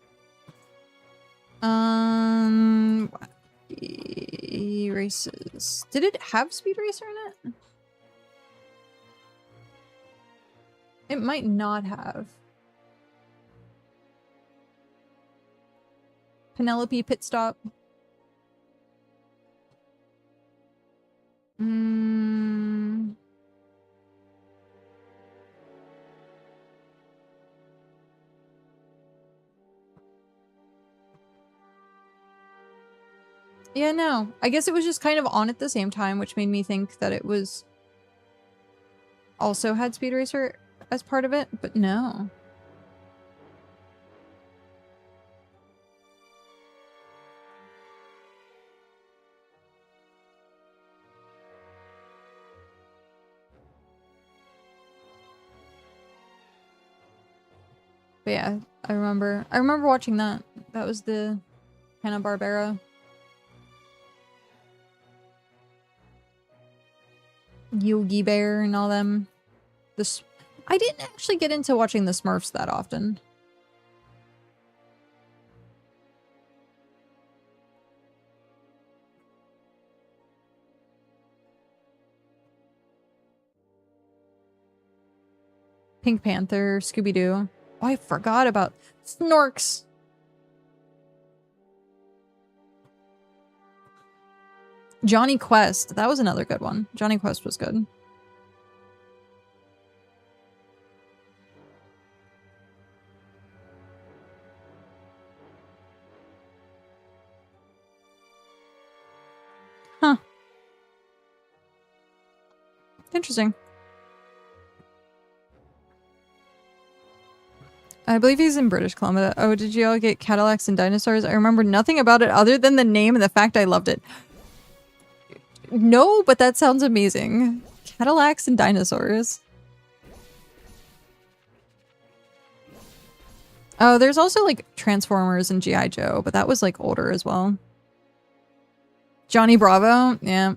Wacky Races. Did it have Speed Racer in it? It might not have. Penelope Pit Stop. Yeah, no. I guess it was just kind of on at the same time, which made me think that it was also had Speed Racer as part of it, but no. But yeah, I remember watching that. That was the Hanna-Barbera. Yogi Bear and all them. I didn't actually get into watching the Smurfs that often. Pink Panther, Scooby-Doo. Oh, I forgot about Snorks. Johnny Quest. That was another good one. Johnny Quest was good. Huh. Interesting. I believe he's in British Columbia. Oh, did you all get Cadillacs and dinosaurs? I remember nothing about it other than the name and the fact I loved it. No, but that sounds amazing. Cadillacs and dinosaurs. Oh, there's also like Transformers and G.I. Joe, but that was like older as well. Johnny Bravo? Yeah.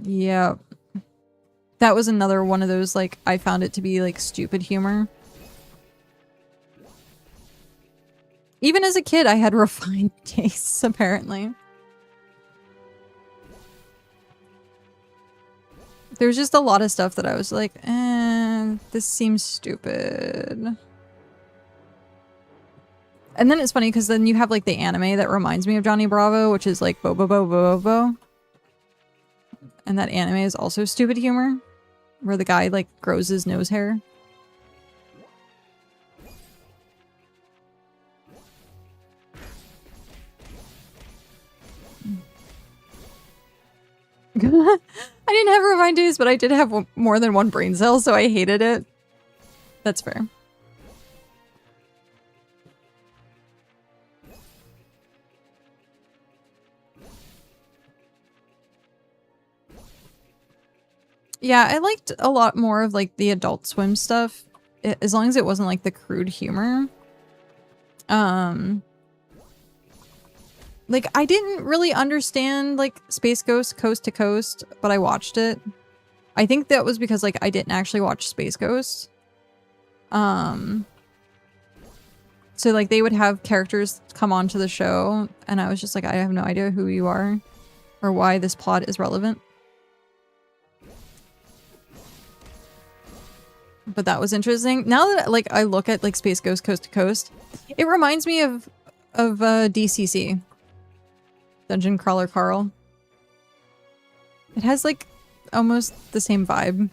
Yeah. That was another one of those, like, I found it to be, like, stupid humor. Even as a kid, I had refined tastes, apparently. There was just a lot of stuff that I was like, this seems stupid. And then it's funny, because then you have, like, the anime that reminds me of Johnny Bravo, which is, like, Bo Bo Bo Bo Bo. And that anime is also stupid humor, where the guy, like, grows his nose hair. I didn't have refined taste, but I did have more than one brain cell, so I hated it. That's fair. Yeah, I liked a lot more of, like, the Adult Swim stuff, as long as it wasn't, like, the crude humor. Like, I didn't really understand, like, Space Ghost Coast to Coast, but I watched it. I think that was because, like, I didn't actually watch Space Ghost. So, like, they would have characters come onto the show, and I was just like, I have no idea who you are, or why this plot is relevant. But that was interesting. Now that, like, I look at, like, Space Ghost Coast to Coast, it reminds me of DCC. Dungeon Crawler Carl. It has, like, almost the same vibe.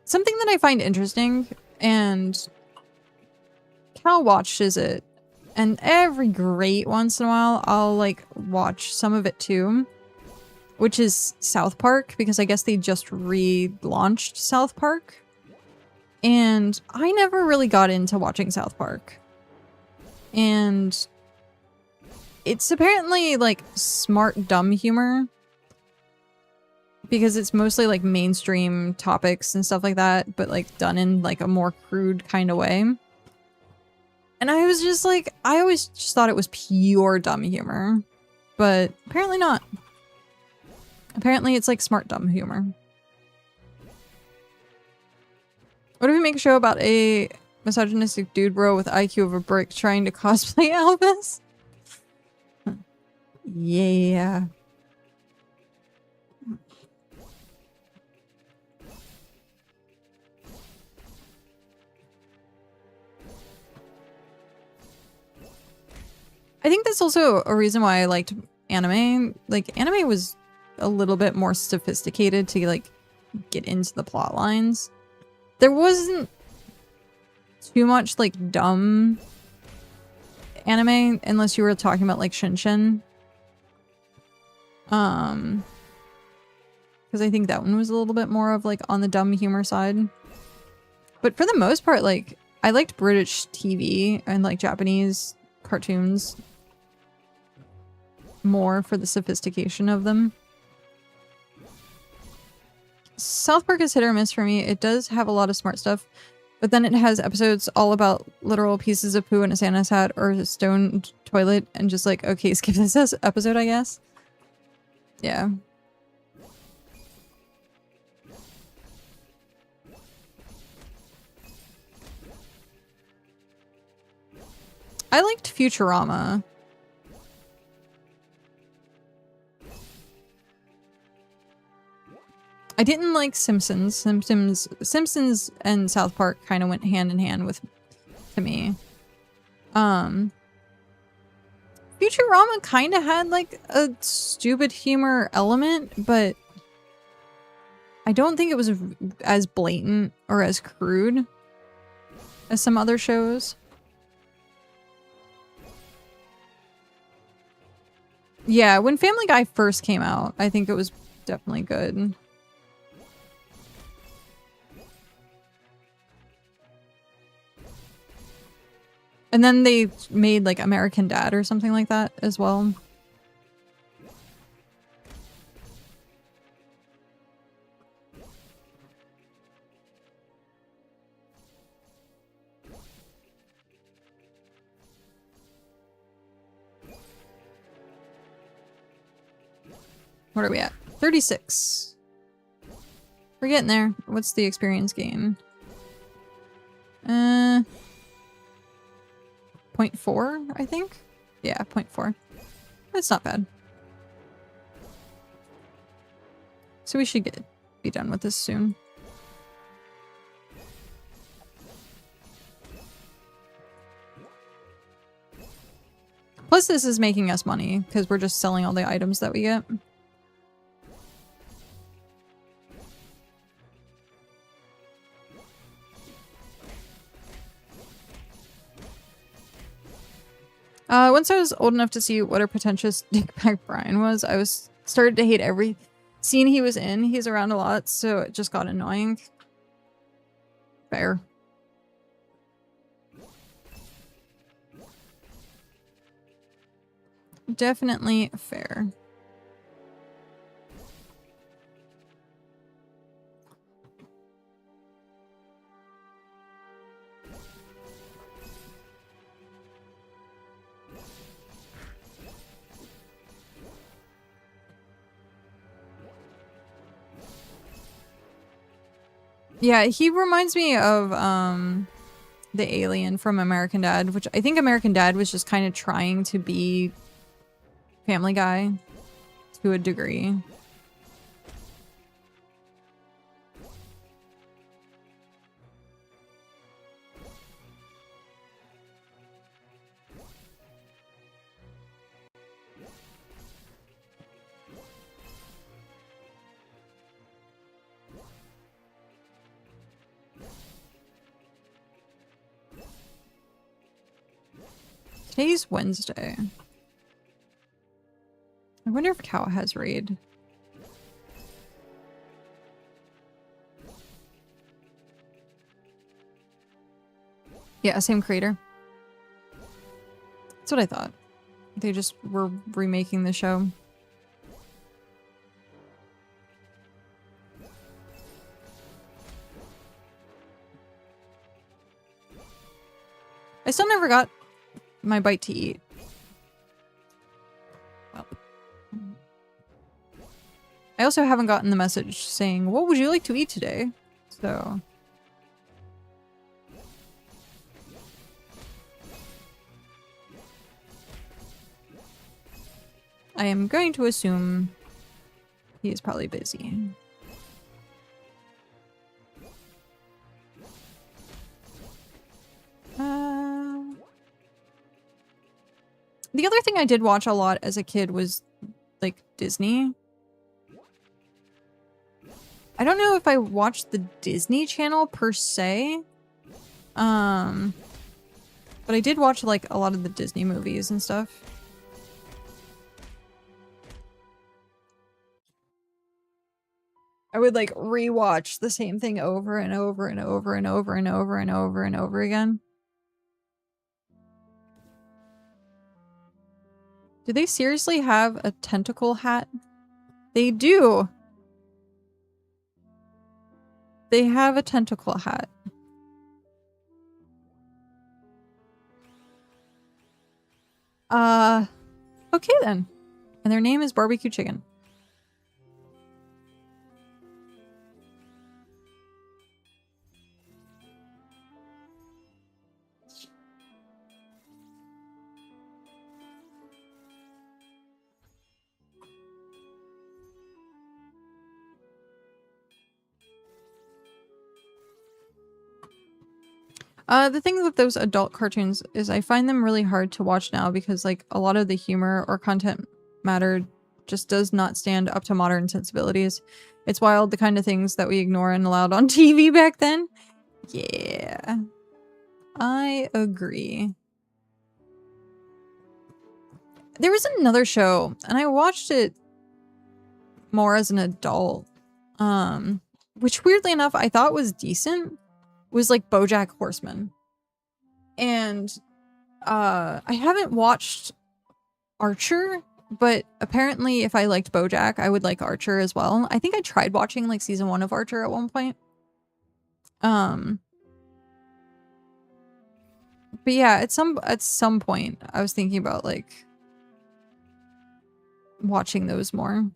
Something that I find interesting, and Cal watches it, and every great once in a while I'll, like, watch some of it too, which is South Park, because I guess they just relaunched South Park, and I never really got into watching South Park, and it's apparently, like, smart dumb humor, because it's mostly, like, mainstream topics and stuff like that, but, like, done in, like, a more crude kind of way. And I was just like, I always just thought it was pure dumb humor, but apparently not. Apparently it's, like, smart dumb humor. What if we make a show about a misogynistic dude bro with IQ of a brick trying to cosplay Elvis? Yeah. I think that's also a reason why I liked anime. Like, anime was a little bit more sophisticated to, like, get into the plot lines. There wasn't too much, like, dumb anime, unless you were talking about, like, Shinshin. Because I think that one was a little bit more of, like, on the dumb humor side. But for the most part, like, I liked British TV and, like, Japanese cartoons more for the sophistication of them. South Park is hit or miss for me. It does have a lot of smart stuff, but then it has episodes all about literal pieces of poo in a Santa's hat or a stone toilet, and just like, okay, skip this episode, I guess. Yeah. I liked Futurama. I didn't like Simpsons. Simpsons and South Park kind of went hand in hand with to me. Futurama kind of had like a stupid humor element, but I don't think it was as blatant or as crude as some other shows. Yeah, when Family Guy first came out, I think it was definitely good. And then they made like American Dad or something like that as well. What are we at? 36. We're getting there. What's the experience gain? 0.4, I think? Yeah, 0.4. That's not bad. So we should be done with this soon. Plus this is making us money, because we're just selling all the items that we get. Once I was old enough to see what a pretentious dickbag Brian was, I started to hate every scene he was in. He's around a lot, so it just got annoying. Fair. Definitely fair. Yeah, he reminds me of the alien from American Dad, which I think American Dad was just kind of trying to be Family Guy to a degree. Today's Wednesday. I wonder if Cow has raid. Yeah, same creator. That's what I thought. They just were remaking the show. I still never got my bite to eat. Well, I also haven't gotten the message saying, what would you like to eat today? So... I am going to assume he is probably busy. The other thing I did watch a lot as a kid was, like, Disney. I don't know if I watched the Disney Channel per se. But I did watch, like, a lot of the Disney movies and stuff. I would, like, rewatch the same thing over and over and over and over and over and over and over again. Do they seriously have a tentacle hat? They do! They have a tentacle hat. Okay then. And their name is Barbecue Chicken. The thing with those adult cartoons is I find them really hard to watch now because like a lot of the humor or content matter just does not stand up to modern sensibilities. It's wild the kind of things that we ignore and allowed on TV back then. Yeah. I agree. There was another show, and I watched it more as an adult, which weirdly enough I thought was decent, was like BoJack Horseman. And I haven't watched Archer, but apparently if I liked BoJack, I would like Archer as well. I think I tried watching like season 1 of Archer at one point. But yeah, at some point I was thinking about like watching those more.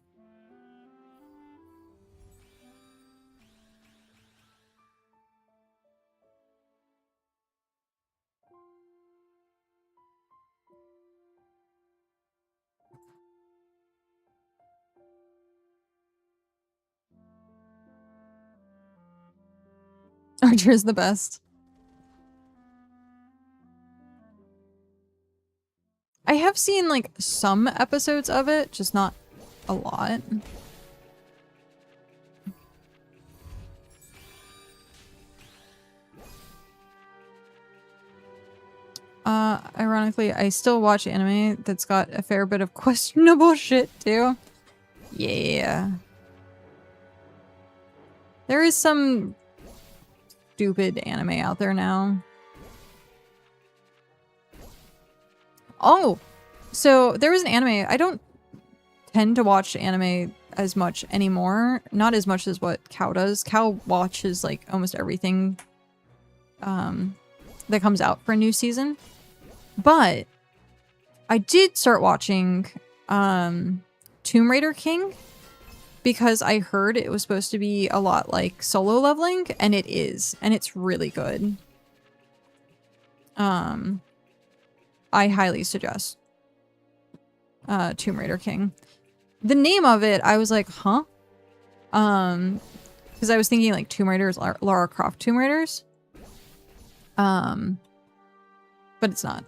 Archer is the best. I have seen like some episodes of it, just not a lot. Ironically, I still watch anime that's got a fair bit of questionable shit too. Yeah. There is some stupid anime out there now. Oh, so there was an anime. I don't tend to watch anime as much anymore. Not as much as what Cow does. Cow watches like almost everything that comes out for a new season. But I did start watching Tomb Raider King because I heard it was supposed to be a lot like Solo Leveling, and it is, and it's really good. I highly suggest Tomb Raider King. The name of it, I was like, huh? Because I was thinking like Tomb Raiders, Lara Croft Tomb Raiders. But it's not.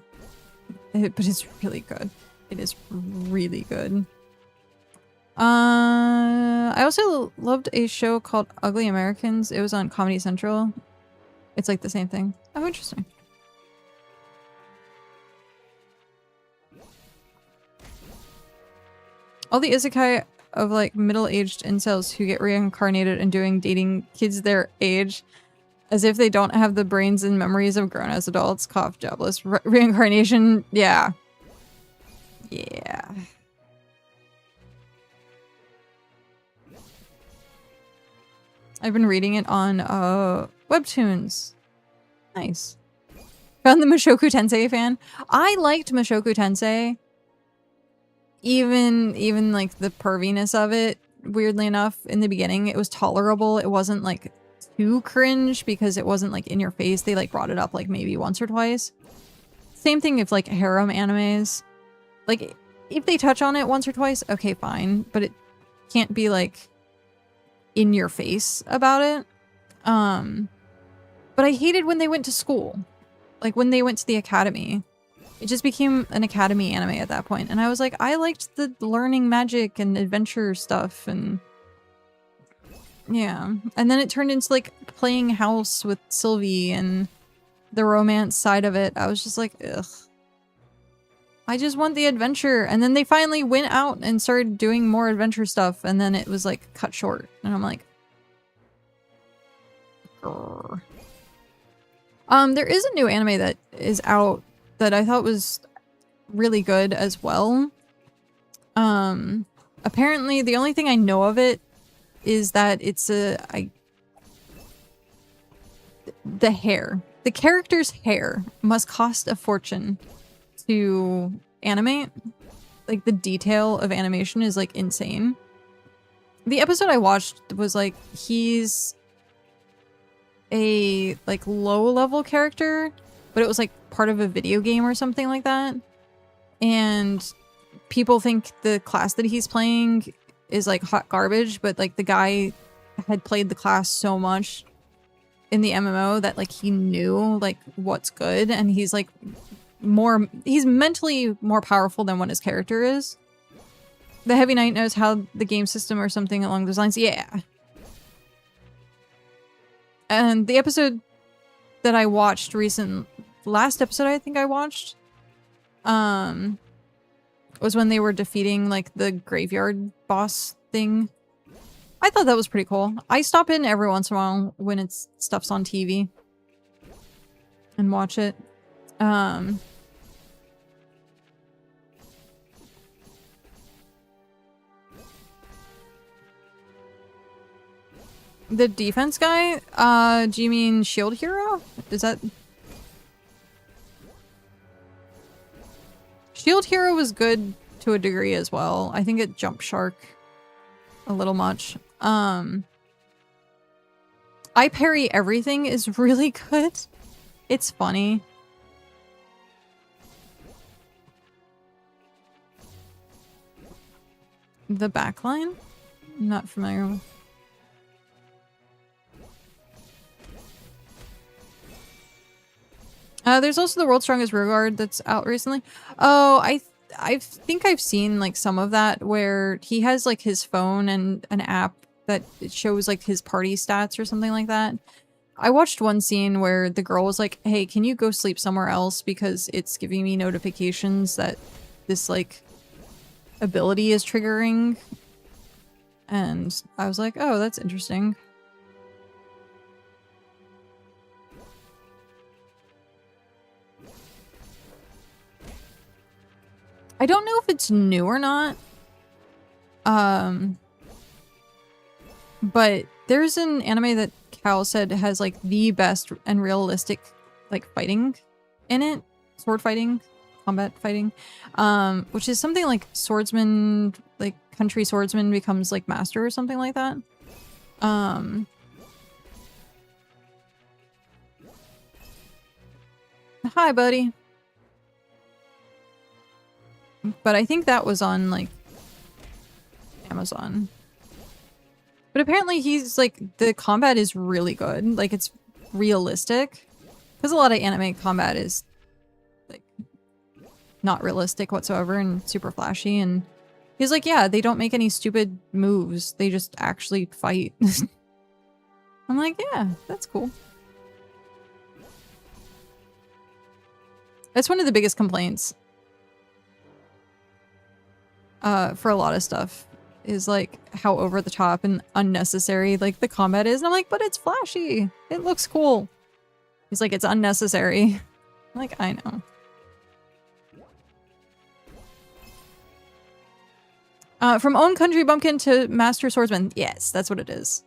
But it's really good. It is really good. I also loved a show called Ugly Americans. It was on Comedy Central. It's like the same thing. Oh, interesting. All the isekai of like middle-aged incels who get reincarnated and dating kids their age as if they don't have the brains and memories of grown-ass adults. Cough, jobless. Reincarnation. Yeah. Yeah. I've been reading it on Webtoons. Nice. Found the Mushoku Tensei fan. I liked Mushoku Tensei. Even like the perviness of it, weirdly enough, in the beginning, it was tolerable. It wasn't like too cringe because it wasn't like in your face. They like brought it up like maybe once or twice. Same thing if like harem animes. Like if they touch on it once or twice, okay, fine. But it can't be like in your face about it. But I hated when they went to school. Like when they went to the academy. It just became an academy anime at that point. And I was like, I liked the learning magic and adventure stuff and yeah. And then it turned into like playing house with Sylvie and the romance side of it. I was just like, ugh. I just want the adventure. And then they finally went out and started doing more adventure stuff. And then it was like cut short. And I'm like, grr. There is a new anime that is out that I thought was really good as well. Apparently the only thing I know of it is that it's the hair. The character's hair must cost a fortune to animate. Like the detail of animation is like insane. The episode I watched was like he's a like low level character, but it was like part of a video game or something like that. And people think the class that he's playing is like hot garbage, but like the guy had played the class so much in the MMO that like he knew like what's good, and he's like he's mentally more powerful than what his character is. The Heavy Knight knows how the game system or something along those lines. Yeah. And the episode that I watched last episode I think I watched, was when they were defeating like the graveyard boss thing. I thought that was pretty cool. I stop in every once in a while when stuff's on TV and watch it. The defense guy? Do you mean shield hero? Is that... Shield hero was good to a degree as well. I think it jumped shark a little much. I parry everything is really good. It's funny. The backline? I'm not familiar with. There's also the World's Strongest Rearguard that's out recently. Oh, I think I've seen like some of that where he has like his phone and an app that shows like his party stats or something like that. I watched one scene where the girl was like, hey, can you go sleep somewhere else because it's giving me notifications that this like ability is triggering. And I was like, oh, that's interesting. I don't know if it's new or not. But there's an anime that Cal said has like the best and realistic like fighting in it. Sword fighting, combat fighting. Which is something like swordsman, like country swordsman becomes like master or something like that. Hi, buddy. But I think that was on, like, Amazon. But apparently he's, like, the combat is really good. Like, it's realistic. Because a lot of anime combat is, like, not realistic whatsoever and super flashy. And he's like, yeah, they don't make any stupid moves. They just actually fight. I'm like, yeah, that's cool. That's one of the biggest complaints. For a lot of stuff is like how over the top and unnecessary like the combat is, and I'm like, but it's flashy, it looks cool. He's like, it's unnecessary. I'm like, I know. From own country bumpkin to master swordsman, yes, that's what it is.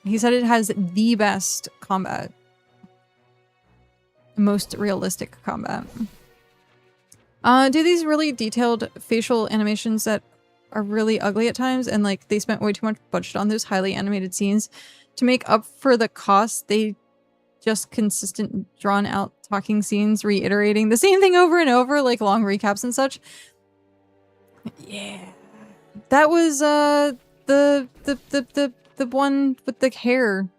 He said it has the best combat, most realistic combat. Do these really detailed facial animations that are really ugly at times, and like they spent way too much budget on those highly animated scenes to make up for the cost. They just consistent drawn out talking scenes reiterating the same thing over and over, like long recaps and such. Yeah, that was the one with the hair.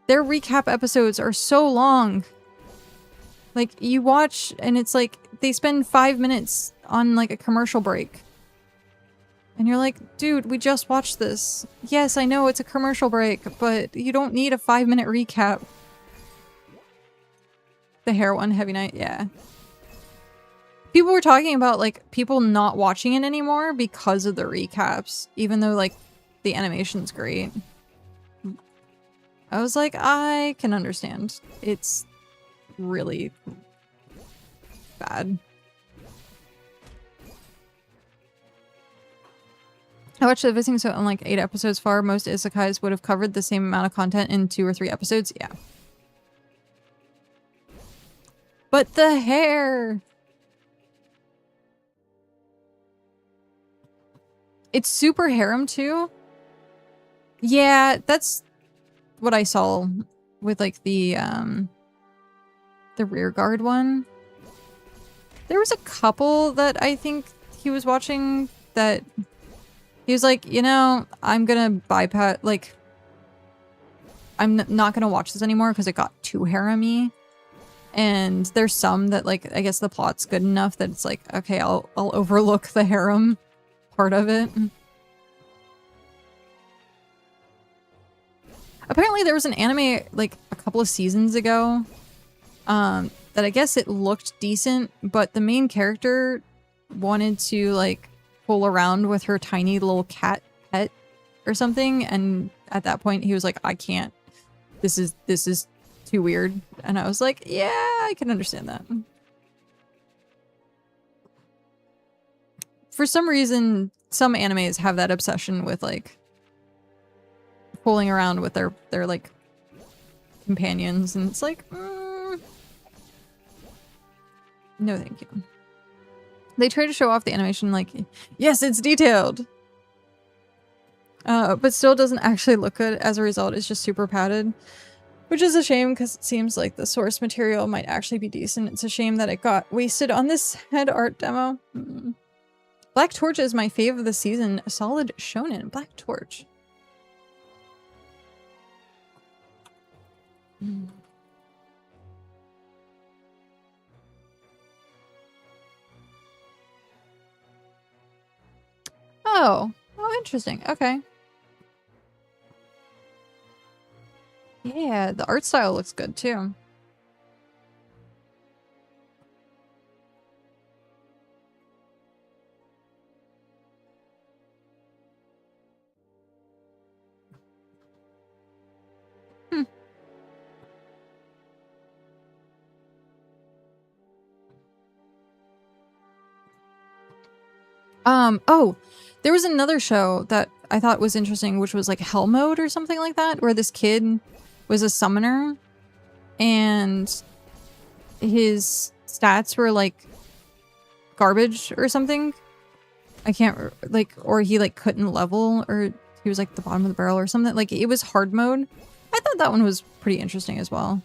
Their recap episodes are so long. Like, you watch and it's like they spend 5 minutes on like a commercial break. And you're like, dude, we just watched this. Yes, I know it's a commercial break, but you don't need a 5-minute recap. The hair one, Heavy Knight, yeah. People were talking about like people not watching it anymore because of the recaps, even though like the animation's great. I was like, I can understand. It's really bad. I watched the Visiting, so on like 8 episodes far, most isekais would have covered the same amount of content in 2 or 3 episodes. Yeah. But the hair! It's super harem too. Yeah, that's what I saw with like the rear guard one. There was a couple that I think he was watching that he was like, you know, I'm gonna bypass, like, I'm not gonna watch this anymore because it got too harem-y. And there's some that, like, I guess the plot's good enough that it's like, okay, I'll overlook the harem part of it. Apparently there was an anime, like, a couple of seasons ago, that I guess it looked decent, but the main character wanted to, like, fool around with her tiny little cat pet or something, and at that point he was like, I can't. This is too weird. And I was like, yeah, I can understand that. For some reason, some animes have that obsession with, like, fooling around with their like companions, and it's like, no thank you. They try to show off the animation like, yes, it's detailed, but still doesn't actually look good. As a result, it's just super padded, which is a shame because it seems like the source material might actually be decent. It's a shame that it got wasted on this head art demo. Black Torch is my fave of the season. A solid shonen. Black Torch. Oh, interesting. Okay. Yeah, the art style looks good too. Oh, there was another show that I thought was interesting, which was like Hell Mode or something like that, where this kid was a summoner and his stats were like garbage or something. I can't, like, or he like couldn't level, or he was like the bottom of the barrel or something. Like, it was hard mode. I thought that one was pretty interesting as well.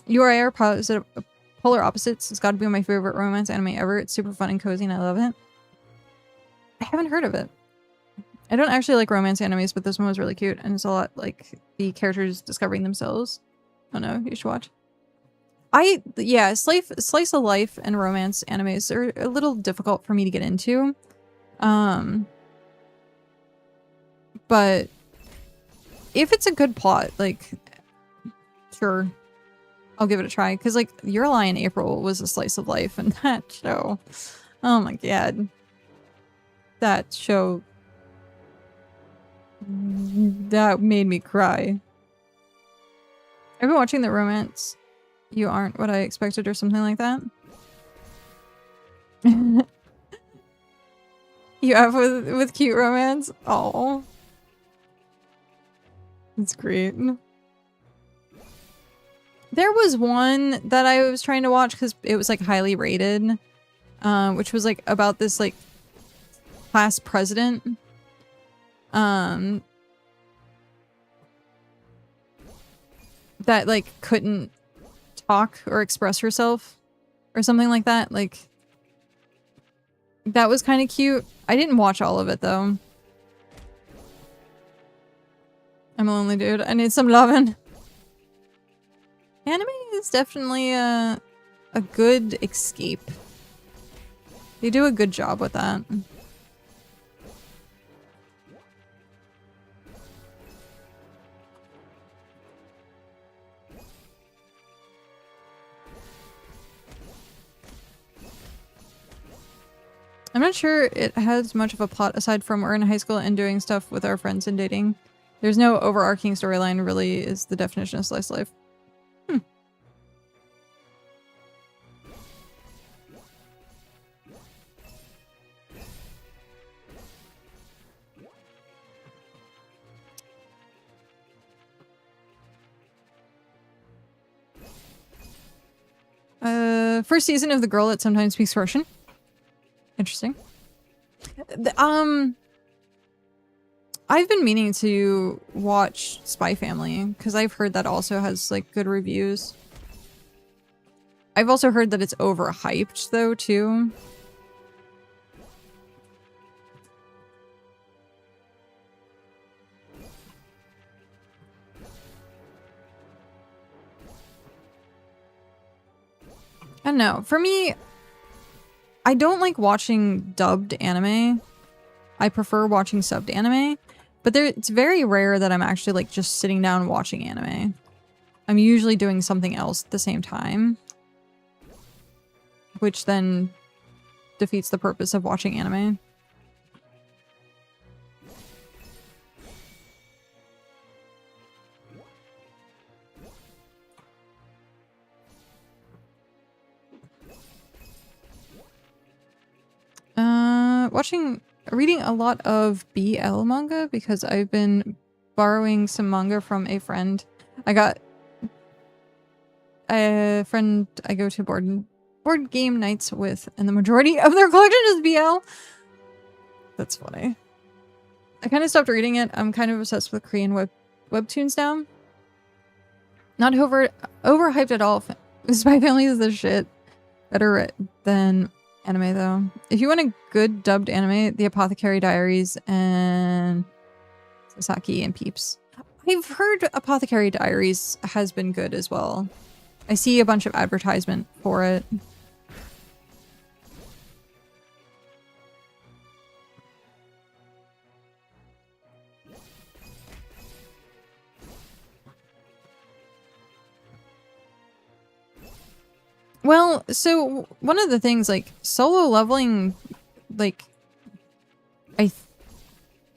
URI are polar opposites. It's got to be my favorite romance anime ever. It's super fun and cozy and I love it. I haven't heard of it. I don't actually like romance animes, but this one was really cute and it's a lot like the characters discovering themselves. Oh no, you should watch. Yeah, slice of life and romance animes are a little difficult for me to get into. But if it's a good plot, like, sure, I'll give it a try. Because, like, Your Lie in April was a slice of life, and that show, oh my god. That show, that made me cry. I've been watching the romance. You aren't what I expected, or something like that. You have with cute romance? Oh. That's great. There was one that I was trying to watch because it was like highly rated, which was like about this like class president. That like couldn't talk or express herself or something like that. Like, that was kind of cute. I didn't watch all of it though. I'm a lonely dude. I need some lovin'. Anime is definitely a good escape. They do a good job with that. I'm not sure it has much of a plot aside from we're in high school and doing stuff with our friends and dating. There's no overarching storyline, really is the definition of slice life. First season of The Girl That Sometimes Speaks Russian. Interesting. I've been meaning to watch Spy Family because I've heard that also has like good reviews. I've also heard that it's overhyped though too. I don't know. For me, I don't like watching dubbed anime. I prefer watching subbed anime. But it's very rare that I'm actually like just sitting down watching anime. I'm usually doing something else at the same time. Which then defeats the purpose of watching anime. Reading a lot of BL manga because I've been borrowing some manga from a friend. I got a friend I go to board game nights with, and the majority of their collection is BL. That's funny. I kind of stopped reading it. I'm kind of obsessed with Korean webtoons now. Not overhyped at all. Spy Family is the shit. Better than anime though. If you want a good dubbed anime, The Apothecary Diaries and Sasaki and Peeps. I've heard Apothecary Diaries has been good as well. I see a bunch of advertisement for it. Well, so one of the things, like, solo leveling, like, I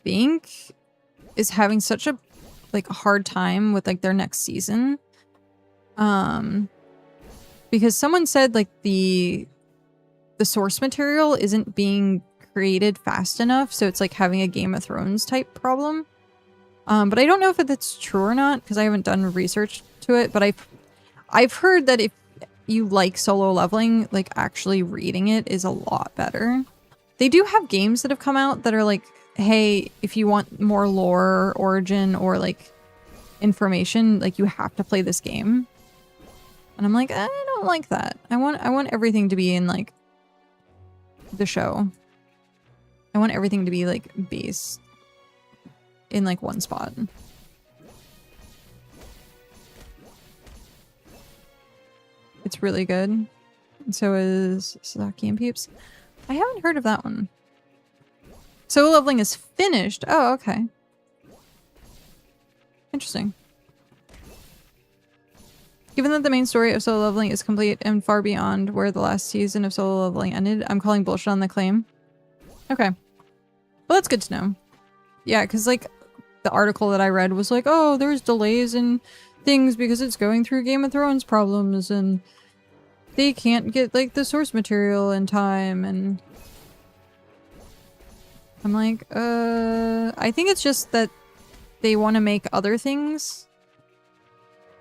think is having such a, like, hard time with, like, their next season. Because someone said, like, the source material isn't being created fast enough, so it's, like, having a Game of Thrones type problem. But I don't know if that's true or not, because I haven't done research to it, but I've heard that if you like solo leveling, like actually reading it is a lot better. They do have games that have come out that are like, hey, if you want more lore, origin, or like information, like you have to play this game. And I'm like, I don't like that. I want everything to be in like the show. I want everything to be like based in like one spot. It's really good. So is Sasaki and Peeps. I haven't heard of that one. Solo leveling is finished. Oh, okay. Interesting. Given that the main story of solo leveling is complete and far beyond where the last season of solo leveling ended, I'm calling bullshit on the claim. Okay. Well, that's good to know. Yeah, because like the article that I read was like, oh, there's delays in things because it's going through Game of Thrones problems and they can't get like the source material in time, and I'm like, I think it's just that they want to make other things.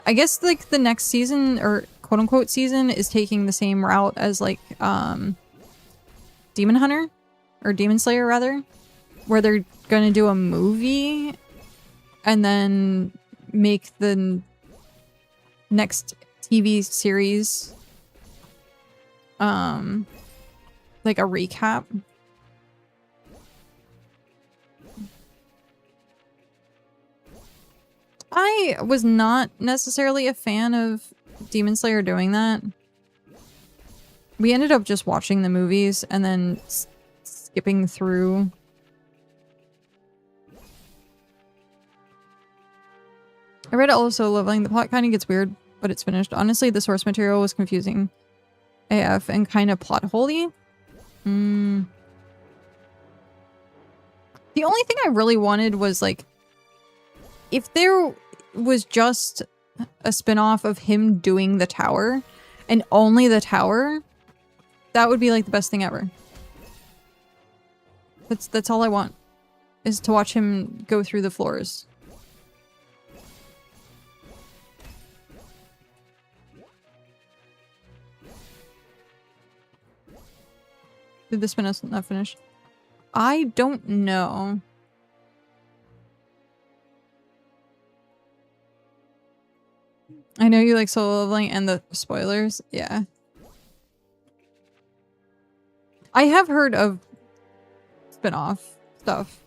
I guess like the next season, or quote unquote season, is taking the same route as like Demon Hunter or Demon Slayer rather, where they're gonna do a movie and then make the next TV series like a recap. I was not necessarily a fan of Demon Slayer doing that. We ended up just watching the movies and then skipping through. I read all of Solo Leveling. The plot kind of gets weird, but it's finished. Honestly, the source material was confusing AF and kind of plot holey. The only thing I really wanted was like, if there was just a spin-off of him doing the tower and only the tower, that would be like the best thing ever. That's all I want, is to watch him go through the floors. Did the spin-off not finish? I don't know. I know you like solo leveling and the spoilers. Yeah. I have heard of spin-off stuff.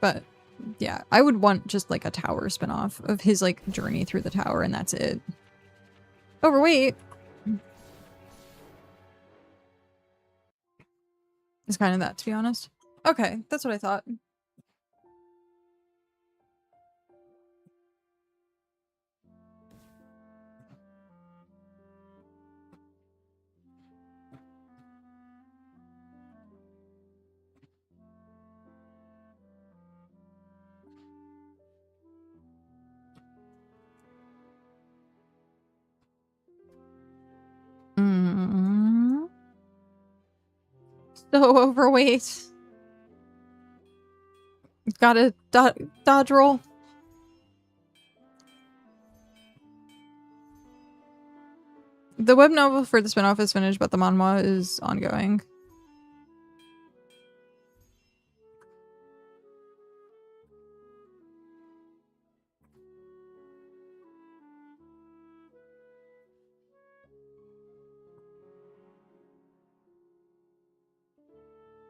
But yeah, I would want just like a tower spinoff of his like journey through the tower, and that's it. Overweight. It's kind of that, to be honest. Okay, that's what I thought. So overweight. Got a dodge roll. The web novel for the spinoff is finished, but the manhwa is ongoing.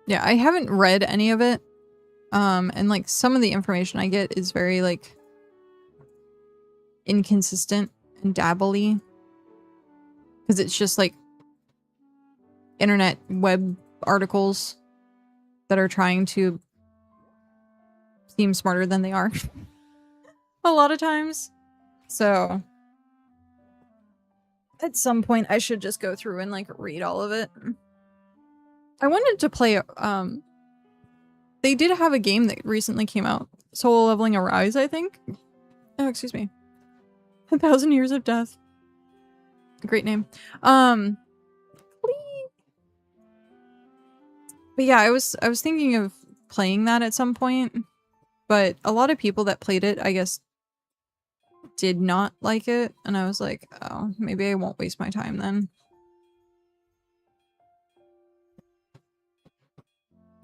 Yeah, I haven't read any of it. And like some of the information I get is very like inconsistent and dabbly. Because it's just like internet web articles that are trying to seem smarter than they are. A lot of times. So at some point I should just go through and like read all of it. I wanted to play they did have a game that recently came out. Solo Leveling Arise, I think. Oh, excuse me. 1,000 Years of Death. Great name. But yeah, I was thinking of playing that at some point, but a lot of people that played it, I guess, did not like it, and I was like, oh, maybe I won't waste my time then.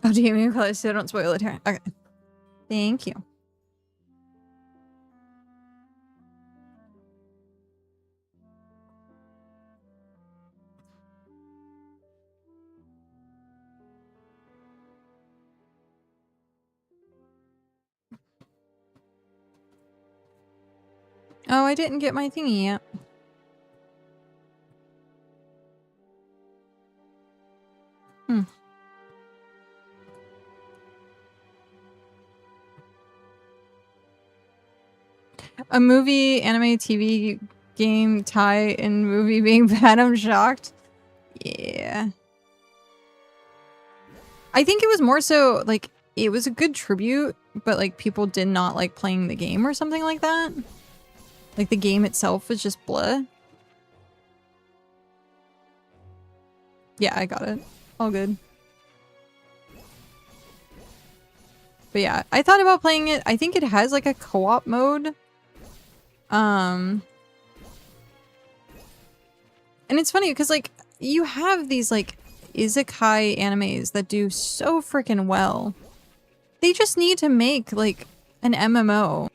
Oh, do you mean close so don't spoil it here? Okay. Thank you. Oh, I didn't get my thingy yet. A movie, anime, TV, game, tie, and movie being bad, I'm shocked. Yeah. I think it was more so, like, it was a good tribute, but, like, people did not like playing the game or something like that. Like, the game itself was just bleh. Yeah, I got it. All good. But yeah, I thought about playing it. I think it has, like, a co-op mode. And it's funny because like you have these like isekai animes that do so freaking well. They just need to make like an MMO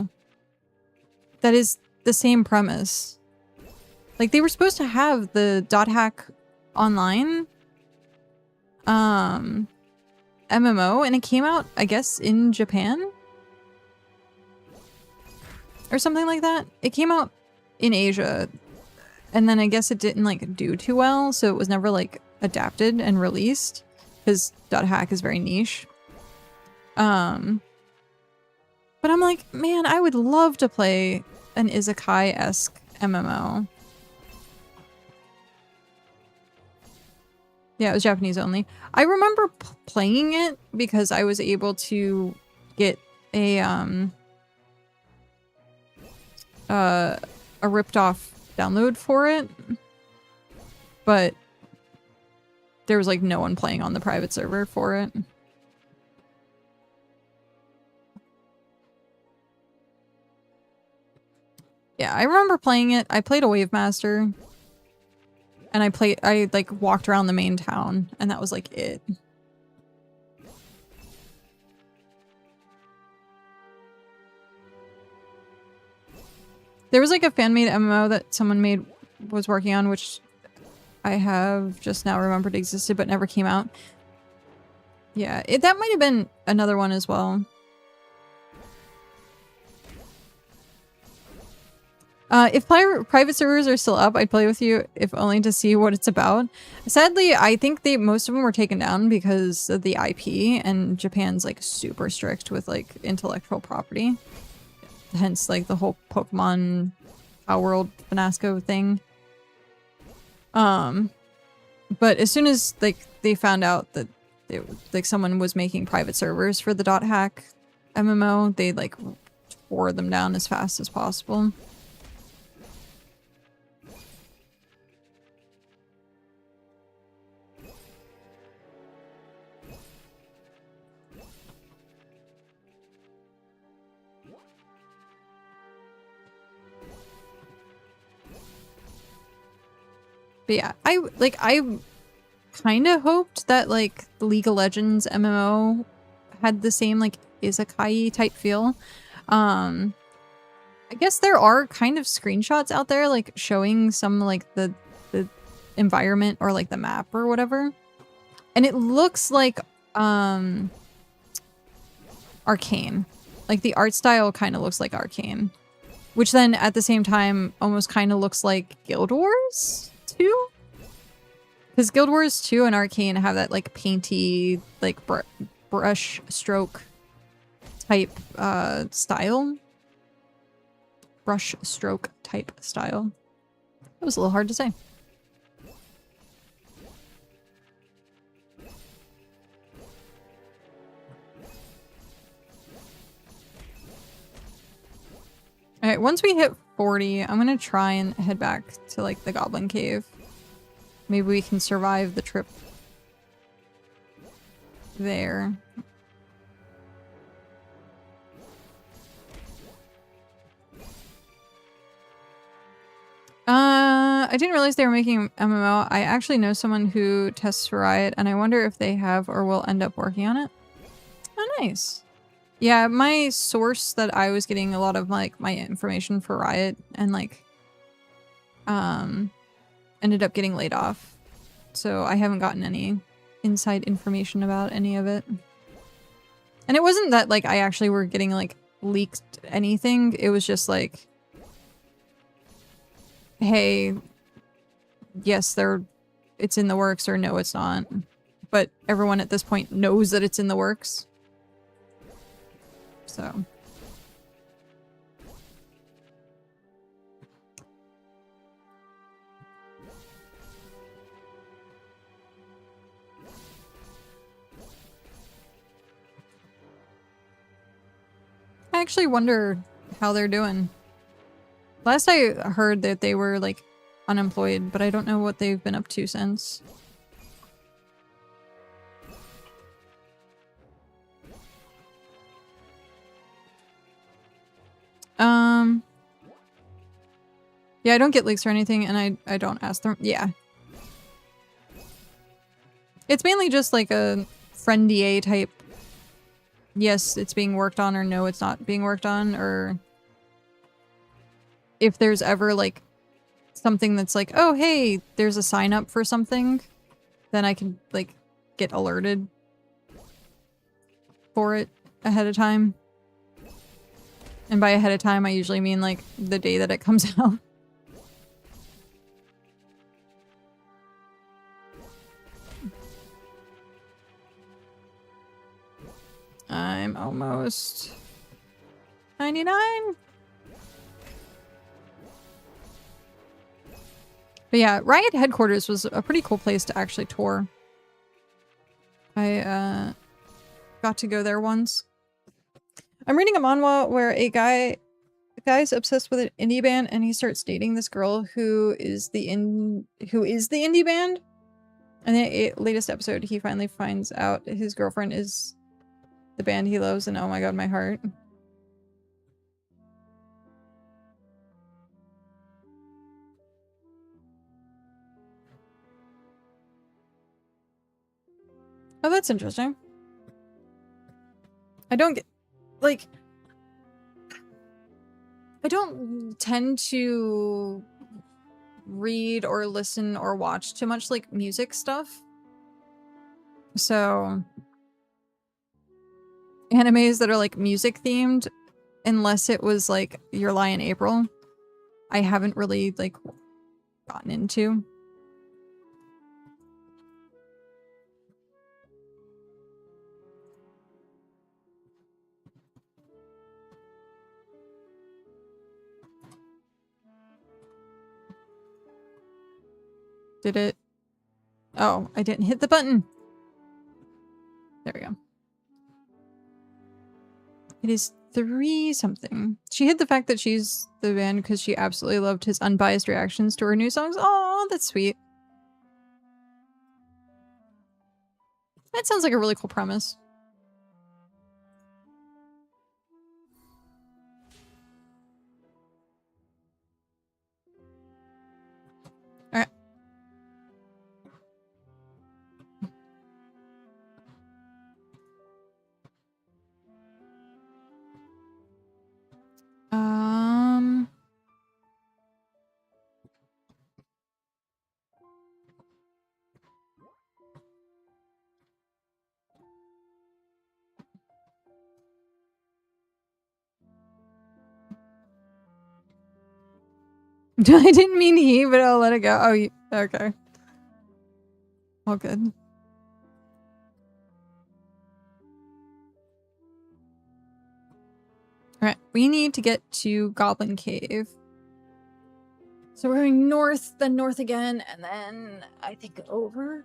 that is the same premise. Like they were supposed to have the Dot Hack Online MMO, and it came out I guess in Japan or something like that. It came out in Asia, and then I guess it didn't like do too well, so it was never like adapted and released because Dot Hack is very niche. But I'm like, man, I would love to play an isekai-esque MMO. Yeah, it was Japanese only. I remember playing it because I was able to get a ripped off download for it, but there was like no one playing on the private server for it. Yeah, I remember playing it. I played a Wave Master, and I like walked around the main town, and that was like it. There was like a fan-made MMO that someone was working on, which I have just now remembered existed but never came out. Yeah, that might have been another one as well. If private servers are still up, I'd play with you, if only to see what it's about. Sadly, I think most of them were taken down because of the IP, and Japan's like super strict with like intellectual property. Hence like the whole Pokemon Power World Finasco thing. But as soon as like they found out that like someone was making private servers for the .hack MMO, they like tore them down as fast as possible. But yeah, I kind of hoped that like the League of Legends MMO had the same like isekai type feel. I guess there are kind of screenshots out there like showing some like the environment or like the map or whatever. And it looks like Arcane. Like the art style kind of looks like Arcane. Which then at the same time almost kind of looks like Guild Wars 2? Because Guild Wars 2 and Arcane have that like painty, like brush stroke type style. Brush stroke type style. That was a little hard to say. Alright, once we hit 40, I'm gonna try and head back to like the Goblin Cave. Maybe we can survive the trip there. I didn't realize they were making MMO. I actually know someone who tests for Riot, and I wonder if they have or will end up working on it. Oh, nice. Yeah, my source that I was getting a lot of like my information for Riot and like ended up getting laid off. So I haven't gotten any inside information about any of it. And it wasn't that like I actually were getting like leaked anything. It was just like, hey, yes, it's in the works, or no, it's not. But everyone at this point knows that it's in the works. So. I actually wonder how they're doing. Last I heard that they were like unemployed, but I don't know what they've been up to since. Yeah, I don't get leaks or anything, and I don't ask them. Yeah. It's mainly just like a friend-DA type. Yes, it's being worked on, or no, it's not being worked on, or if there's ever like something that's like, oh, hey, there's a sign up for something, then I can like get alerted for it ahead of time. And by ahead of time, I usually mean like the day that it comes out. I'm almost 99. But yeah, Riot headquarters was a pretty cool place to actually tour. I got to go there once. I'm reading a manhwa where a guy's obsessed with an indie band, and he starts dating this girl who is the indie band. And the latest episode, he finally finds out his girlfriend is the band he loves, and oh my god, my heart. Oh, that's interesting. I don't get, like, I don't tend to read or listen or watch too much, like, music stuff. So, animes that are, like, music themed, unless it was, like, Your Lie in April, I haven't really like gotten into. Did it? Oh, I didn't hit the button. There we go. It is 3 something. She hid the fact that she's the band because she absolutely loved his unbiased reactions to her new songs. Oh, that's sweet. That sounds like a really cool premise. Alright. I didn't mean he, but I'll let it go. Oh, okay. All good. Alright, we need to get to Goblin Cave. So we're going north, then north again, and then I think over.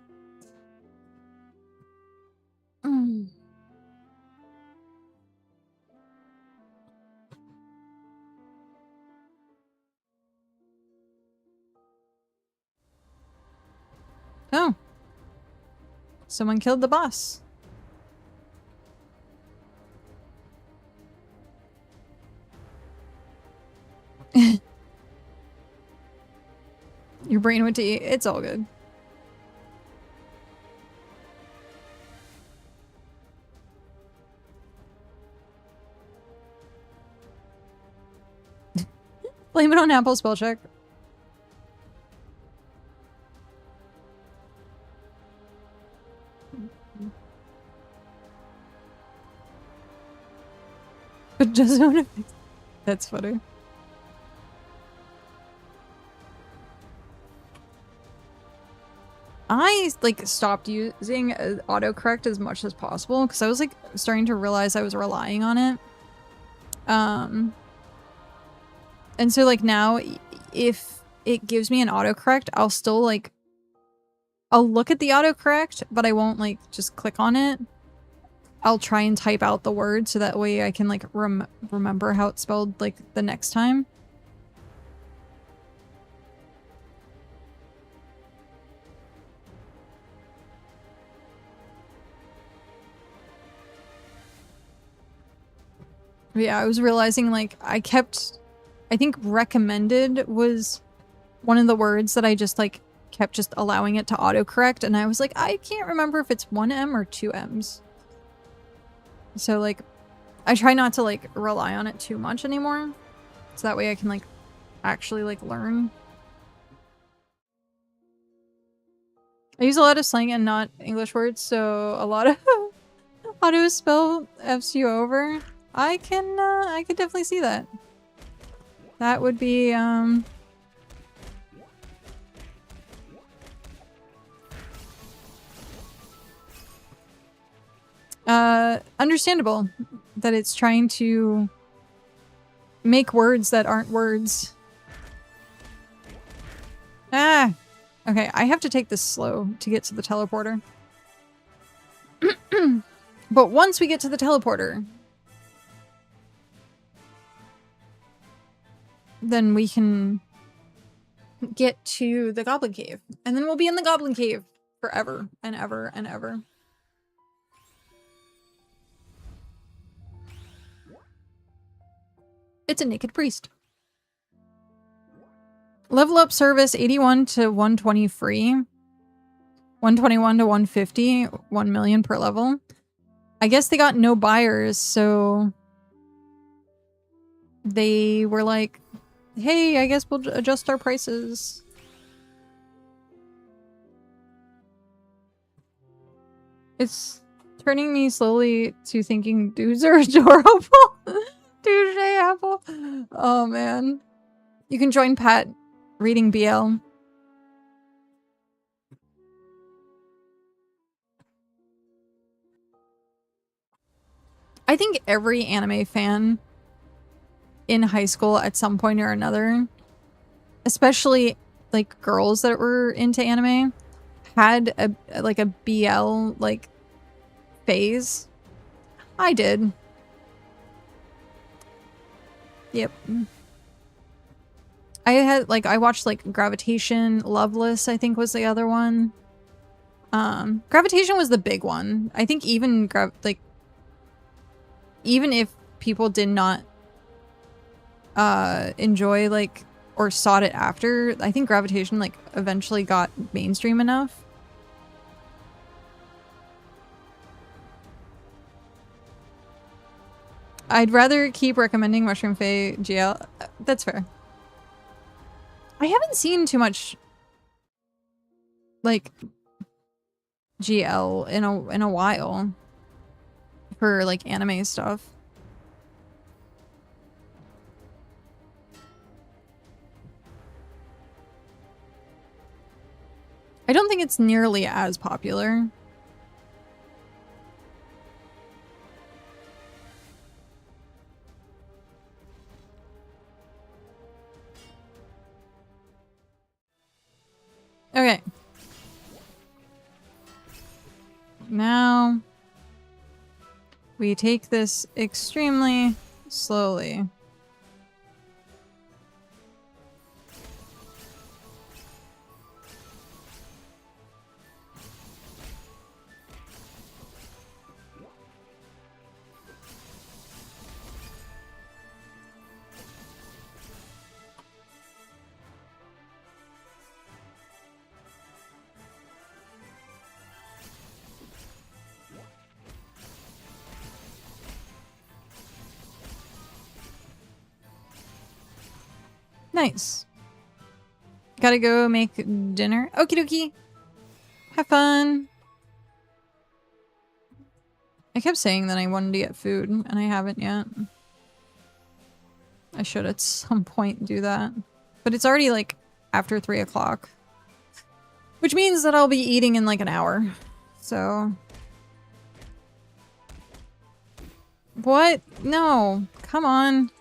Oh. Someone killed the boss. Your brain went to eat. It's all good. Blame it on Apple spell check. But just want to fix. That's funny. I like stopped using autocorrect as much as possible because I was like starting to realize I was relying on it. And so like now if it gives me an autocorrect, I'll still like I'll look at the autocorrect, but I won't like just click on it. I'll try and type out the word so that way I can like remember how it's spelled like the next time. Yeah, I was realizing like I think recommended was one of the words that I just like kept just allowing it to autocorrect, and I was like, I can't remember if it's 1 M or 2 M's. So like I try not to like rely on it too much anymore. So that way I can like actually like learn. I use a lot of slang and not English words, so a lot of auto spell F's you over. I can definitely see that. That would be understandable that it's trying to make words that aren't words. Ah! Okay, I have to take this slow to get to the teleporter. But once we get to the teleporter, then we can get to the Goblin Cave. And then we'll be in the Goblin Cave forever and ever and ever. It's a naked priest. Level up service 81 to 120 free. 121 to 150. 1 million per level. I guess they got no buyers, so they were like, hey, I guess we'll adjust our prices. It's turning me slowly to thinking dudes are adorable. Touche, Apple. Oh, man. You can join Pat reading BL. I think every anime fan in high school at some point or another, especially like girls that were into anime, had a BL like phase. I did. Yep. I watched like Gravitation, Loveless, I think was the other one. Gravitation was the big one. I think even if people did not enjoy like or sought it after, I think Gravitation like eventually got mainstream enough. I'd rather keep recommending Mushroom Fae GL. That's fair. I haven't seen too much like GL in a while for like anime stuff. I don't think it's nearly as popular. Okay. Now we take this extremely slowly. Nice. Gotta go make dinner. Okie dokie. Have fun. I kept saying that I wanted to get food, and I haven't yet. I should at some point do that. But it's already like after 3 o'clock. Which means that I'll be eating in like an hour. So... What? No. Come on.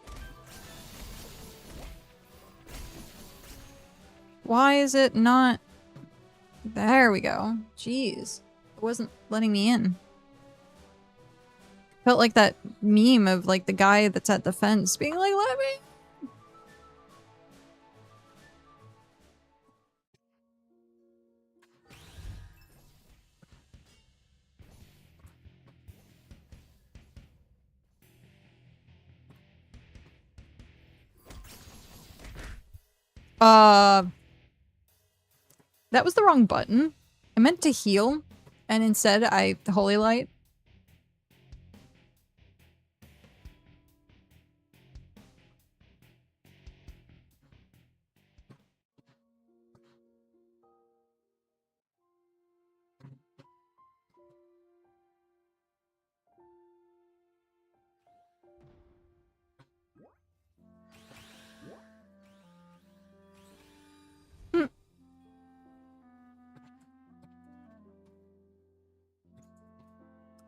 Why is it not... There we go. Jeez. It wasn't letting me in. Felt like that meme of like the guy that's at the fence being like, let me... That was the wrong button. I meant to heal, and instead I Holy Light.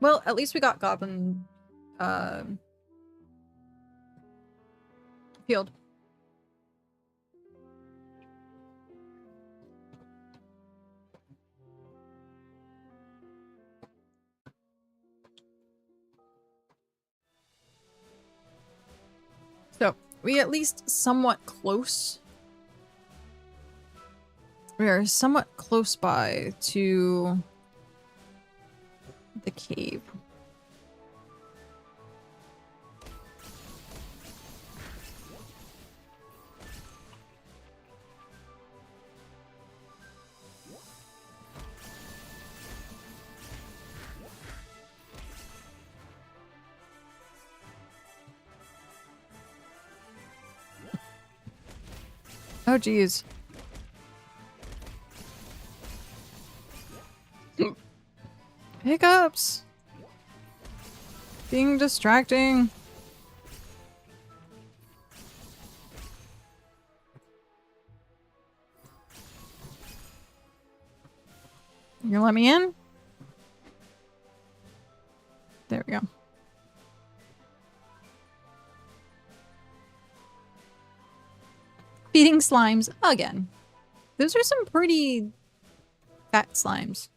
Well, at least we got Goblin, field. So, we at least somewhat close. We are somewhat close by to the cave. Oh, geez. Hiccups! Being distracting. You gonna let me in? There we go. Feeding slimes again. Those are some pretty fat slimes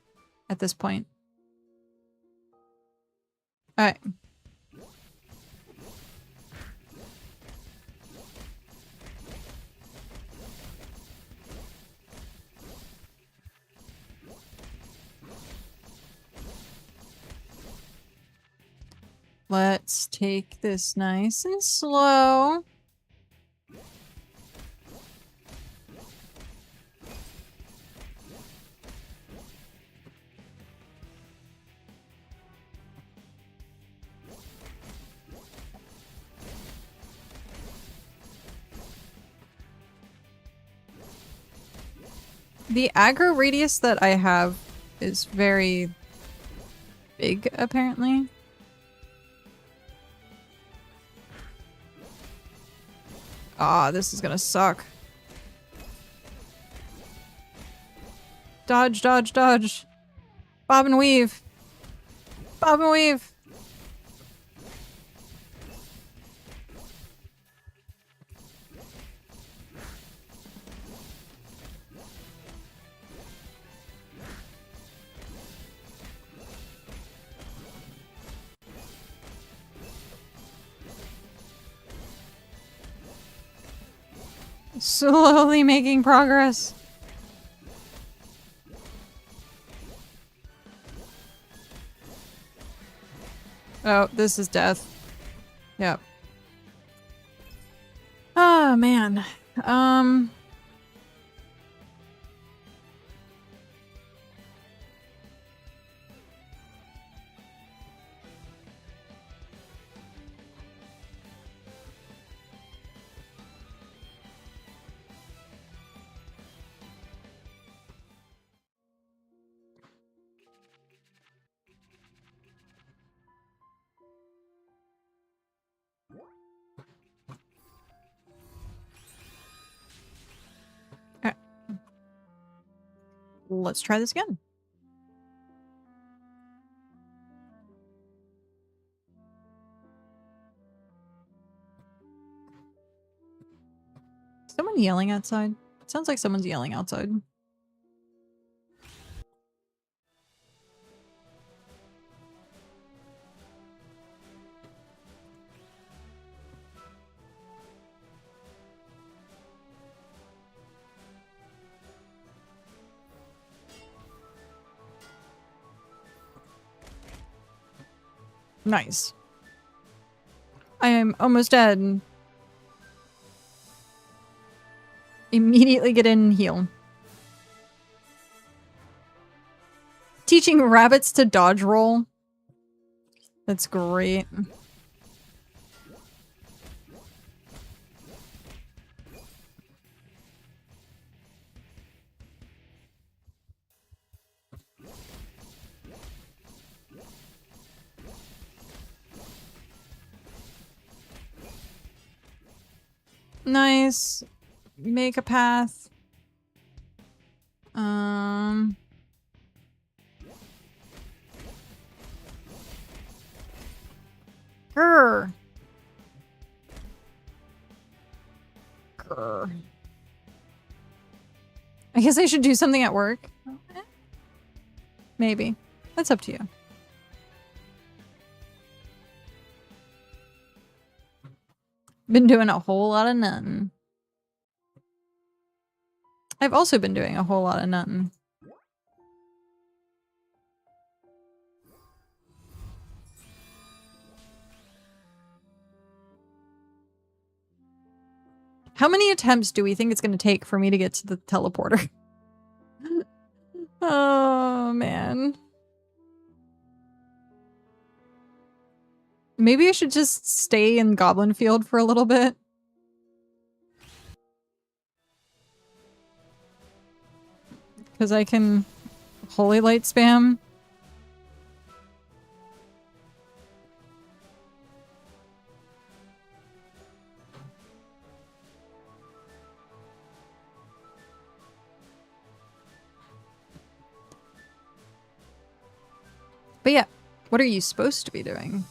at this point. Alright. Let's take this nice and slow. The aggro radius that I have is very big, apparently. Ah, this is gonna suck. Dodge, dodge, dodge. Bob and weave. Bob and weave. Slowly making progress. Oh, this is death. Yep. Oh, man. Let's try this again. Someone yelling outside? It sounds like someone's yelling outside. Nice. I am almost dead. Immediately get in and heal. Teaching rabbits to dodge roll. That's great. Nice. Make a path. Grr. Grr. I guess I should do something at work. Maybe. That's up to you. Been doing a whole lot of nothing. I've also been doing a whole lot of nothing. How many attempts do we think it's going to take for me to get to the teleporter? Oh, man. Maybe I should just stay in Goblin Field for a little bit. Because I can Holy Light spam. But yeah, what are you supposed to be doing?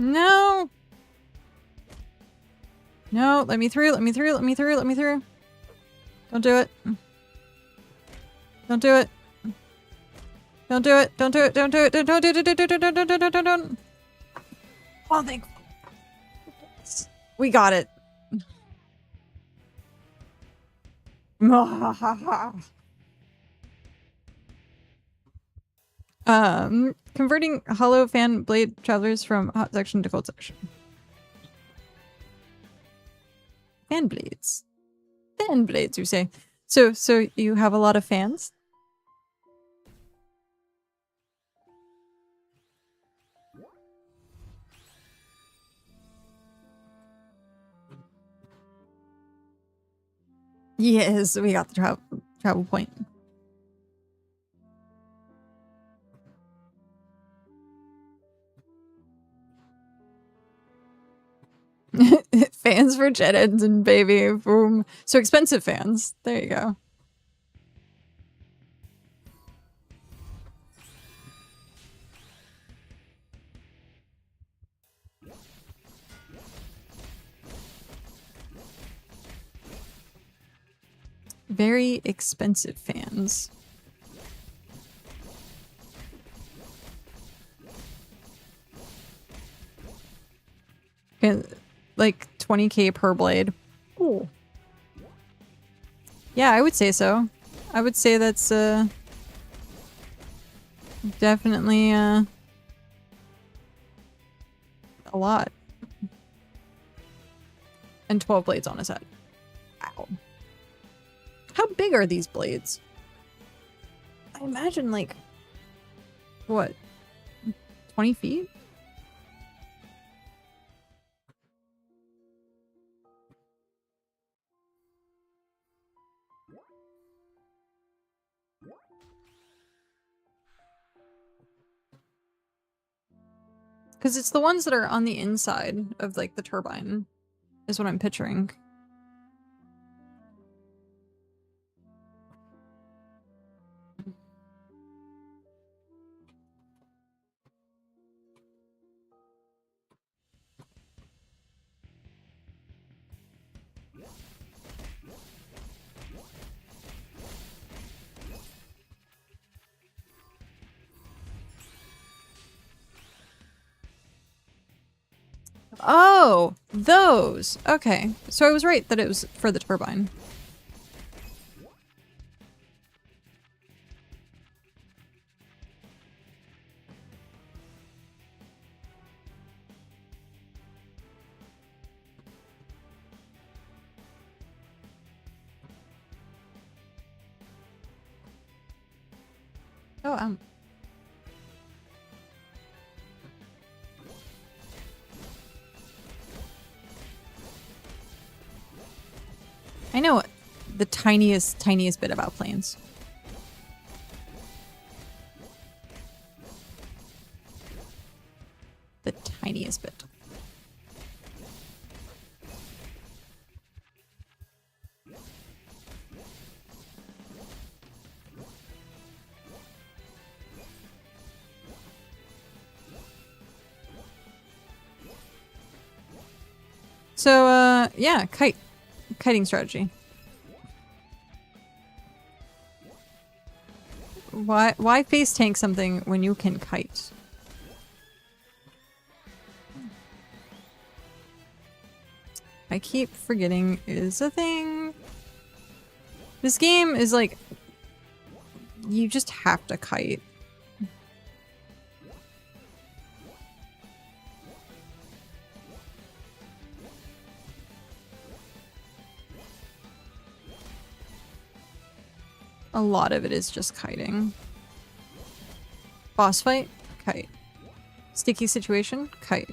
No! No, let me through, let me through, let me through, let me through. Don't do it. Don't do it. Don't do it, don't do it, don't do it, don't do it, don't. Oh, thank God. We got it. Converting hollow fan blade travelers from hot section to cold section. Fan blades. Fan blades, you say. So you have a lot of fans? Yes, we got the travel point. Fans for jet engine, baby. Boom. So expensive fans. There you go. Very expensive fans. And like 20k per blade. Cool. Yeah, I would say so. I would say that's definitely a lot. And 12 blades on his head. Wow. How big are these blades? I imagine like, what, 20 feet? Because it's the ones that are on the inside of like the turbine is what I'm picturing. Oh, those. Okay. So I was right that it was for the turbine. Oh, I know the tiniest bit about planes. The tiniest bit. So, yeah, kiting strategy. Why face tank something when you can kite? I keep forgetting is a thing. This game is like you just have to kite. A lot of it is just kiting. Boss fight? Kite. Sticky situation? Kite.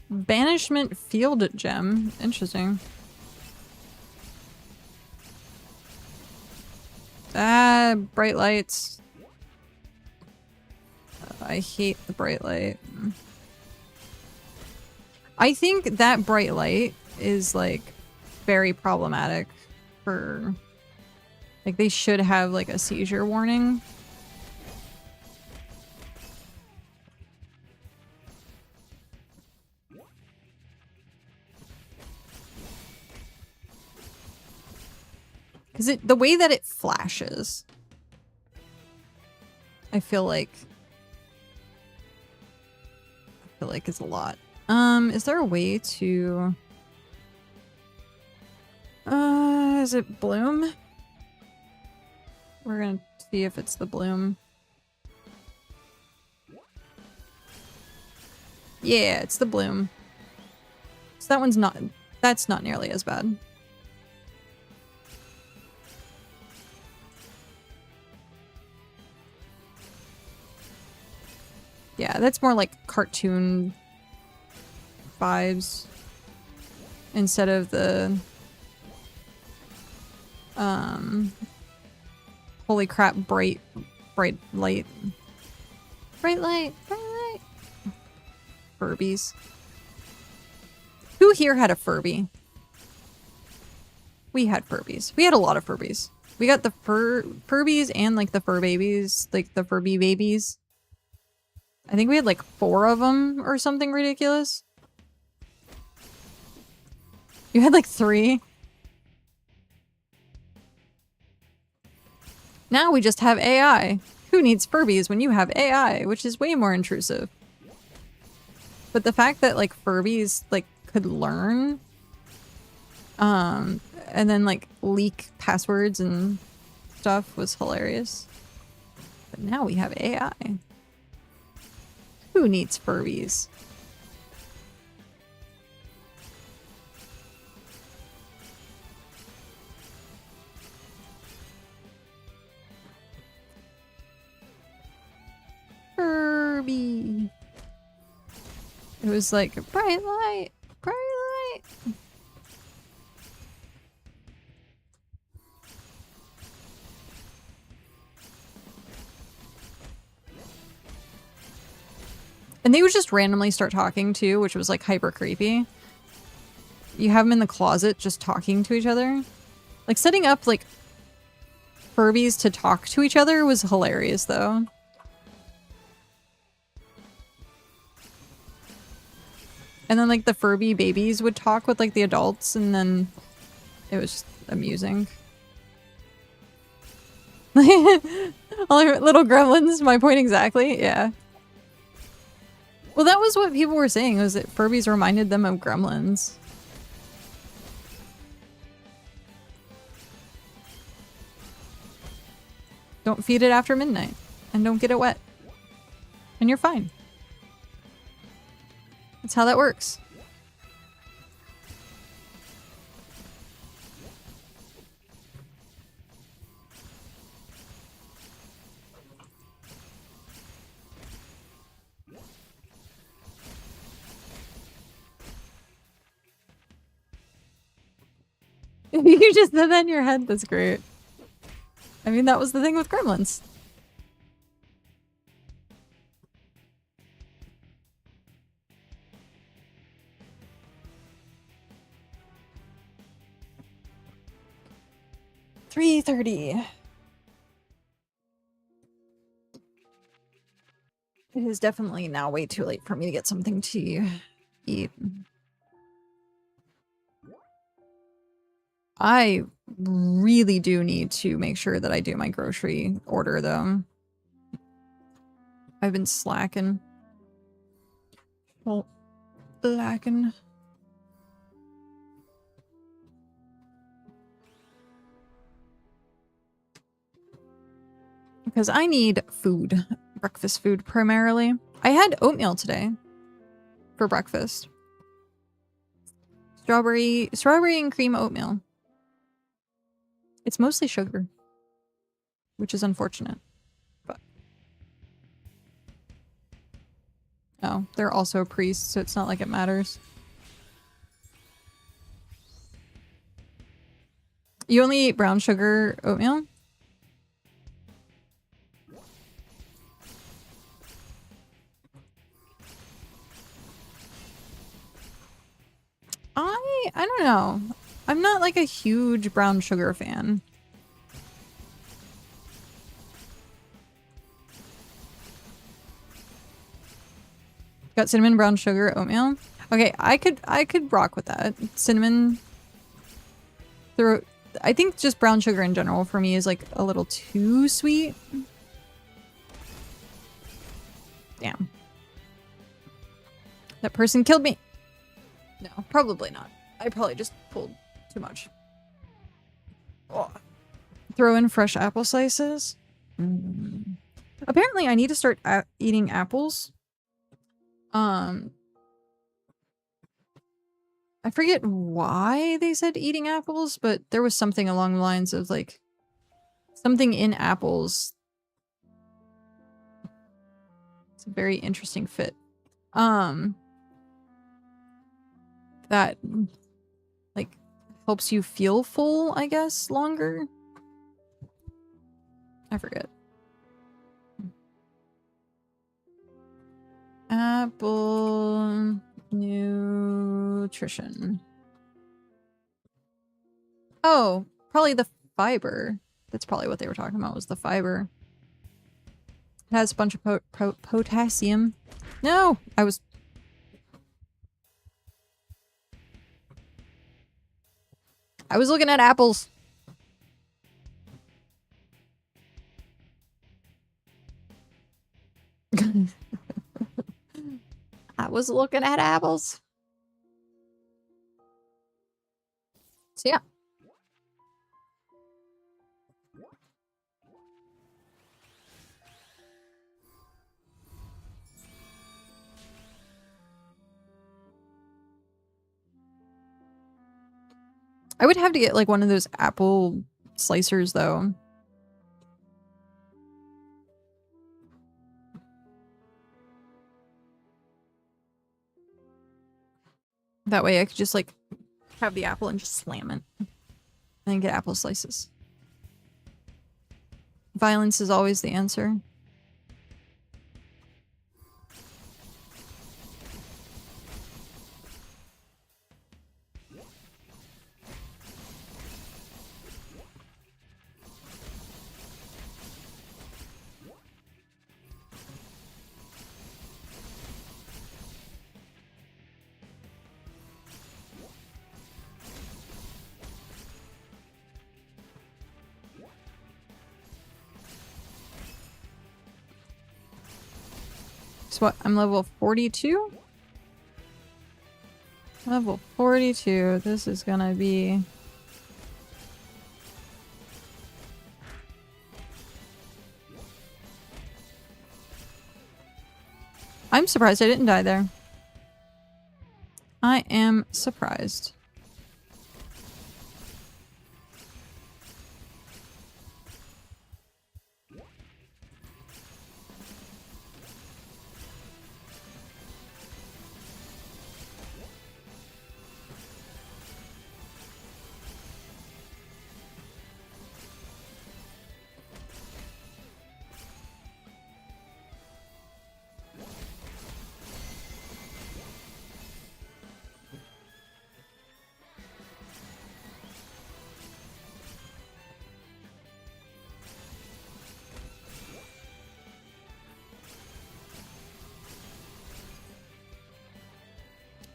Banishment field gem. Interesting. Ah, bright lights. I hate the bright light. I think that bright light is like very problematic for like they should have like a seizure warning. Because the way that it flashes, I feel like it's a lot. Is there a way to... is it bloom? We're gonna see if it's the bloom. Yeah, it's the bloom. So that one's not... That's not nearly as bad. Yeah, that's more like cartoon vibes instead of the holy crap, bright light. Bright light, bright light. Furbies. Who here had a Furby? We had Furbies. We had a lot of Furbies. We got the Furbies and like the fur babies, like the Furby babies. I think we had like 4 of them or something ridiculous. You had like 3? Now we just have AI. Who needs Furbies when you have AI, which is way more intrusive? But the fact that like Furbies like could learn and then like leak passwords and stuff was hilarious. But now we have AI. Who needs Furbies? Furby. It was like, bright light, bright light. And they would just randomly start talking too, which was like hyper creepy. You have them in the closet just talking to each other. Like setting up like Furbies to talk to each other was hilarious though. And then like the Furby babies would talk with like the adults and then it was just amusing. All your little gremlins, my point exactly, yeah. Well, that was what people were saying, was that Furbies reminded them of gremlins. Don't feed it after midnight, and don't get it wet. And you're fine. That's how that works. You just said that in your head, that's great. I mean, that was the thing with gremlins. $3:30. It is definitely now way too late for me to get something to eat. I really do need to make sure that I do my grocery order, though. I've been slacking. Well, lacking. Because I need food. Breakfast food, primarily. I had oatmeal today. For breakfast. Strawberry and cream oatmeal. It's mostly sugar. Which is unfortunate. But... oh, they're also priests, so it's not like it matters. You only eat brown sugar oatmeal? I don't know. I'm not like a huge brown sugar fan. Got cinnamon, brown sugar, oatmeal. Okay, I could rock with that. Cinnamon. I think just brown sugar in general for me is like a little too sweet. Damn. That person killed me. No, probably not. I probably just pulled too much. Oh. Throw in fresh apple slices. Apparently I need to start eating apples. I forget why they said eating apples, but there was something along the lines of like something in apples. It's a very interesting fit. That like helps you feel full, I guess, longer. I forget. Apple nutrition. Oh, probably the fiber. That's probably what they were talking about, was the fiber. It has a bunch of potassium. No! I was looking at apples. I was looking at apples. So yeah. I would have to get like one of those apple slicers though. That way I could just like have the apple and just slam it. And then get apple slices. Violence is always the answer. So what? I'm level 42? Level 42. This is gonna be... I'm surprised I didn't die there. I am surprised.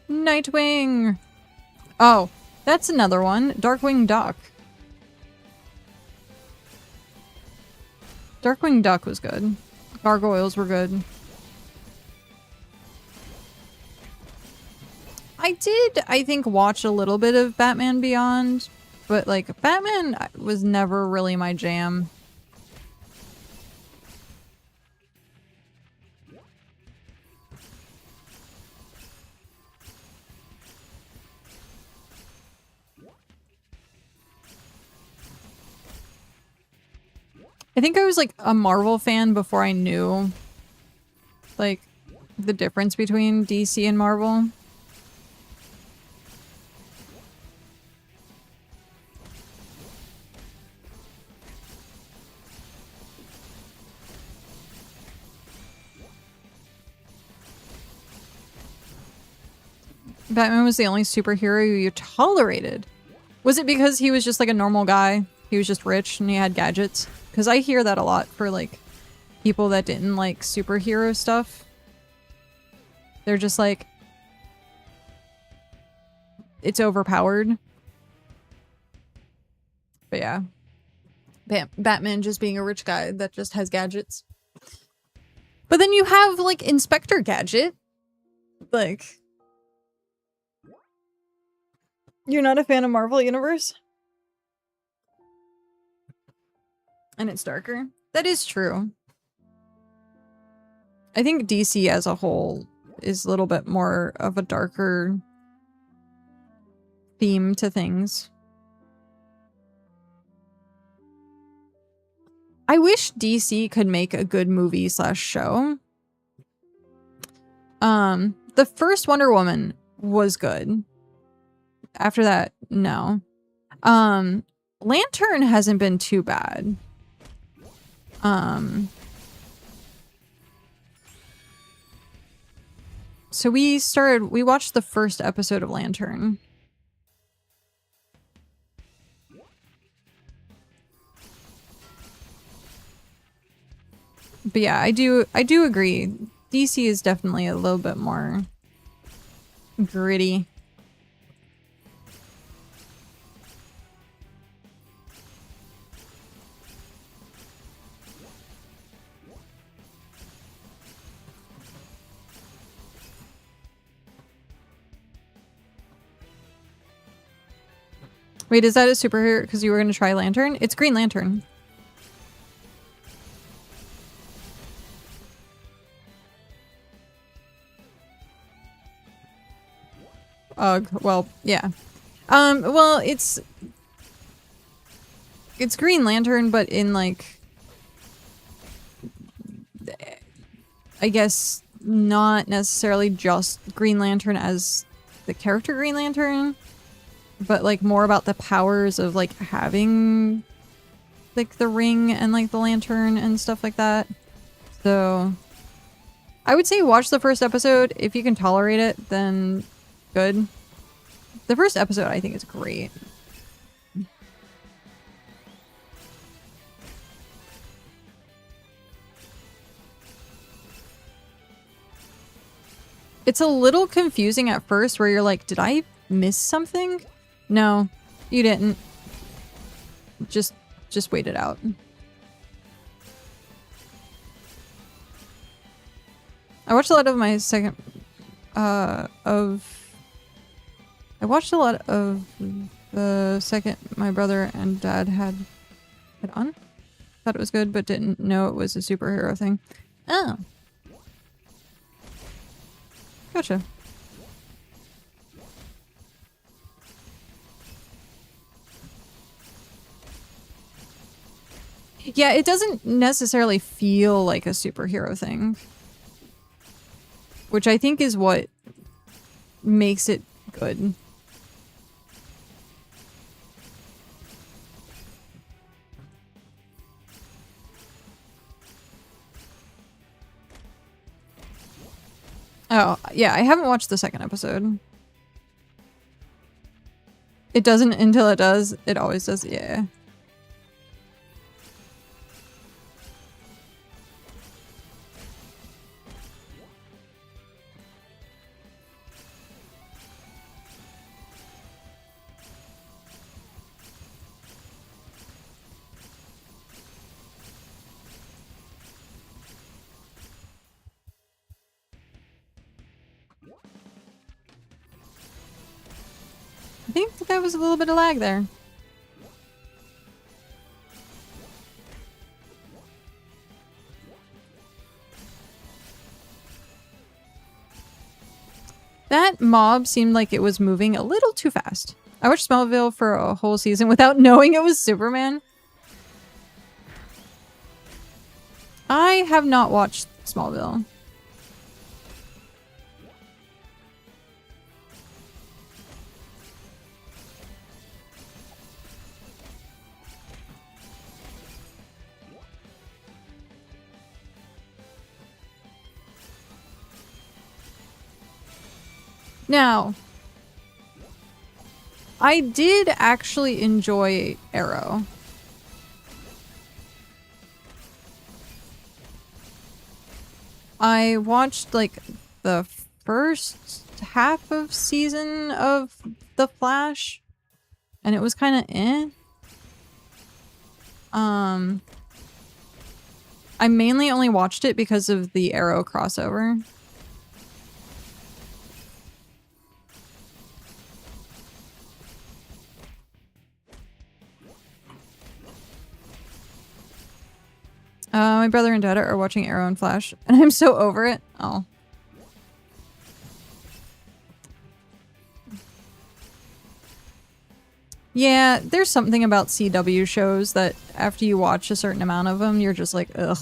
Nightwing! Oh, that's another one. Darkwing Duck. Darkwing Duck was good. Gargoyles were good. I did, I think, watch a little bit of Batman Beyond, but, like, Batman was never really my jam. I think I was, like, a Marvel fan before I knew, like, the difference between DC and Marvel. Batman was the only superhero you tolerated. Was it because he was just like a normal guy? He was just rich and he had gadgets? Because I hear that a lot for like people that didn't like superhero stuff. They're just like, it's overpowered. But yeah. Batman just being a rich guy that just has gadgets. But then you have like Inspector Gadget. Like... You're not a fan of Marvel Universe? And it's darker? That is true. I think DC as a whole is a little bit more of a darker theme to things. I wish DC could make a good movie / show. The first Wonder Woman was good. After that, no. Lantern hasn't been too bad. So we watched the first episode of Lantern. But yeah, I do agree. DC is definitely a little bit more gritty. Wait, is that a superhero because you were going to try Lantern? It's Green Lantern. Well, yeah. Well, it's Green Lantern, but in like, I guess not necessarily just Green Lantern as the character Green Lantern, but like more about the powers of like having like the ring and like the lantern and stuff like that. So I would say watch the first episode. If you can tolerate it, then good. The first episode I think is great. It's a little confusing at first where you're like, did I miss something? No, you didn't. Just wait it out. I watched a lot of my second I watched a lot of the second my brother and dad had it on. Thought it was good, but didn't know it was a superhero thing. Oh. Gotcha. Yeah, it doesn't necessarily feel like a superhero thing. Which I think is what makes it good. Oh, yeah, I haven't watched the second episode. It doesn't until it does. It always does, yeah. I think that was a little bit of lag there. That mob seemed like it was moving a little too fast. I watched SpiritVale for a whole season without knowing it was Superman. I have not watched Smallville. Now, I did actually enjoy Arrow. I watched like the first half of season of The Flash, and it was kind of eh. I mainly only watched it because of the Arrow crossover. My brother and dad are watching Arrow and Flash, and I'm so over it. Oh. Yeah, there's something about CW shows that after you watch a certain amount of them, you're just like, ugh.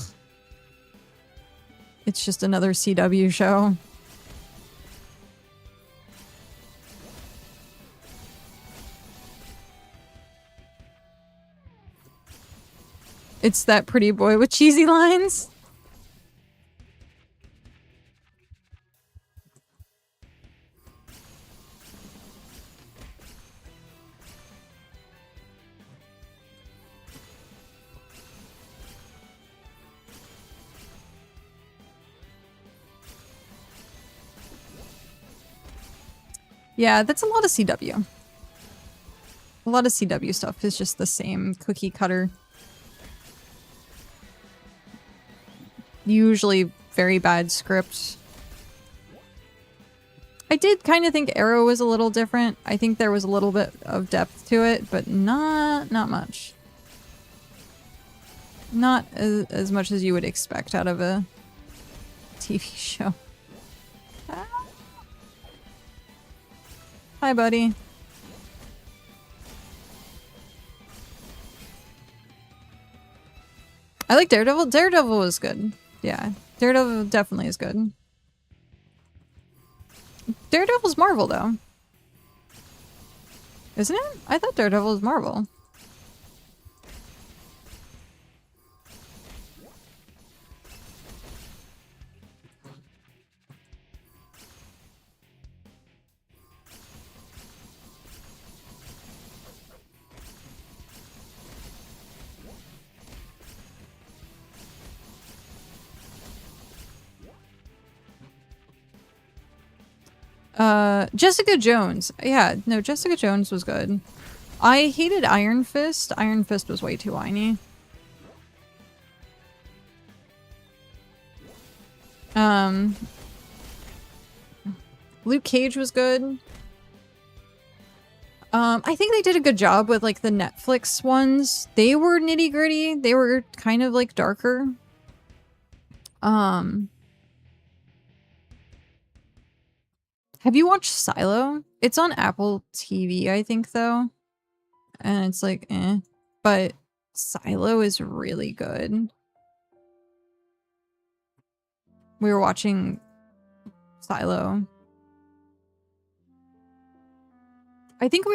It's just another CW show. It's that pretty boy with cheesy lines. Yeah, that's a lot of CW. A lot of CW stuff is just the same cookie cutter. Usually very bad script. I did kind of think Arrow was a little different. I think there was a little bit of depth to it, but not much. Not as much as you would expect out of a TV show. Ah. Hi, buddy. I like Daredevil. Daredevil was good. Yeah, Daredevil definitely is good. Daredevil's Marvel, though. Isn't it? I thought Daredevil was Marvel. Jessica Jones. Yeah, no, Jessica Jones was good. I hated Iron Fist. Iron Fist was way too whiny. Luke Cage was good. I think they did a good job with like the Netflix ones. They were nitty gritty. They were kind of like darker. Have you watched Silo? It's on Apple TV, I think, though. And it's like, eh. But Silo is really good. We were watching Silo. I think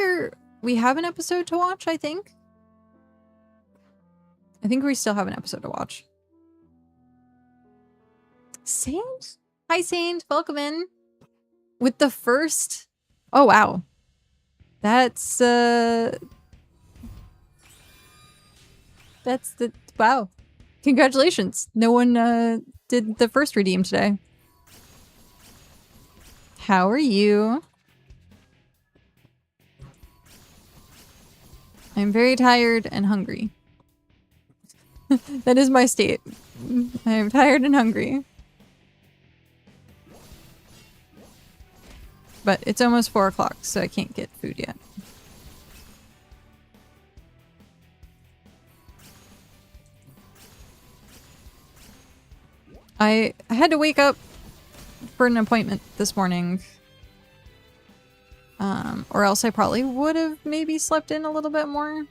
we have an episode to watch, I think. I think we still have an episode to watch. Saint? Hi, Saint. Welcome in. With the first... Oh, wow. That's the... Wow. Congratulations. No one did the first redeem today. How are you? I'm very tired and hungry. That is my state. I am tired and hungry. But it's almost 4 o'clock, so I can't get food yet. I had to wake up for an appointment this morning. Or else I probably would have maybe slept in a little bit more.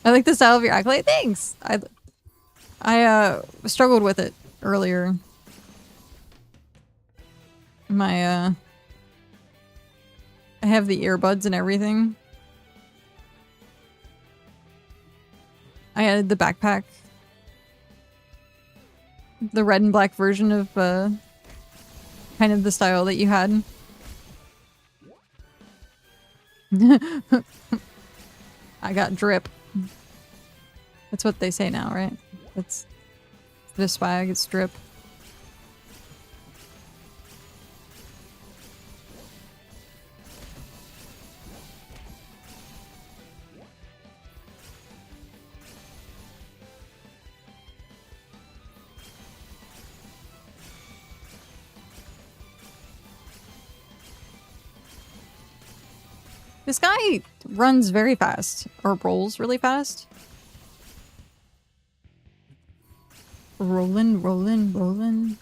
I like the style of your accolade. Thanks! I struggled with it earlier. I have the earbuds and everything. I added the backpack. The red and black version of kind of the style that you had. I got drip. That's what they say now, right? That's the swag, it's drip. This guy runs very fast, or rolls really fast. Rolling, rolling, rolling.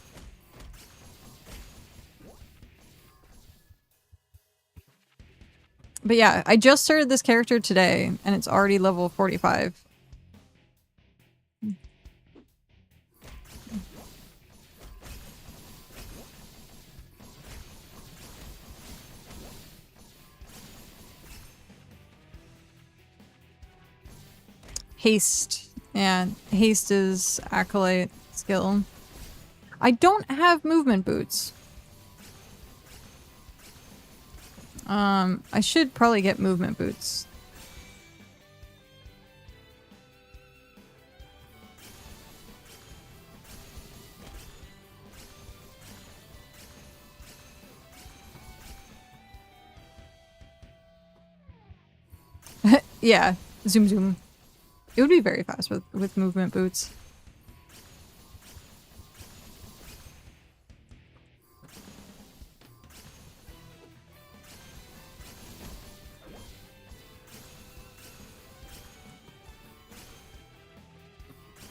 But yeah, I just started this character today, and it's already level 45. Haste. Yeah, haste is acolyte skill. I don't have movement boots. I should probably get movement boots. Yeah, zoom zoom. It would be very fast with movement boots.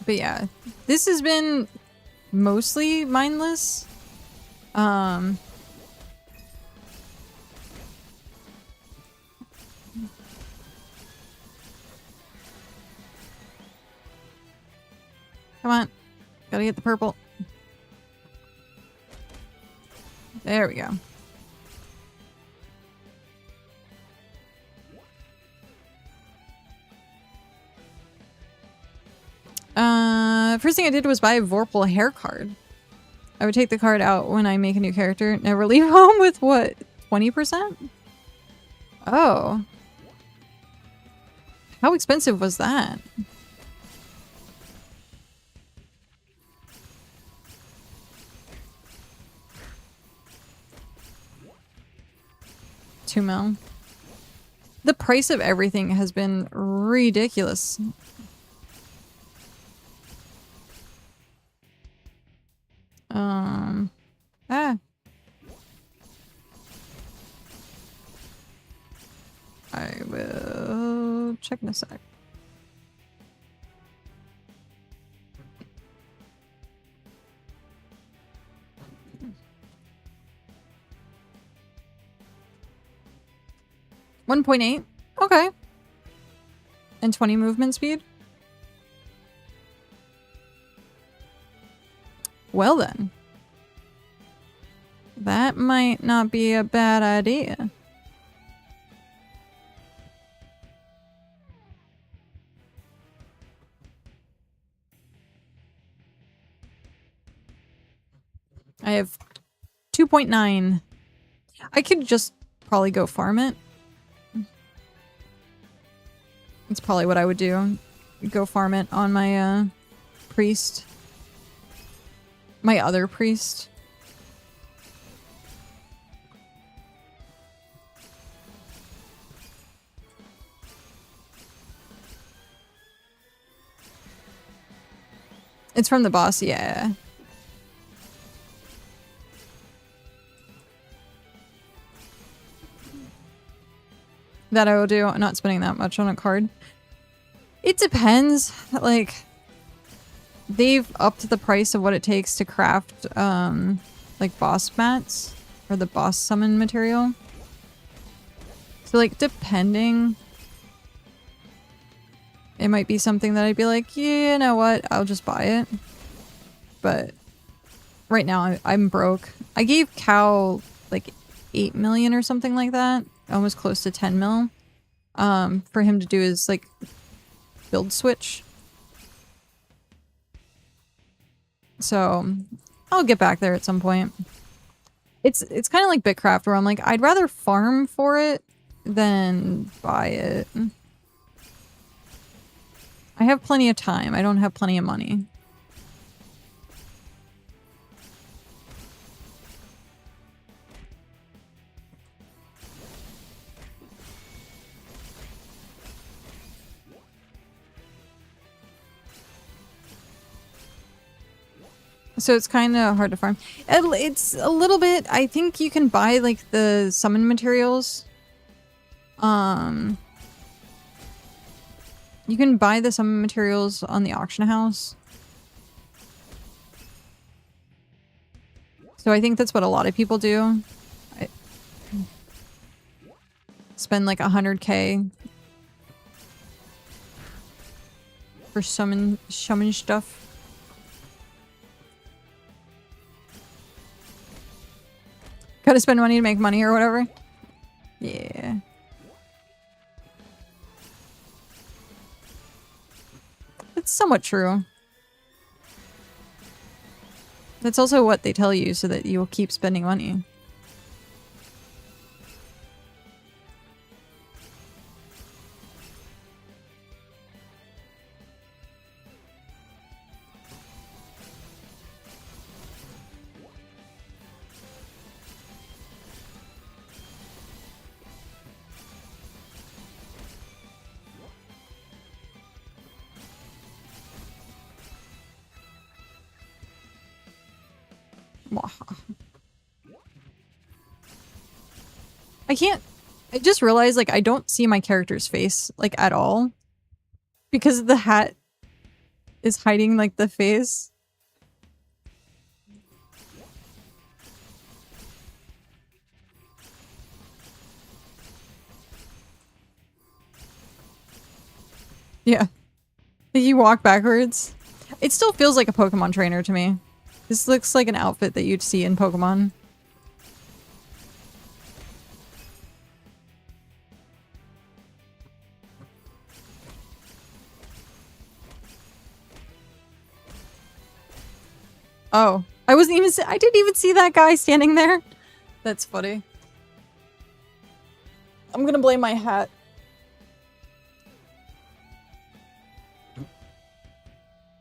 But yeah, this has been mostly mindless. Come on. Gotta get the purple. There we go. First thing I did was buy a Vorpal hair card. I would take the card out when I make a new character. Never leave home with what? 20%? Oh. How expensive was that? $2 mil. The price of everything has been ridiculous. I will check in a sec. $1.8. Okay. And 20 movement speed? Well then. That might not be a bad idea. I have 2.9. I could just probably go farm it. That's probably what I would do. Go farm it on my priest. My other priest. It's from the boss, yeah. That I will do. I'm not spending that much on a card. It depends. Like, they've upped the price of what it takes to craft, like, boss mats. Or the boss summon material. So, like, depending... It might be something that I'd be like, yeah, you know what? I'll just buy it. But... Right now, I'm broke. I gave Cal, like, 8 million or something like that. Almost close to 10 mil. For him to do his, like, build switch. So, I'll get back there at some point. It's kind of like Bitcraft, where I'm like, I'd rather farm for it than buy it. I have plenty of time. I don't have plenty of money. So it's kind of hard to farm. It's a little bit... I think you can buy, like, the summon materials. You can buy the summon materials on the auction house. So I think that's what a lot of people do. Spend, like, 100k for summon stuff. Gotta spend money to make money or whatever. Yeah. It's somewhat true. That's also what they tell you so that you'll keep spending money. I can't... I just realized, like, I don't see my character's face, like, at all. Because the hat is hiding, like, the face. Yeah. You walk backwards. It still feels like a Pokemon trainer to me. This looks like an outfit that you'd see in Pokemon. Oh, I wasn't even I didn't even see that guy standing there. That's funny. I'm gonna blame my hat.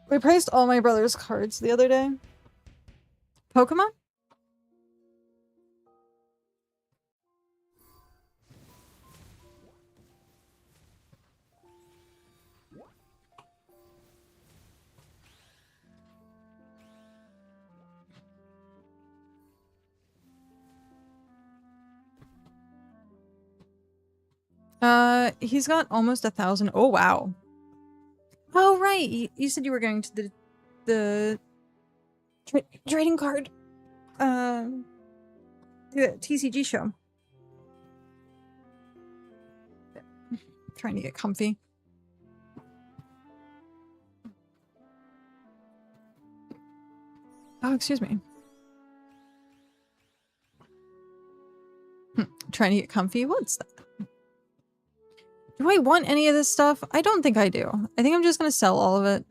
We priced all my brother's cards the other day. Pokemon? He's got almost 1,000. Oh, wow. Oh, right. You said you were going to the trading card, the TCG show. Trying to get comfy. Oh, excuse me. Trying to get comfy? What's that? Do I want any of this stuff? I don't think I do. I think I'm just gonna sell all of it.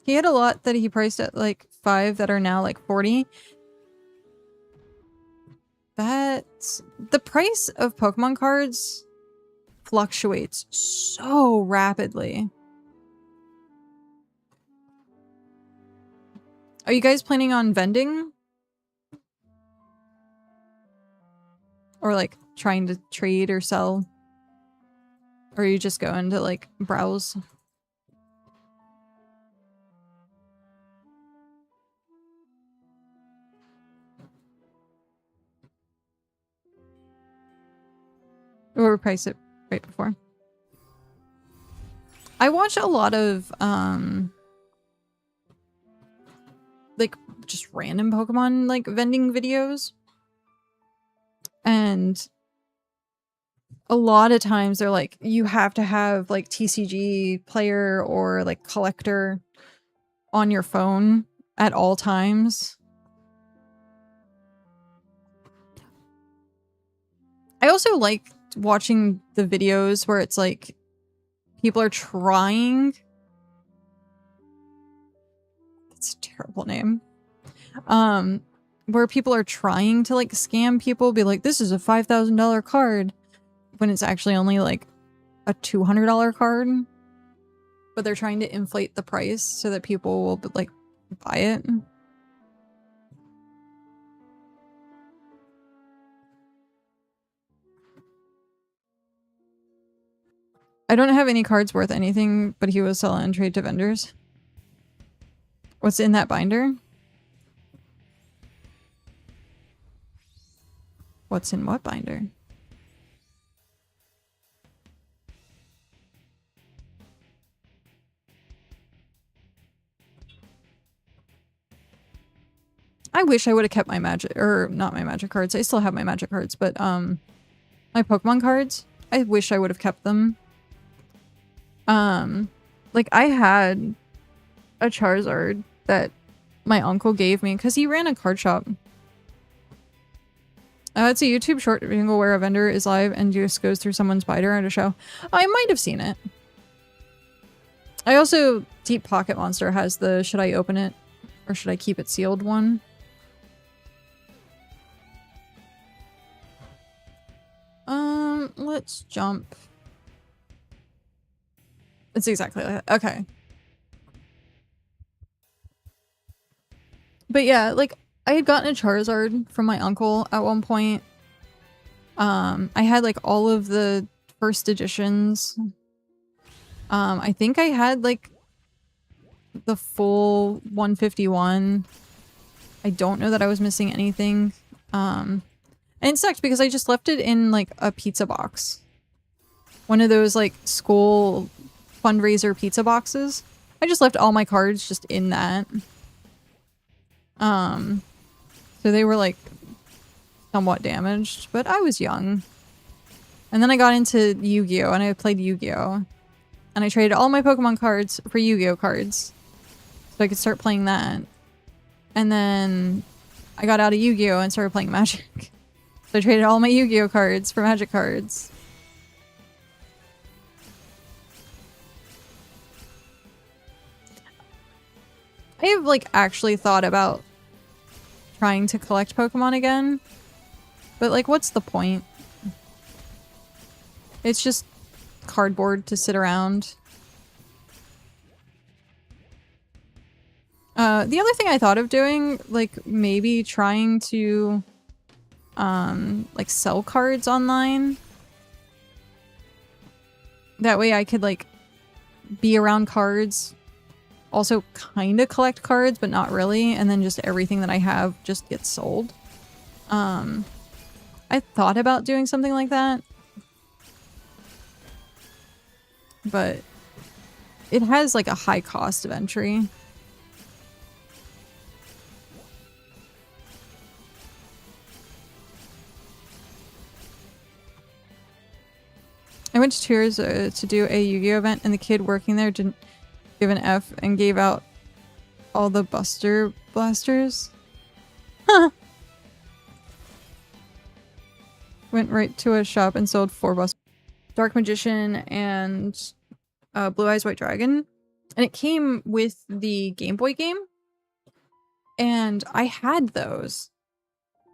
He had a lot that he priced at like 5 that are now like 40. That's... The price of Pokemon cards fluctuates so rapidly. Are you guys planning on vending? Or like trying to trade or sell? Or are you just going to like browse? overpriced it right before. I watch a lot of like just random Pokemon like vending videos, and a lot of times they're like, you have to have like TCG player or like collector on your phone at all times. I also like watching the videos where it's like people are trying. That's a terrible name. Where people are trying to like scam people, be like, this is a $5,000 card, when it's actually only like a $200 card. But they're trying to inflate the price so that people will like buy it. I don't have any cards worth anything, but he was selling and trade to vendors. What's in that binder? What's in what binder? I wish I would have kept my magic, or not my magic cards. I still have my magic cards, but my Pokemon cards, I wish I would have kept them. Like I had a Charizard that my uncle gave me because he ran a card shop. It's a YouTube short video where a vendor is live and just goes through someone's binder at a show. I might have seen it. I also, Deep Pocket Monster has the should I open it or should I keep it sealed one. Let's jump. It's exactly like that. Okay. But yeah, like I had gotten a Charizard from my uncle at one point. I had like all of the first editions. I think I had like the full 151. I don't know that I was missing anything. And it sucked because I just left it in like a pizza box. One of those like school fundraiser pizza boxes. I just left all my cards just in that. So they were like somewhat damaged, but I was young. And then I got into Yu-Gi-Oh! And I played Yu-Gi-Oh! And I traded all my Pokemon cards for Yu-Gi-Oh! Cards. So I could start playing that. And then I got out of Yu-Gi-Oh! And started playing Magic. So I traded all my Yu-Gi-Oh! Cards for Magic cards. I have like actually thought about trying to collect Pokemon again. But like, what's the point? It's just cardboard to sit around. The other thing I thought of doing, like maybe trying to like sell cards online. That way I could like be around cards, also kind of collect cards, but not really, and then just everything that I have just gets sold. I thought about doing something like that, but it has like a high cost of entry. I went to Tears to do a Yu-Gi-Oh! Event, and the kid working there didn't give an F and gave out all the Buster Blasters. Huh. Went right to a shop and sold 4 Buster. Dark Magician and Blue Eyes White Dragon. And it came with the Game Boy game. And I had those.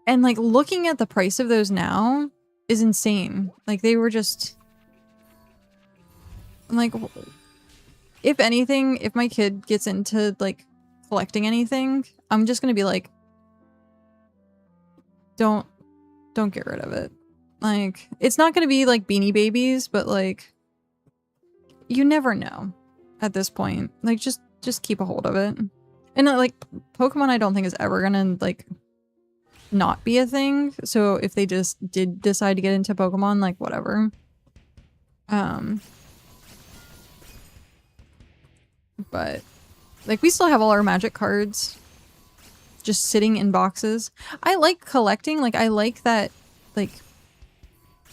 And like looking at the price of those now is insane. Like they were just... like, if anything, if my kid gets into like collecting anything, I'm just gonna be like, don't get rid of it. Like, it's not gonna be like Beanie Babies, but like, you never know at this point. Like, just keep a hold of it. And like, Pokemon I don't think is ever gonna like not be a thing. So if they just did decide to get into Pokemon, like whatever. But like we still have all our magic cards just sitting in boxes. I like collecting. Like I like that, like,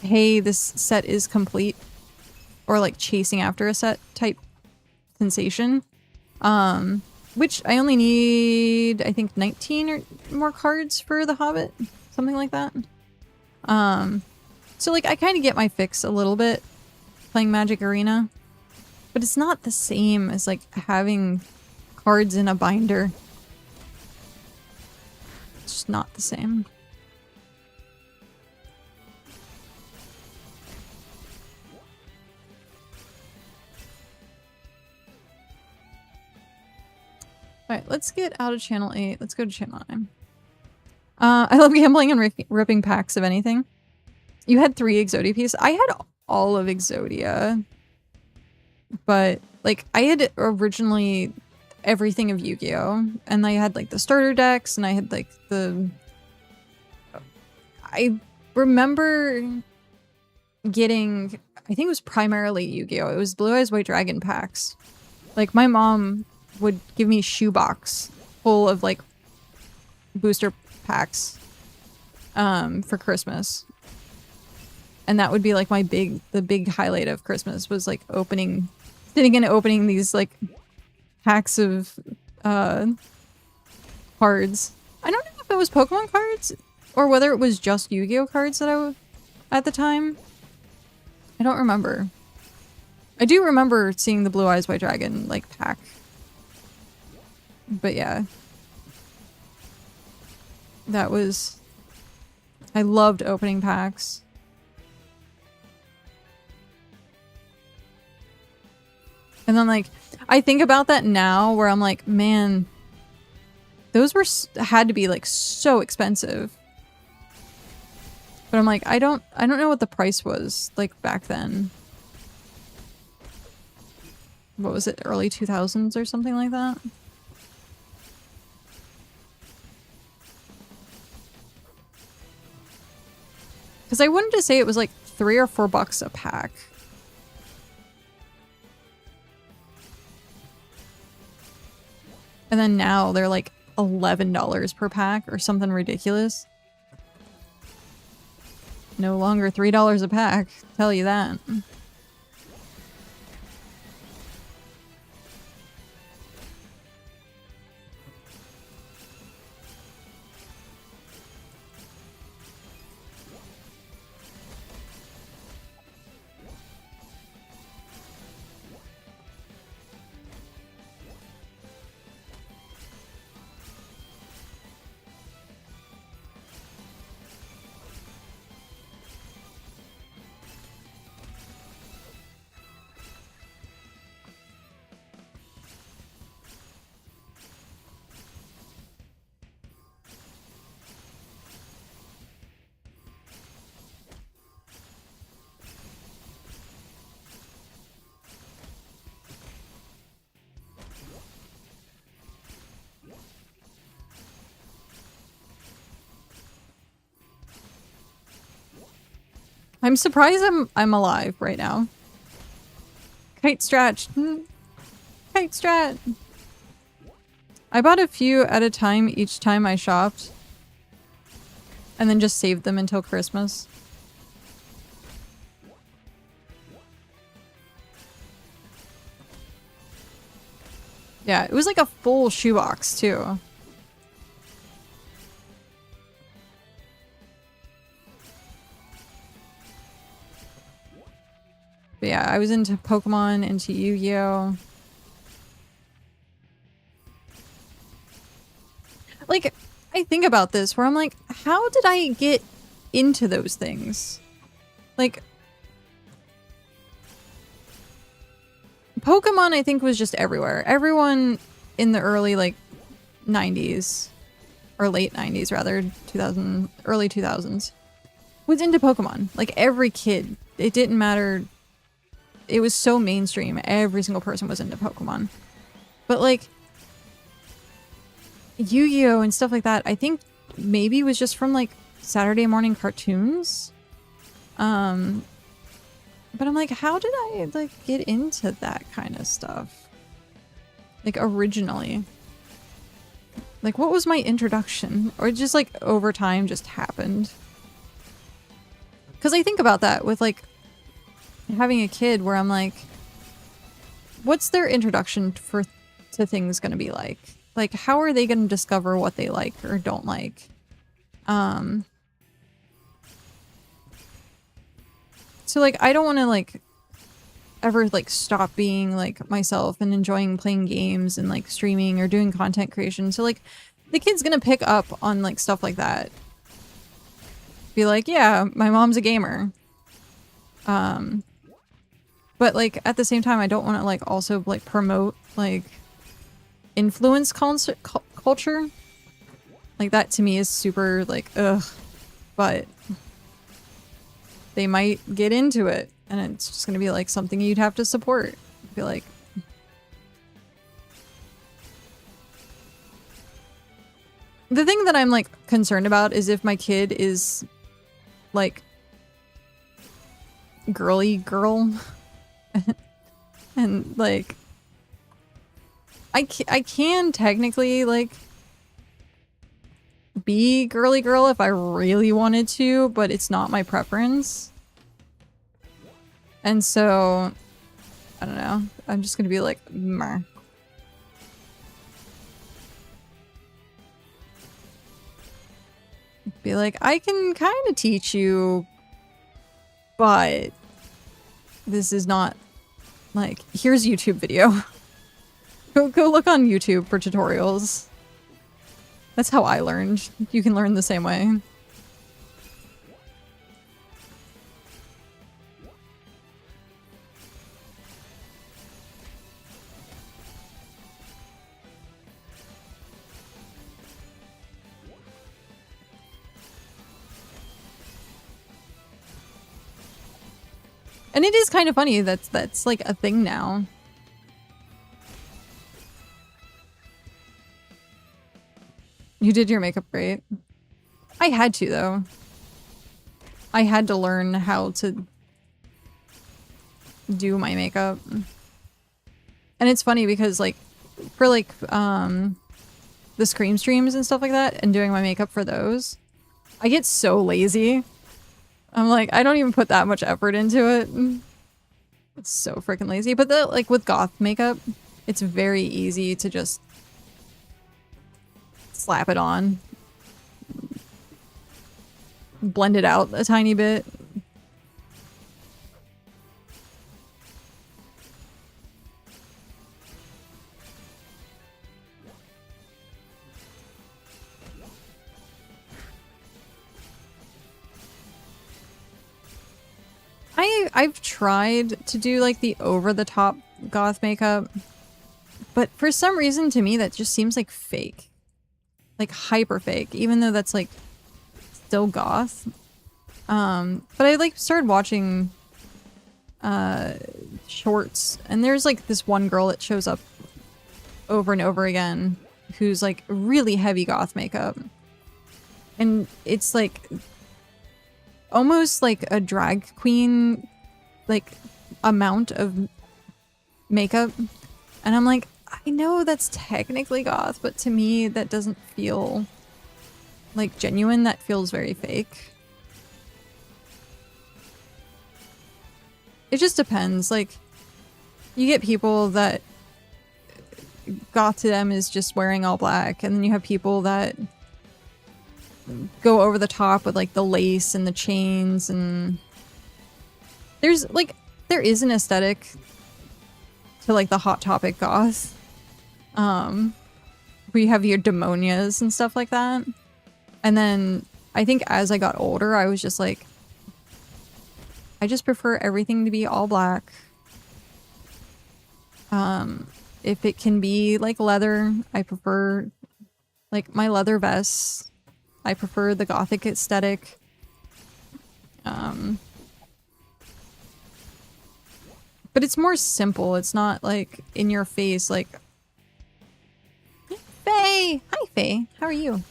hey, this set is complete, or like chasing after a set type sensation. Which I only need, I think, 19 or more cards for The Hobbit, something like that. So like I kind of get my fix a little bit playing Magic Arena, but it's not the same as like having cards in a binder. It's just not the same. Alright, let's get out of Channel 8. Let's go to Channel 9. I love gambling and ripping packs of anything. You had 3 Exodia pieces. I had all of Exodia. But, like, I had originally everything of Yu-Gi-Oh! And I had, like, the starter decks, and I had, like, the... I remember getting... I think it was primarily Yu-Gi-Oh! It was Blue Eyes White Dragon packs. Like, my mom would give me a shoebox full of, like, booster packs for Christmas. And that would be, like, the big highlight of Christmas was, like, sitting and opening these, like, packs of cards. I don't know if it was Pokemon cards or whether it was just Yu-Gi-Oh! Cards that I would at the time. I don't remember. I do remember seeing the Blue Eyes White Dragon, like, pack. But yeah. That was... I loved opening packs. And then, like, I think about that now where I'm like, man, those had to be, like, so expensive. But I'm like, I don't know what the price was, like, back then. What was it? Early 2000s or something like that? Because I wanted to say it was like $3 or $4 a pack. And then now they're like $11 per pack or something ridiculous. No longer $3 a pack, tell you that. I'm surprised I'm alive right now. Kite stretch. Kite strat. I bought a few at a time each time I shopped. And then just saved them until Christmas. Yeah, it was like a full shoebox too. But yeah, I was into Pokemon, into Yu-Gi-Oh! Like, I think about this where I'm like, how did I get into those things? Like, Pokemon I think was just everywhere. Everyone in the early, like, 90s, or late 90s rather, early 2000s, was into Pokemon. Like, every kid. It didn't matter. It was so mainstream. Every single person was into Pokemon. But, like, Yu-Gi-Oh! And stuff like that, I think maybe was just from like Saturday morning cartoons. But I'm like, how did I like get into that kind of stuff? Like originally. Like what was my introduction? Or just like over time just happened? Because I think about that with like having a kid where I'm like, what's their introduction to things gonna be like? Like, how are they gonna discover what they like or don't like? So like, I don't want to like ever like stop being like myself and enjoying playing games and like streaming or doing content creation. So like, the kid's gonna pick up on like stuff like that. Be like, yeah, my mom's a gamer. But like at the same time, I don't want to like also like promote like influence culture. Like that to me is super like ugh. But they might get into it, and it's just gonna be like something you'd have to support. Be like. The thing that I'm like concerned about is if my kid is like girly girl and like I can technically like be girly girl if I really wanted to, but it's not my preference. And so I don't know, I'm just gonna be like meh. Be like, I can kind of teach you, but this is not like, here's YouTube video. Go look on YouTube for tutorials. That's how I learned. You can learn the same way. And it is kind of funny that's like a thing now. You did your makeup great. I had to though. I had to learn how to do my makeup. And it's funny because like for like the Scream streams and stuff like that and doing my makeup for those, I get so lazy. I'm like, I don't even put that much effort into it. It's so freaking lazy. But like with goth makeup, it's very easy to just slap it on. Blend it out a tiny bit. I've tried to do like the over-the-top goth makeup, but for some reason to me that just seems like fake. Like hyper fake, even though that's like still goth. But I like started watching shorts, and there's like this one girl that shows up over and over again who's like really heavy goth makeup. And it's like almost like a drag queen like amount of makeup. And I'm like, I know that's technically goth, but to me that doesn't feel like genuine. That feels very fake. It just depends. Like, you get people that goth to them is just wearing all black, and then you have people that go over the top with like the lace and the chains, and there's like, there is an aesthetic to like the Hot Topic goth. Where you have your demonias and stuff like that. And then I think as I got older, I was just like, I just prefer everything to be all black. If it can be like leather, I prefer like my leather vests. I prefer the gothic aesthetic. But it's more simple. It's not like in your face, like, Faye! Hi, Faye. How are you?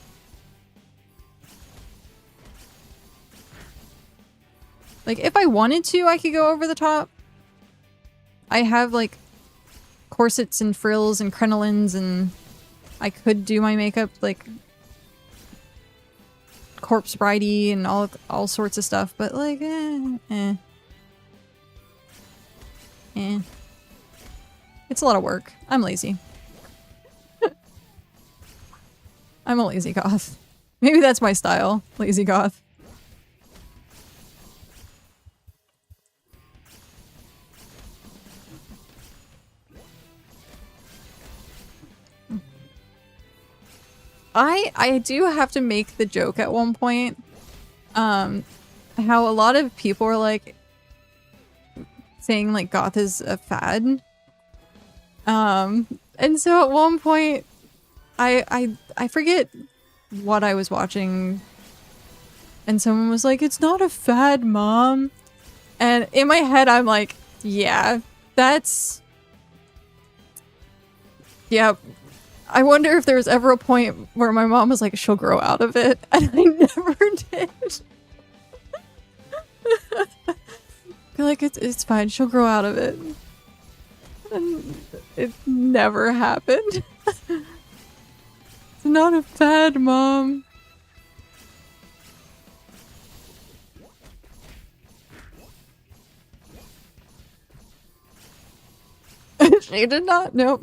Like, if I wanted to, I could go over the top. I have, like, corsets and frills and crinolines, and I could do my makeup, like, corpse bridey and all sorts of stuff, but, like, It's a lot of work. I'm lazy. I'm a lazy goth. Maybe that's my style. Lazy goth. I do have to make the joke at one point, how a lot of people are like saying like goth is a fad. And so at one point I forget what I was watching, and someone was like, "It's not a fad, Mom." And in my head I'm like, yeah, that's... Yeah. I wonder if there was ever a point where my mom was like, she'll grow out of it, and I never did. Feel like it's fine, she'll grow out of it. And it never happened. It's not a fad, Mom. She did not, nope.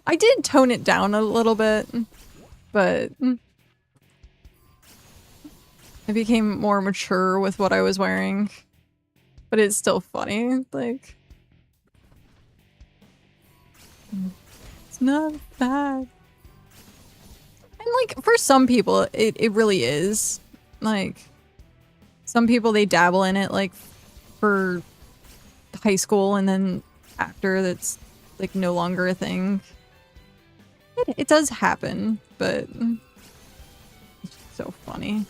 I did tone it down a little bit, but I became more mature with what I was wearing. But it's still funny, like... It's not bad. And like, for some people, it really is. Like, some people, they dabble in it, like, for high school, and then after, that's, like, no longer a thing. It does happen, but it's so funny.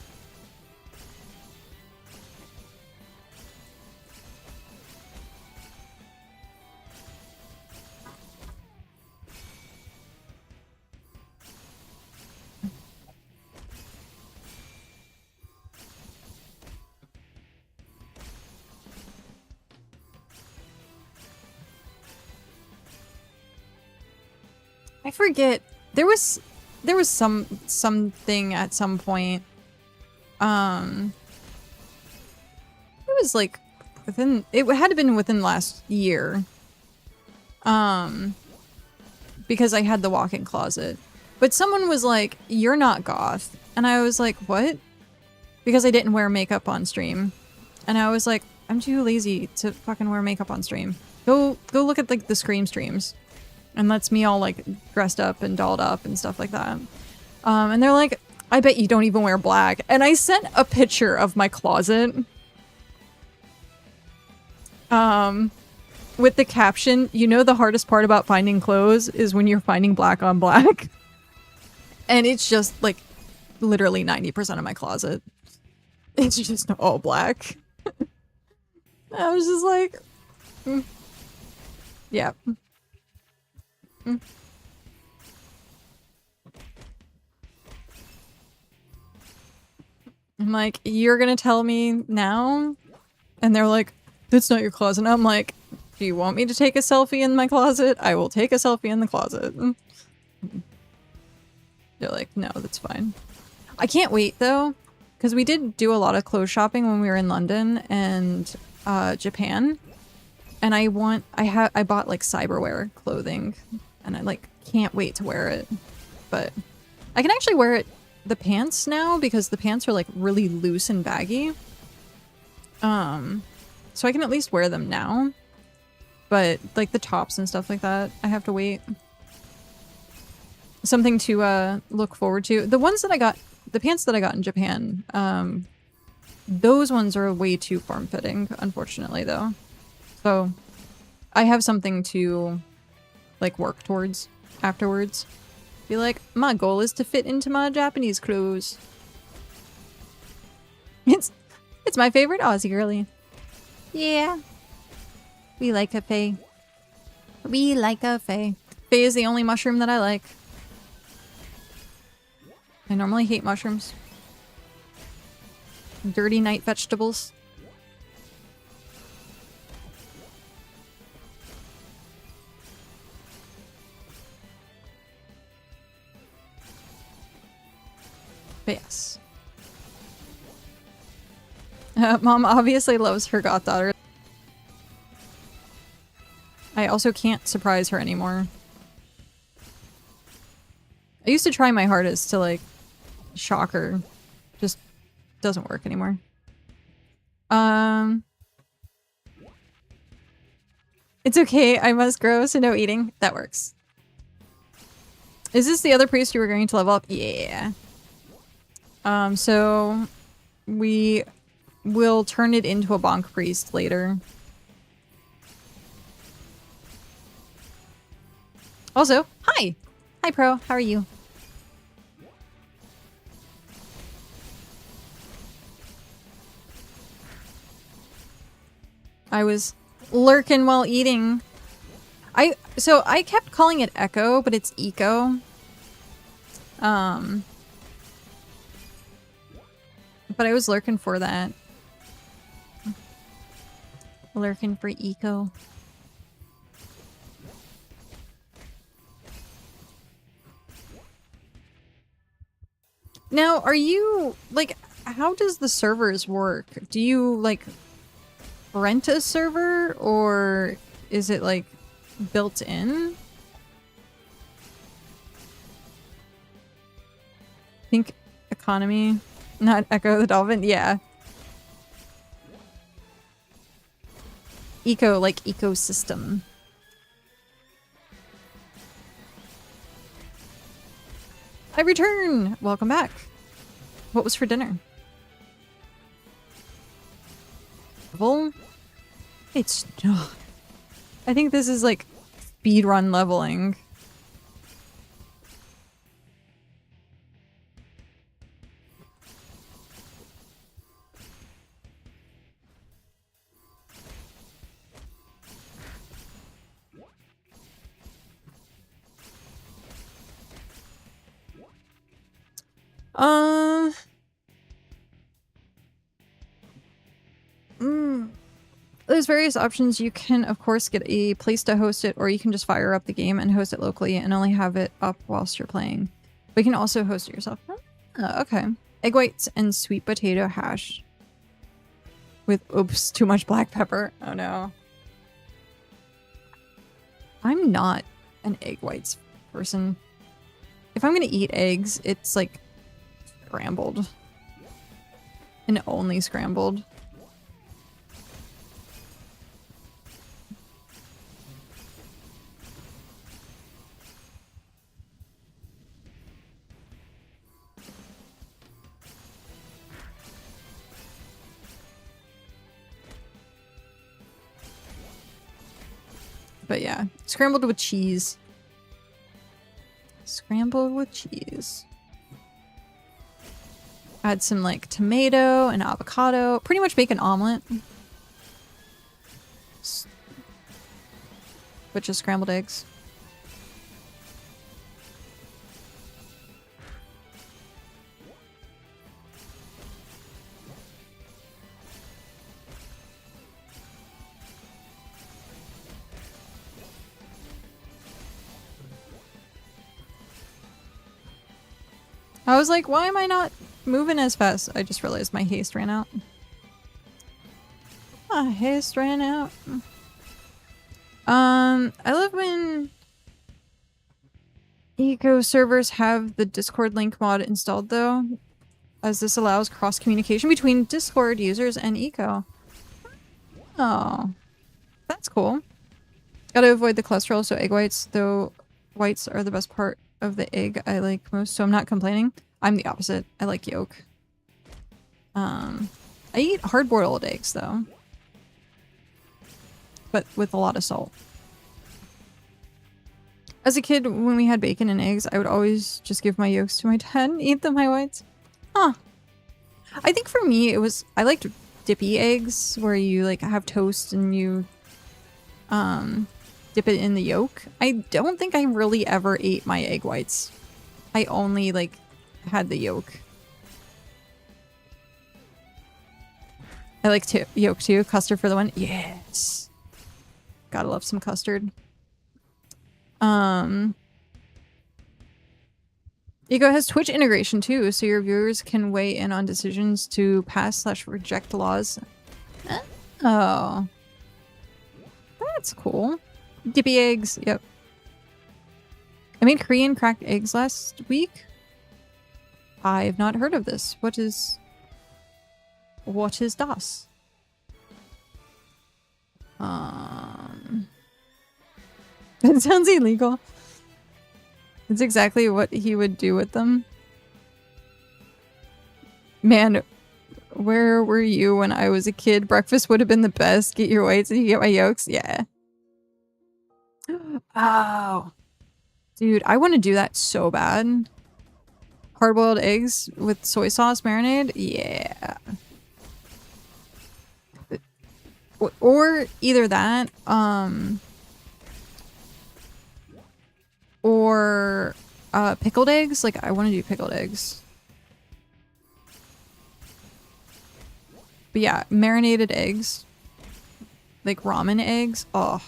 I forget. There was something at some point. It was like within, it had to have been within last year. Because I had the walk-in closet. But someone was like, "You're not goth." And I was like, "What?" Because I didn't wear makeup on stream. And I was like, I'm too lazy to fucking wear makeup on stream. Go look at like the Scream streams. And that's me all like dressed up and dolled up and stuff like that. And they're like, "I bet you don't even wear black." And I sent a picture of my closet. With the caption, "You know the hardest part about finding clothes is when you're finding black on black." And it's just like literally 90% of my closet. It's just all black. I was just like, yeah. I'm like, "You're gonna tell me now?" And they're like, "That's not your closet." And I'm like, "Do you want me to take a selfie in my closet? I will take a selfie in the closet." They're like, "No, that's fine." I can't wait though, because we did do a lot of clothes shopping when we were in London and Japan. And I bought like cyberwear clothing, and I like can't wait to wear it. But I can actually wear it, the pants now, because the pants are like really loose and baggy. So I can at least wear them now. But like the tops and stuff like that, I have to wait. Something to look forward to. The ones that I got, the pants that I got in Japan, those ones are way too form-fitting, unfortunately, though. So I have something to like work towards afterwards. Be like, my goal is to fit into my Japanese clothes. It's my favorite Aussie girly. Yeah. We like a fae. We like a fae. Fae is the only mushroom that I like. I normally hate mushrooms. Dirty night vegetables. But yes. Mom obviously loves her goddaughter. I also can't surprise her anymore. I used to try my hardest to, like, shock her. Just doesn't work anymore. It's okay, I must grow, so no eating. That works. Is this the other priest you were going to level up? Yeah. So we will turn it into a bonk priest later. Also, hi! Hi, Pro. How are you? I was lurking while eating. So I kept calling it Echo, but it's Eco. But I was lurking for that. Lurking for Eco. Now, are you, like, how does the servers work? Do you, like, rent a server, or is it, like, built in? Think economy, not Echo the Dolphin. Yeah. Eco, like ecosystem. I return! Welcome back. What was for dinner? Level? It's... Ugh. I think this is like speedrun leveling. There's various options. You can, of course, get a place to host it, or you can just fire up the game and host it locally and only have it up whilst you're playing. But you can also host it yourself. Oh, okay. Egg whites and sweet potato hash. With, oops, too much black pepper. Oh no. I'm not an egg whites person. If I'm gonna eat eggs, it's like scrambled. And only scrambled. But yeah, scrambled with cheese. Scrambled with cheese. Add some like tomato and avocado. Pretty much make an omelet. But just scrambled eggs. I was like, why am I not moving as fast? I just realized my haste ran out. My haste ran out. I love when Eco servers have the Discord link mod installed though, as this allows cross communication between Discord users and Eco. Oh, that's cool. Gotta avoid the cholesterol, so egg whites, though whites are the best part of the egg I like most, so I'm not complaining. I'm the opposite. I like yolk. I eat hard-boiled eggs though, but with a lot of salt. As a kid, when we had bacon and eggs, I would always just give my yolks to my dad and eat the my whites. Huh. I think for me, it was... I liked dippy eggs, where you, like, have toast and you, dip it in the yolk. I don't think I really ever ate my egg whites. I only, like, had the yolk. I like yolk too. Custard for the one. Yes. Gotta love some custard. Ego has Twitch integration too, so your viewers can weigh in on decisions to pass/reject laws. Oh. That's cool. Dippy eggs. Yep. I made Korean cracked eggs last week. I've not heard of this. What is das? It sounds illegal. It's exactly what he would do with them. Man, where were you when I was a kid? Breakfast would have been the best. Get your whites and you get my yolks. Yeah. Oh. Dude, I want to do that so bad. Hard-boiled eggs with soy sauce marinade? Yeah. Or either that, or pickled eggs. Like, I want to do pickled eggs. But yeah, marinated eggs. Like ramen eggs. Oh.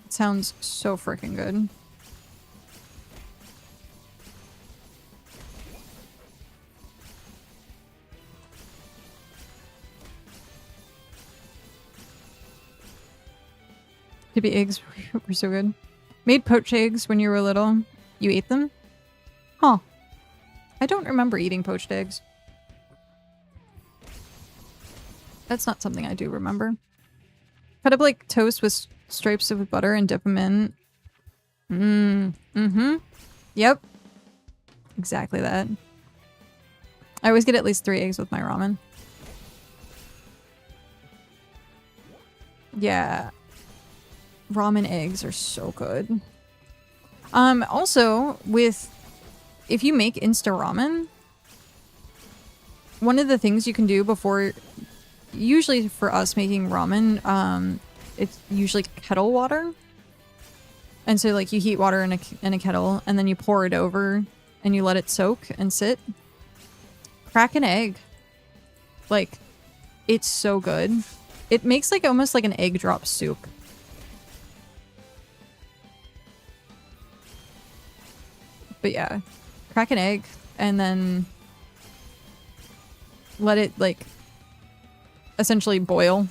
It sounds so freaking good. Baby eggs were so good. Made poached eggs when you were little. You ate them? Huh. I don't remember eating poached eggs. That's not something I do remember. Cut up like toast with stripes of butter and dip them in. Mm-hmm. Yep. Exactly that. I always get at least 3 eggs with my ramen. Yeah. Ramen eggs are so good. Also, if you make Insta ramen, one of the things you can do before, usually for us making ramen, it's usually kettle water. And so like you heat water in a kettle and then you pour it over and you let it soak and sit. Crack an egg. Like, it's so good. It makes like almost like an egg drop soup. But yeah, crack an egg and then let it like essentially boil.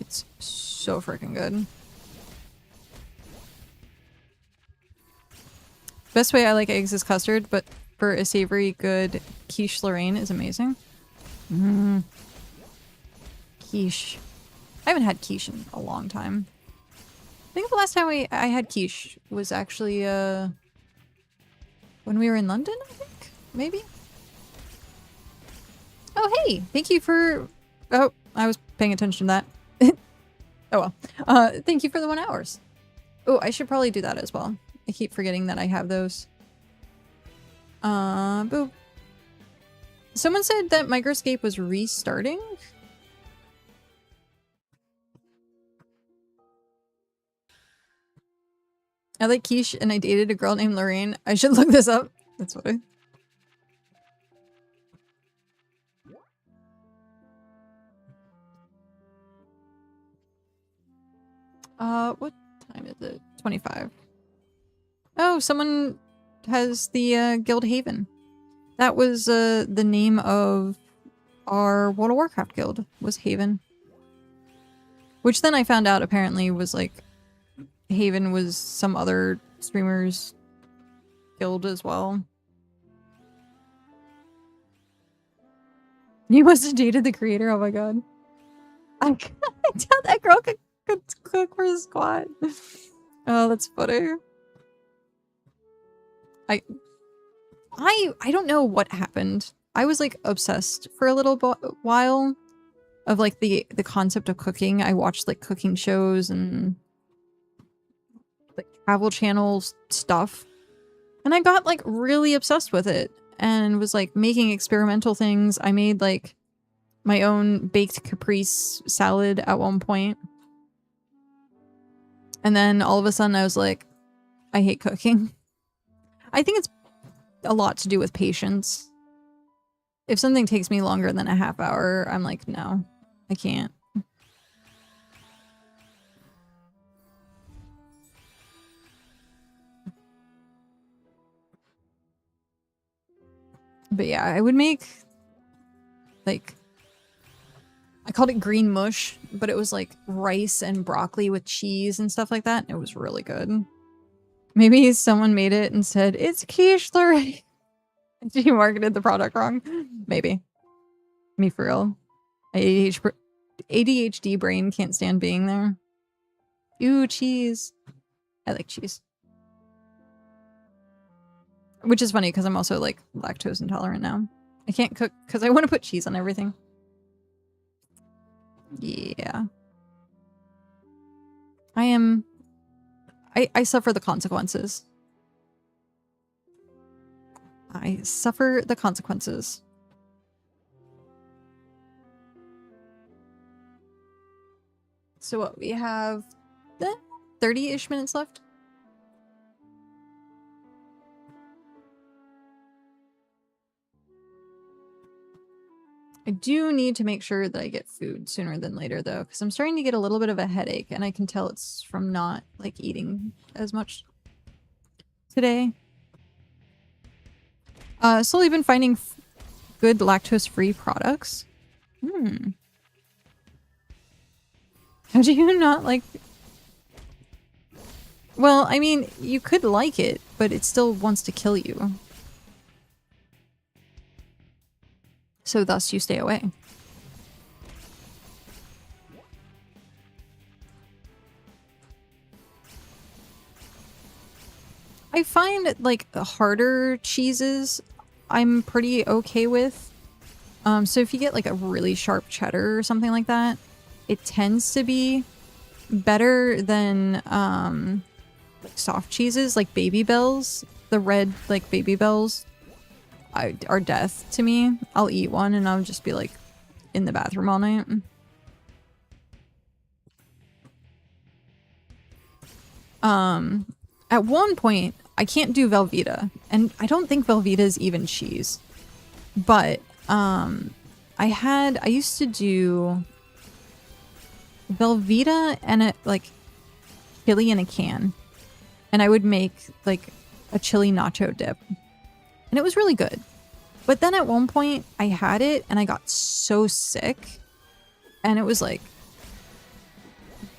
It's so freaking good. Best way I like eggs is custard, but for a savory good quiche Lorraine is amazing. Quiche. I haven't had quiche in a long time. I think the last time I had quiche was actually when we were in London, I think? Maybe? Oh, hey! Thank you for... Oh, I was paying attention to that. Oh well. Thank you for the 1 hours. Oh, I should probably do that as well. I keep forgetting that I have those. Boop. Someone said that Microscape was restarting? I like quiche and I dated a girl named Lorraine. I should look this up. That's funny. What time is it? 25. Oh, someone has the Guild Haven. That was the name of our World of Warcraft guild, was Haven. Which then I found out apparently was like Haven was some other streamer's guild as well. You must have dated the creator. Oh my god. I tell that girl could cook for the squad. Oh, that's funny. I don't know what happened. I was like obsessed for a little while of like the concept of cooking. I watched like cooking shows and like travel channels stuff. And I got like really obsessed with it and was like making experimental things. I made like my own baked caprese salad at one point. And then all of a sudden I was like, I hate cooking. I think it's a lot to do with patience. If something takes me longer than a half hour, I'm like, no, I can't. But yeah, I would make, like, I called it green mush, but it was like rice and broccoli with cheese and stuff like that. It was really good. Maybe someone made it and said, it's quiche already. She marketed the product wrong. Maybe. Me for real. ADHD brain can't stand being there. Ooh, cheese. I like cheese. Which is funny because I'm also like lactose intolerant now. I can't cook because I want to put cheese on everything. Yeah. I suffer the consequences. I suffer the consequences. So what, we have 30-ish minutes left? I do need to make sure that I get food sooner than later though, because I'm starting to get a little bit of a headache and I can tell it's from not like eating as much today. Slowly been finding good lactose-free products. How do you not like... Well, I mean, you could like it, but it still wants to kill you. So thus you stay away. I find like harder cheeses I'm pretty okay with. So if you get like a really sharp cheddar or something like that, it tends to be better than like soft cheeses like Baby Bells. The red like Baby Bells are death to me. I'll eat one and I'll just be like in the bathroom all night. At one point I can't do Velveeta, and I don't think Velveeta is even cheese, but I used to do Velveeta and a like chili in a can, and I would make like a chili nacho dip, and it was really good. But then at one point I had it and I got so sick, and it was like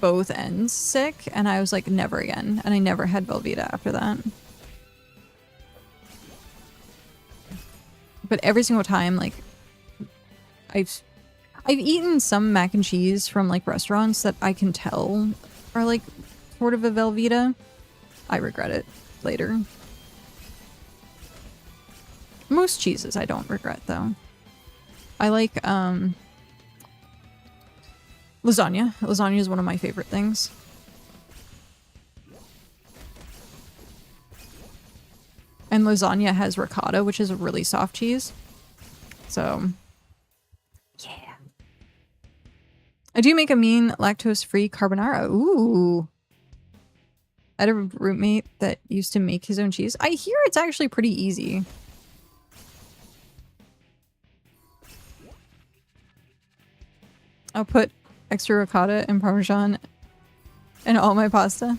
both ends sick, and I was like, never again, and I never had Velveeta after that. But every single time, like, I've eaten some mac and cheese from like restaurants that I can tell are like sort of a Velveeta. I regret it later. Most cheeses I don't regret though. I like lasagna. Lasagna is one of my favorite things. And lasagna has ricotta, which is a really soft cheese. So, yeah. I do make a mean lactose-free carbonara. Ooh. I had a roommate that used to make his own cheese. I hear it's actually pretty easy. I'll put extra ricotta and parmesan in all my pasta.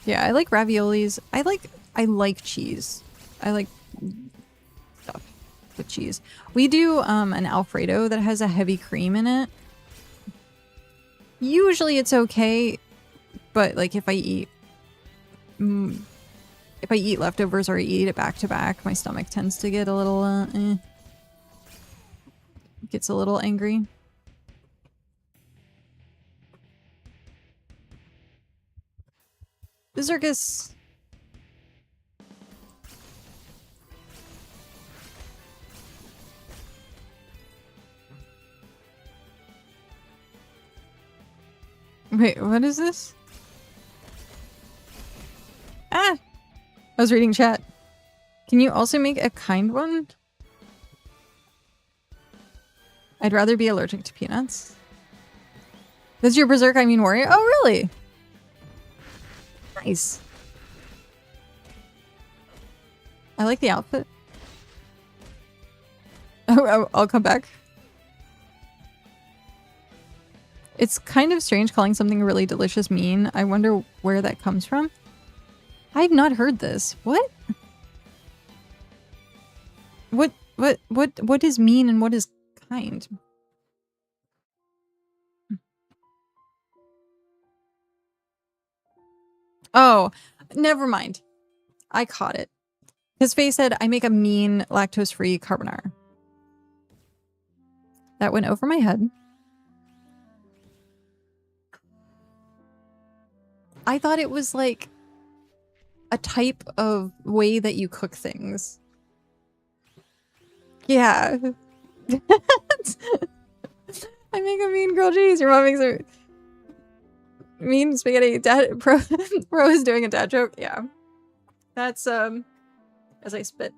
Yeah, I like raviolis. I like cheese. I like stuff with cheese. We do an Alfredo that has a heavy cream in it. Usually it's okay, but like if I eat leftovers or I eat it back to back, my stomach tends to get a little gets a little angry. Zirkus. Wait, what is this? Ah! I was reading chat. Can you also make a kind one? I'd rather be allergic to peanuts. That's your berserk, I mean warrior? Oh, really? Nice. I like the outfit. Oh, I'll come back. It's kind of strange calling something really delicious mean. I wonder where that comes from. I've not heard this. What? What is mean and what is kind? Oh, never mind. I caught it. His face said, I make a mean lactose-free carbonara. That went over my head. I thought it was like a type of way that you cook things. Yeah. I make a mean grilled cheese. Your mom makes a mean spaghetti. Dad, Pro is doing a dad joke. Yeah. That's, as I spit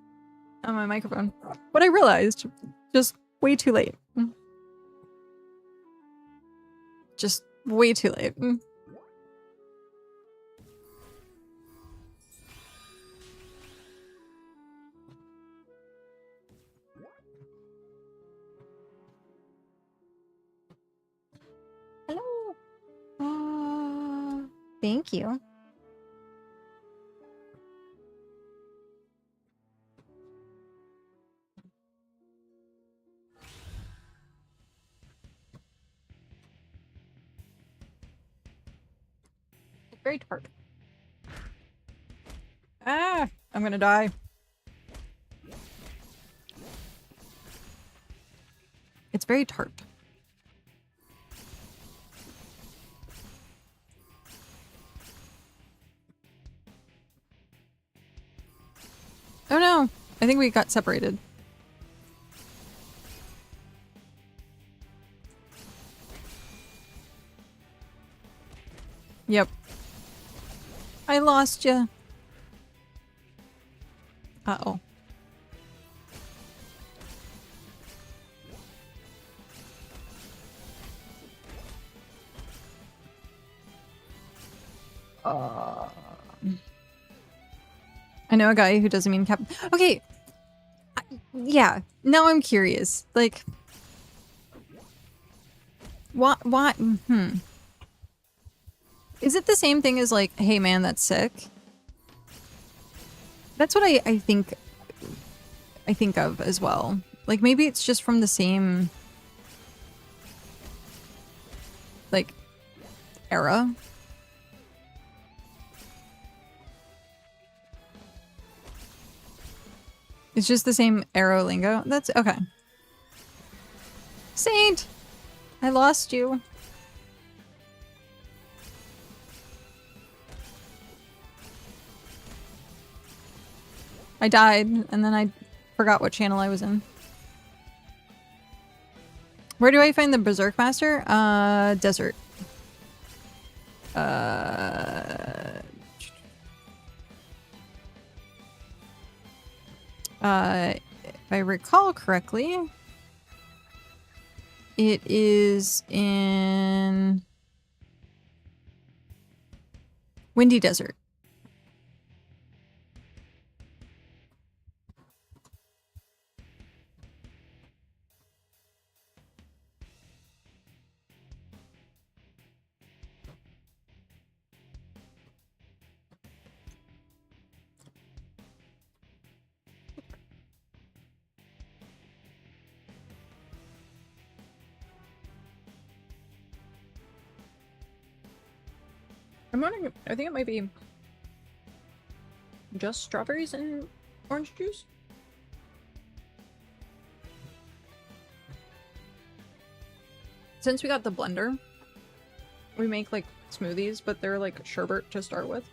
on my microphone. What I realized, just way too late. Just way too late. Hello. Thank you. It's very tart. Ah, I'm gonna die. It's very tart. Oh no! I think we got separated. Yep. I lost you. Uh-oh. I know a guy who doesn't mean cap. Okay. Yeah. Now I'm curious. Like, what? Is it the same thing as like, hey man, that's sick? That's what I think of as well. Like maybe it's just from the same like era. It's just the same arrow lingo. That's okay. Saint! I lost you. I died, and then I forgot what channel I was in. Where do I find the Berserk Master? Desert. If I recall correctly, it is in Windy Desert. I'm wondering, I think it might be just strawberries and orange juice. Since we got the blender, we make like smoothies, but they're like sherbet to start with.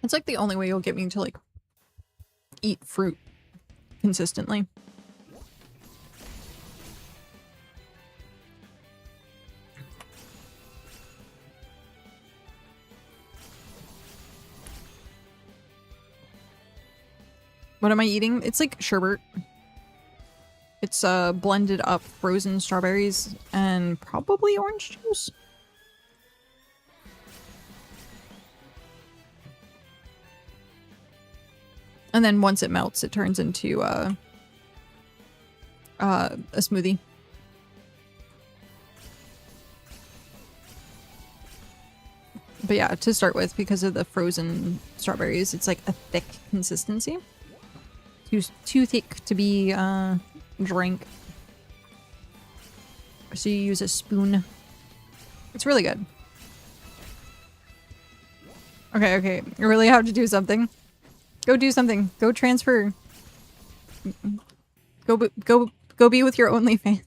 It's like the only way you'll get me to like eat fruit consistently. What am I eating? It's like sherbet. It's blended up frozen strawberries and probably orange juice. And then once it melts, it turns into a smoothie. But yeah, to start with, because of the frozen strawberries, it's like a thick consistency. Too thick to be drank. So you use a spoon. It's really good. Okay, okay. You really have to do something. Go do something. Go transfer. Go be with your OnlyFans.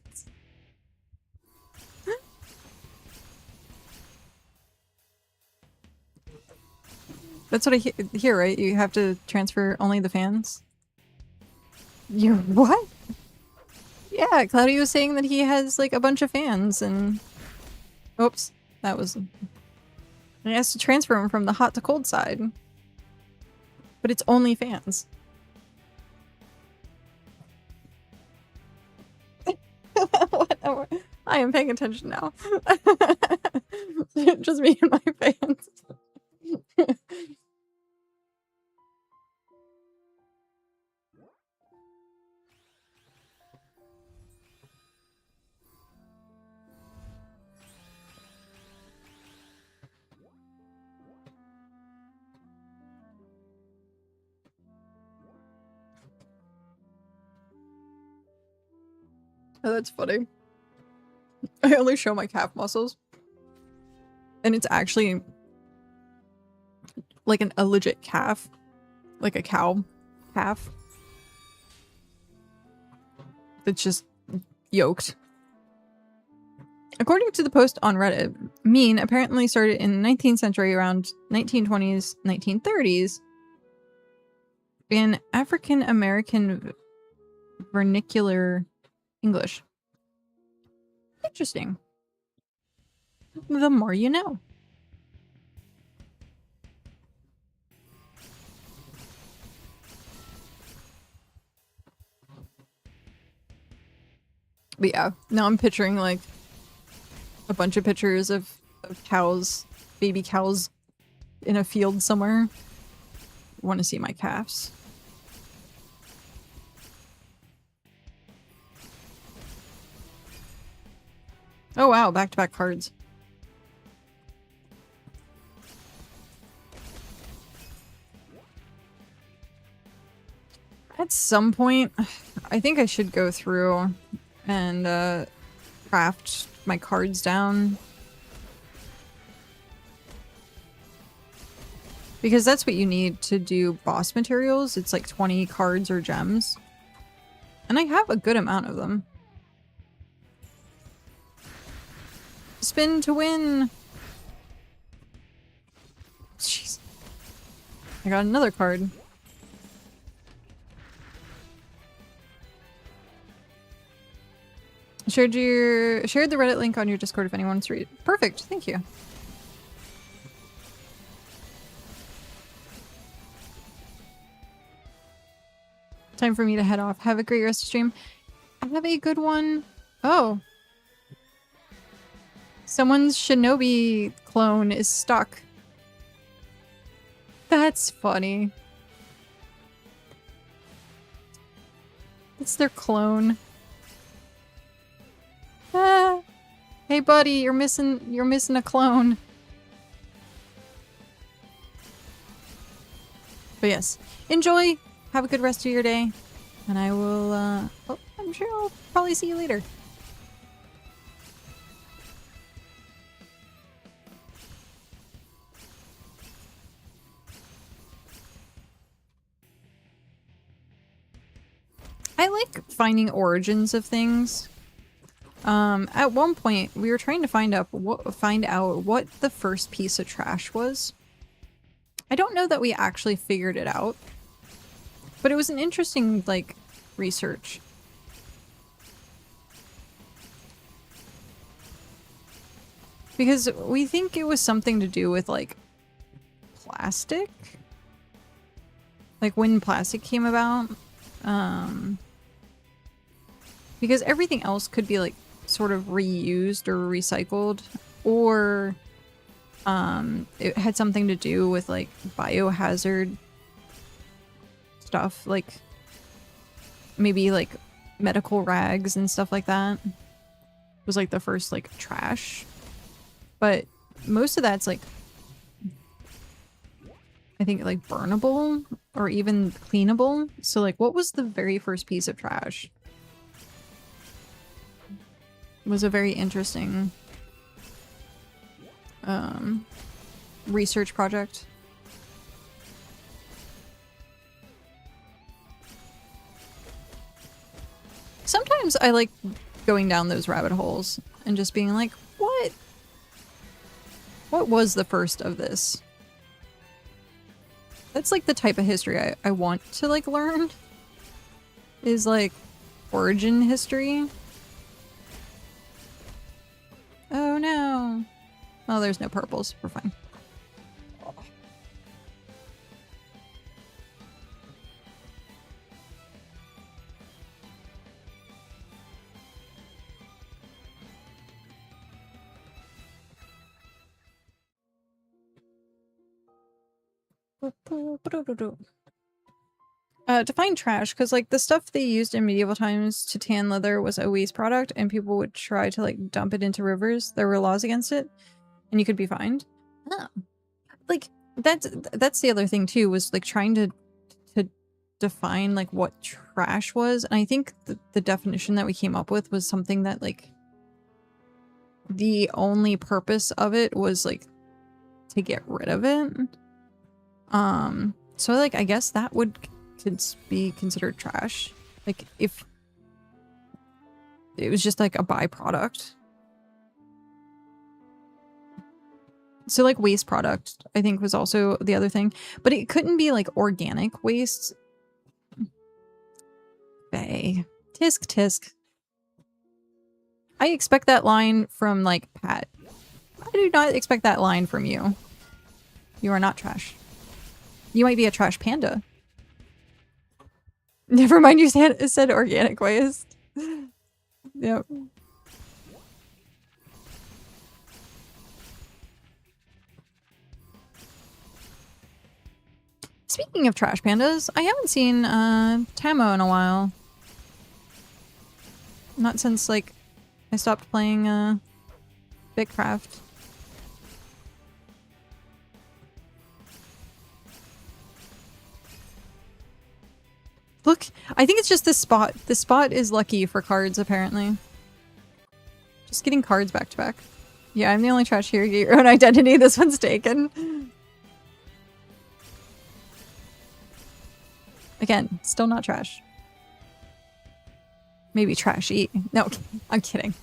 That's what I hear, right? You have to transfer only the fans. You what? Yeah, Claudio was saying that he has like a bunch of fans and... Oops, that was... He has to transfer them from the hot to cold side. But it's only fans. Whatever. I am paying attention now. Just me and my fans. Oh, that's funny. I only show my calf muscles. And it's actually like a legit calf. Like a cow calf. That's just yoked. According to the post on Reddit, mean apparently started in the 19th century around 1920s, 1930s in African American vernacular English. Interesting. The more you know. But yeah, now I'm picturing like a bunch of pictures of cows, baby cows in a field somewhere. Want to see my calves. Oh wow, back-to-back cards. At some point, I think I should go through and craft my cards down. Because that's what you need to do boss materials. It's like 20 cards or gems. And I have a good amount of them. Spin to win! Jeez. I got another card. Shared the Reddit link on your Discord if anyone wants to read it. Perfect, thank you. Time for me to head off. Have a great rest of stream. Have a good one. Oh. Someone's Shinobi clone is stuck. That's funny. It's their clone. Ah. Hey buddy, you're missing a clone. But yes, enjoy. Have a good rest of your day. And I will oh, I'm sure I'll probably see you later. I like finding origins of things. At one point, we were trying to find out what the first piece of trash was. I don't know that we actually figured it out, but it was an interesting, like, research. Because we think it was something to do with, like, plastic? like when plastic came about, because everything else could be like sort of reused or recycled, or it had something to do with like biohazard stuff, like maybe like medical rags and stuff like that was like the first like trash. But most of that's like, I think like burnable or even cleanable. So like what was the very first piece of trash? It was a very interesting research project. Sometimes I like going down those rabbit holes and just being like, what was the first of this? That's like the type of history I want to like learn, is like origin history. Oh no. Oh, there's no purples. We're fine. Define trash, because like the stuff they used in medieval times to tan leather was a waste product, and people would try to like dump it into rivers. There were laws against it, and you could be fined. Oh. Like that's the other thing too, was like trying to define like what trash was, and I think the definition that we came up with was something that like the only purpose of it was like to get rid of it. So like I guess that would be considered trash, like if it was just like a byproduct. So like waste product I think was also the other thing, but it couldn't be like organic waste. Bay. Tisk. I expect that line from like Pat. I do not expect that line from you. You are not trash. You might be a trash panda. Never mind, you said organic waste. Yep. Speaking of trash pandas, I haven't seen Tamo in a while. Not since like I stopped playing Bitcraft. Look, I think it's just this spot. This spot is lucky for cards, apparently. Just getting cards back to back. Yeah, I'm the only trash here. Get your own identity. This one's taken. Again, still not trash. Maybe trashy. No, I'm kidding.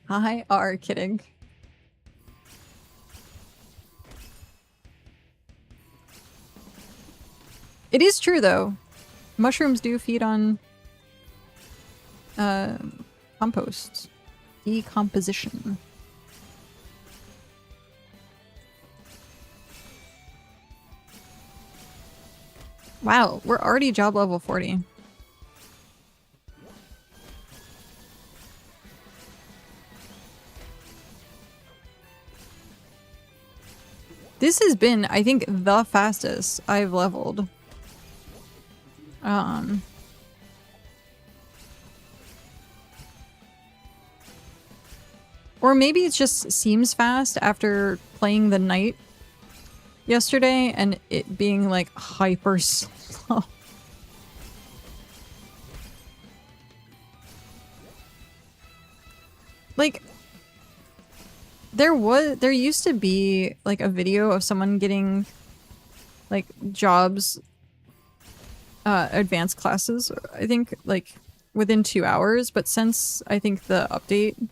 I are kidding. It is true, though. Mushrooms do feed on compost. Decomposition. Wow, we're already job level 40. This has been, I think, the fastest I've leveled. Or maybe it just seems fast after playing the night yesterday and it being like hyper slow. Like there used to be like a video of someone getting like jobs, advanced classes, I think like within 2 hours, but since I think the update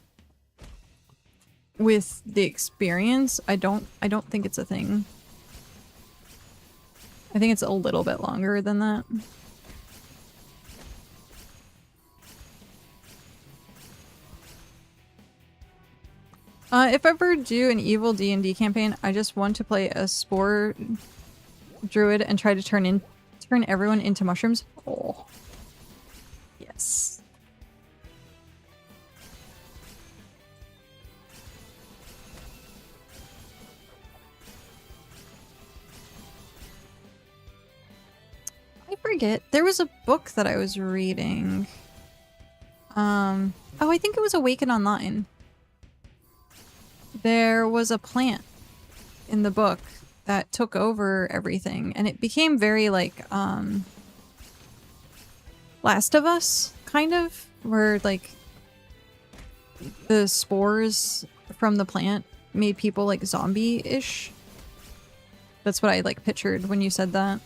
with the experience, I don't think it's a thing. I think it's a little bit longer than that. If I ever do an evil D&D campaign, I just want to play a spore druid and try to turn everyone into mushrooms. Oh. Yes. I forget. There was a book that I was reading. Oh, I think it was Awaken Online. There was a plant in the book that took over everything, and it became very like Last of Us, kind of, where like the spores from the plant made people like zombie-ish. That's what I like pictured when you said that.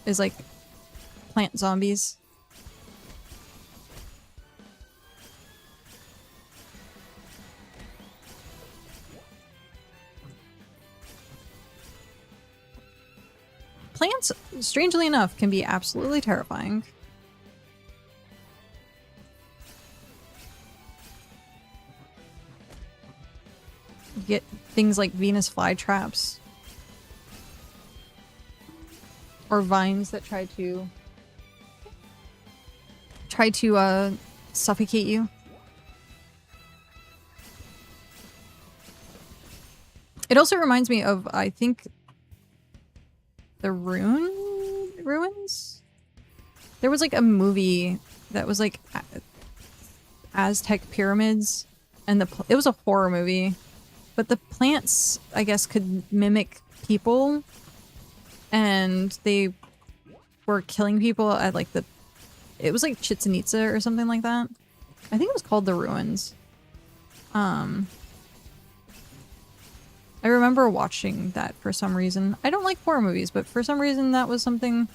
Is like plant zombies. Plants, strangely enough, can be absolutely terrifying. You get things like Venus flytraps. Or vines that try to suffocate you. It also reminds me of, I think, the ruins? There was like a movie that was like Aztec pyramids, and it was a horror movie, but the plants, I guess, could mimic people, and they were killing people at like it was like Chichen Itza or something like that. I think it was called The Ruins. I remember watching that for some reason. I don't like horror movies, but for some reason that was something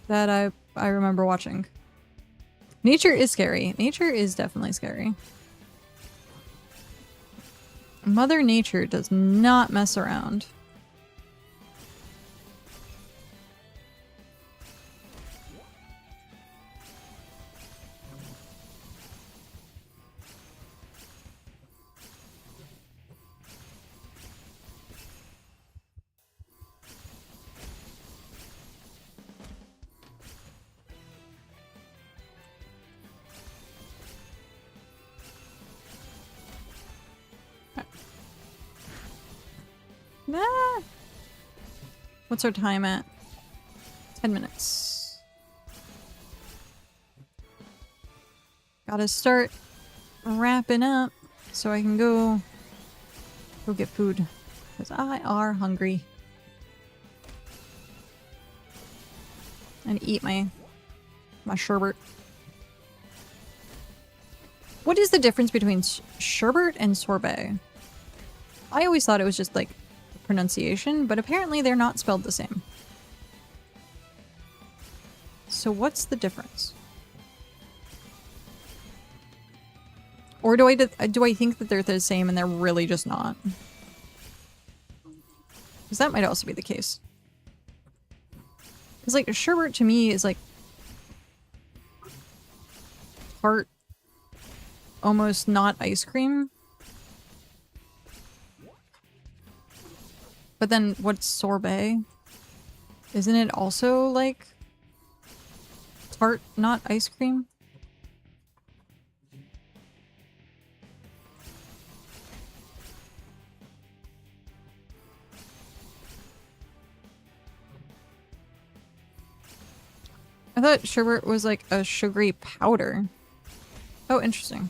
that I remember watching. Nature is scary. Nature is definitely scary. Mother Nature does not mess around. Ah. What's our time at? 10 minutes. Gotta start wrapping up so I can go get food. Because I are hungry. And eat my sherbet. What is the difference between sherbet and sorbet? I always thought it was just like pronunciation, but apparently they're not spelled the same. So what's the difference? Or do I think that they're the same and they're really just not? Because that might also be the case. Because like sherbet to me is like tart, almost not ice cream. But then what's sorbet? Isn't it also like tart, not ice cream? I thought sherbet was like a sugary powder. Oh, interesting.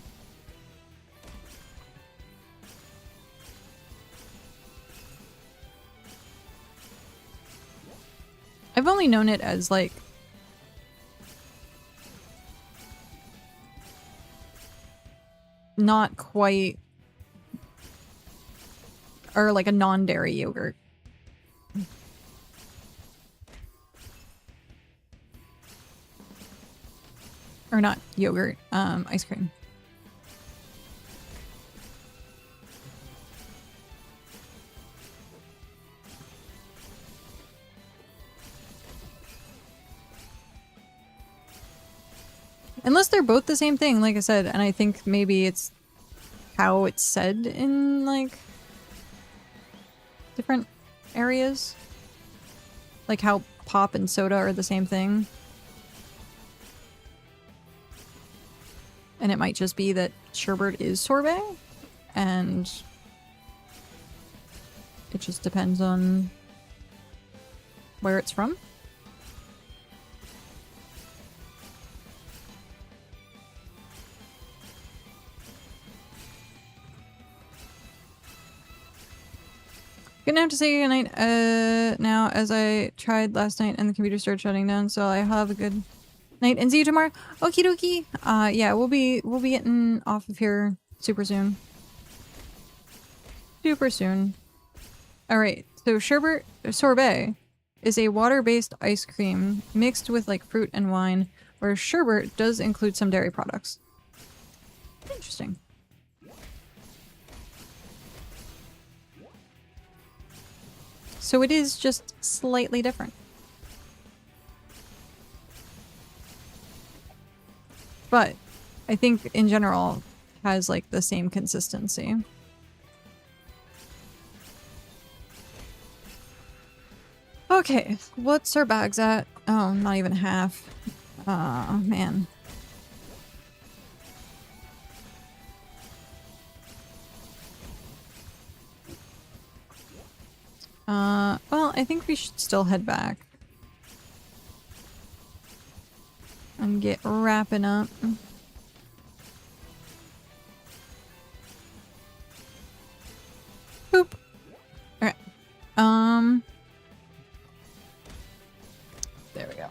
I've only known it as like not quite, or like a non-dairy yogurt. Or not yogurt, ice cream. Unless they're both the same thing, like I said, and I think maybe it's how it's said in, like, different areas. Like how pop and soda are the same thing. And it might just be that sherbet is sorbet, and it just depends on where it's from. Gonna have to say goodnight now, as I tried last night and the computer started shutting down, so I have a good night and see you tomorrow. Okie dokie. Yeah, we'll be getting off of here super soon. Super soon. Alright, so sorbet is a water-based ice cream mixed with like fruit and wine, where sherbet does include some dairy products. Interesting. So it is just slightly different. But I think in general has like the same consistency. Okay, what's our bags at? Oh, not even half. Man. Well, I think we should still head back. And get wrapping up. Boop. Okay. There we go.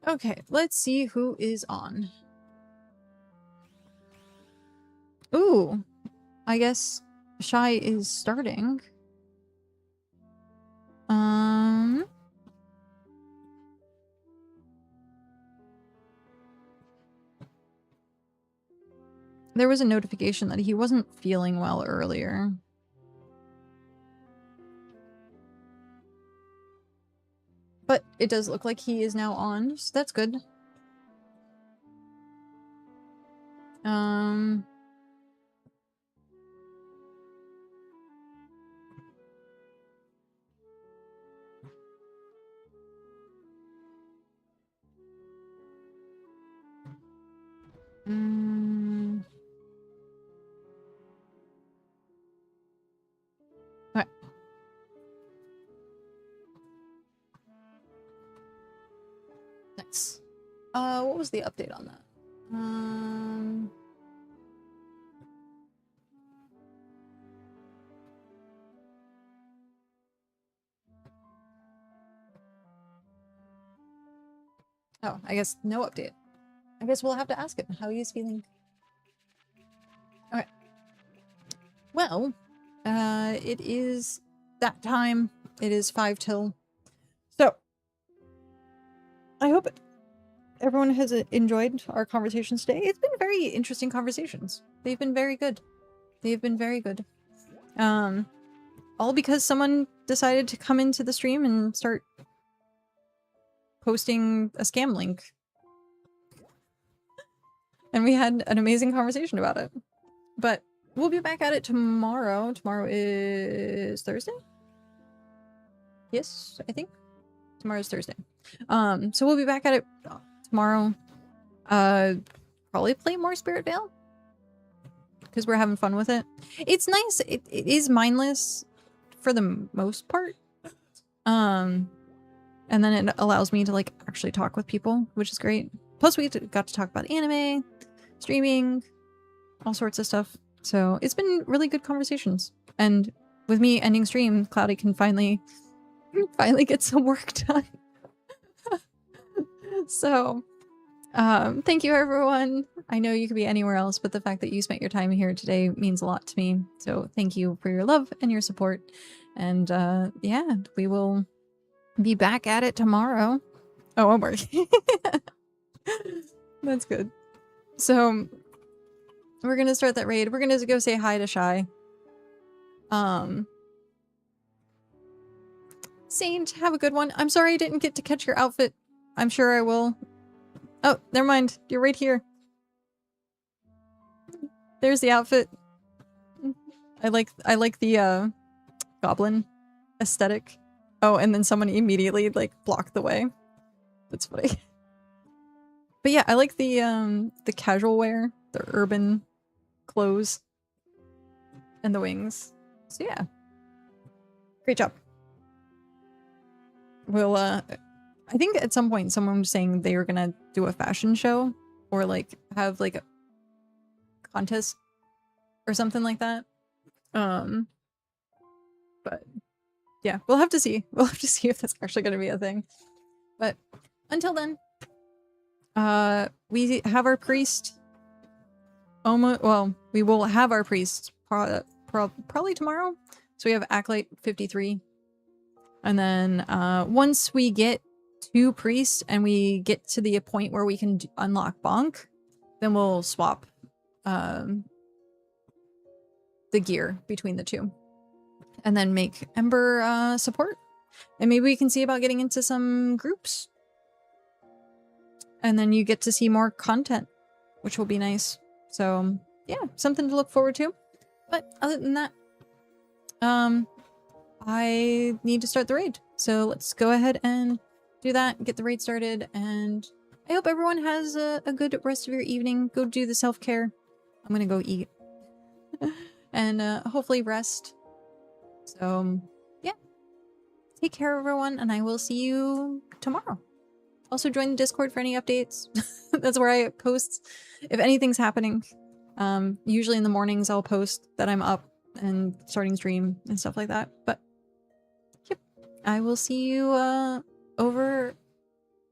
Okay, let's see who is on. Ooh, I guess Shy is starting. There was a notification that he wasn't feeling well earlier. But it does look like he is now on, so that's good. Okay. Nice. What was the update on that? Oh, I guess no update. I guess we'll have to ask him how he's feeling. Okay. Well, it is that time. It is 5 till. So, I hope everyone has enjoyed our conversations today. It's been very interesting conversations. They've been very good. They've been very good. All because someone decided to come into the stream and start posting a scam link. And we had an amazing conversation about it. But we'll be back at it tomorrow. Tomorrow is Thursday? Yes, I think. Tomorrow's Thursday. So we'll be back at it tomorrow. Probably play more SpiritVale. Because we're having fun with it. It's nice. It is mindless for the most part. And then it allows me to like actually talk with people, which is great. Plus we got to talk about anime, streaming, all sorts of stuff. So it's been really good conversations. And with me ending stream, Cloudy can finally get some work done. So thank you everyone. I know you could be anywhere else, but the fact that you spent your time here today means a lot to me. So thank you for your love and your support. And yeah, we will be back at it tomorrow. Oh, I'm working. That's good. So we're gonna start that raid. We're gonna go say hi to Shy. Saint, have a good one. I'm sorry I didn't get to catch your outfit. I'm sure I will. Oh, never mind. You're right here. There's the outfit. I like the goblin aesthetic. Oh, and then someone immediately like blocked the way. That's funny. But yeah, I like the casual wear, the urban clothes, and the wings. So yeah. Great job. We'll I think at some point someone was saying they were gonna do a fashion show or like have like a contest or something like that. But yeah, we'll have to see. We'll have to see if that's actually gonna be a thing. But until then, we have our priest almost, well, we will have our priest probably tomorrow. So we have Acolyte 53. And then once we get to priest and we get to the point where we can unlock Bonk, then we'll swap the gear between the two. And then make Ember support. And maybe we can see about getting into some groups. And then you get to see more content, which will be nice. So yeah, something to look forward to. But other than that, I need to start the raid. So let's go ahead and do that, get the raid started, and I hope everyone has a good rest of your evening. Go do the self-care. I'm gonna go eat. And hopefully rest. So yeah. Take care everyone, and I will see you tomorrow. Also join the Discord for any updates. That's where I post if anything's happening. Usually in the mornings I'll post that I'm up and starting stream and stuff like that. But yep, I will see you over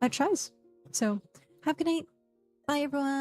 at Shy's. So have a good night. Bye everyone.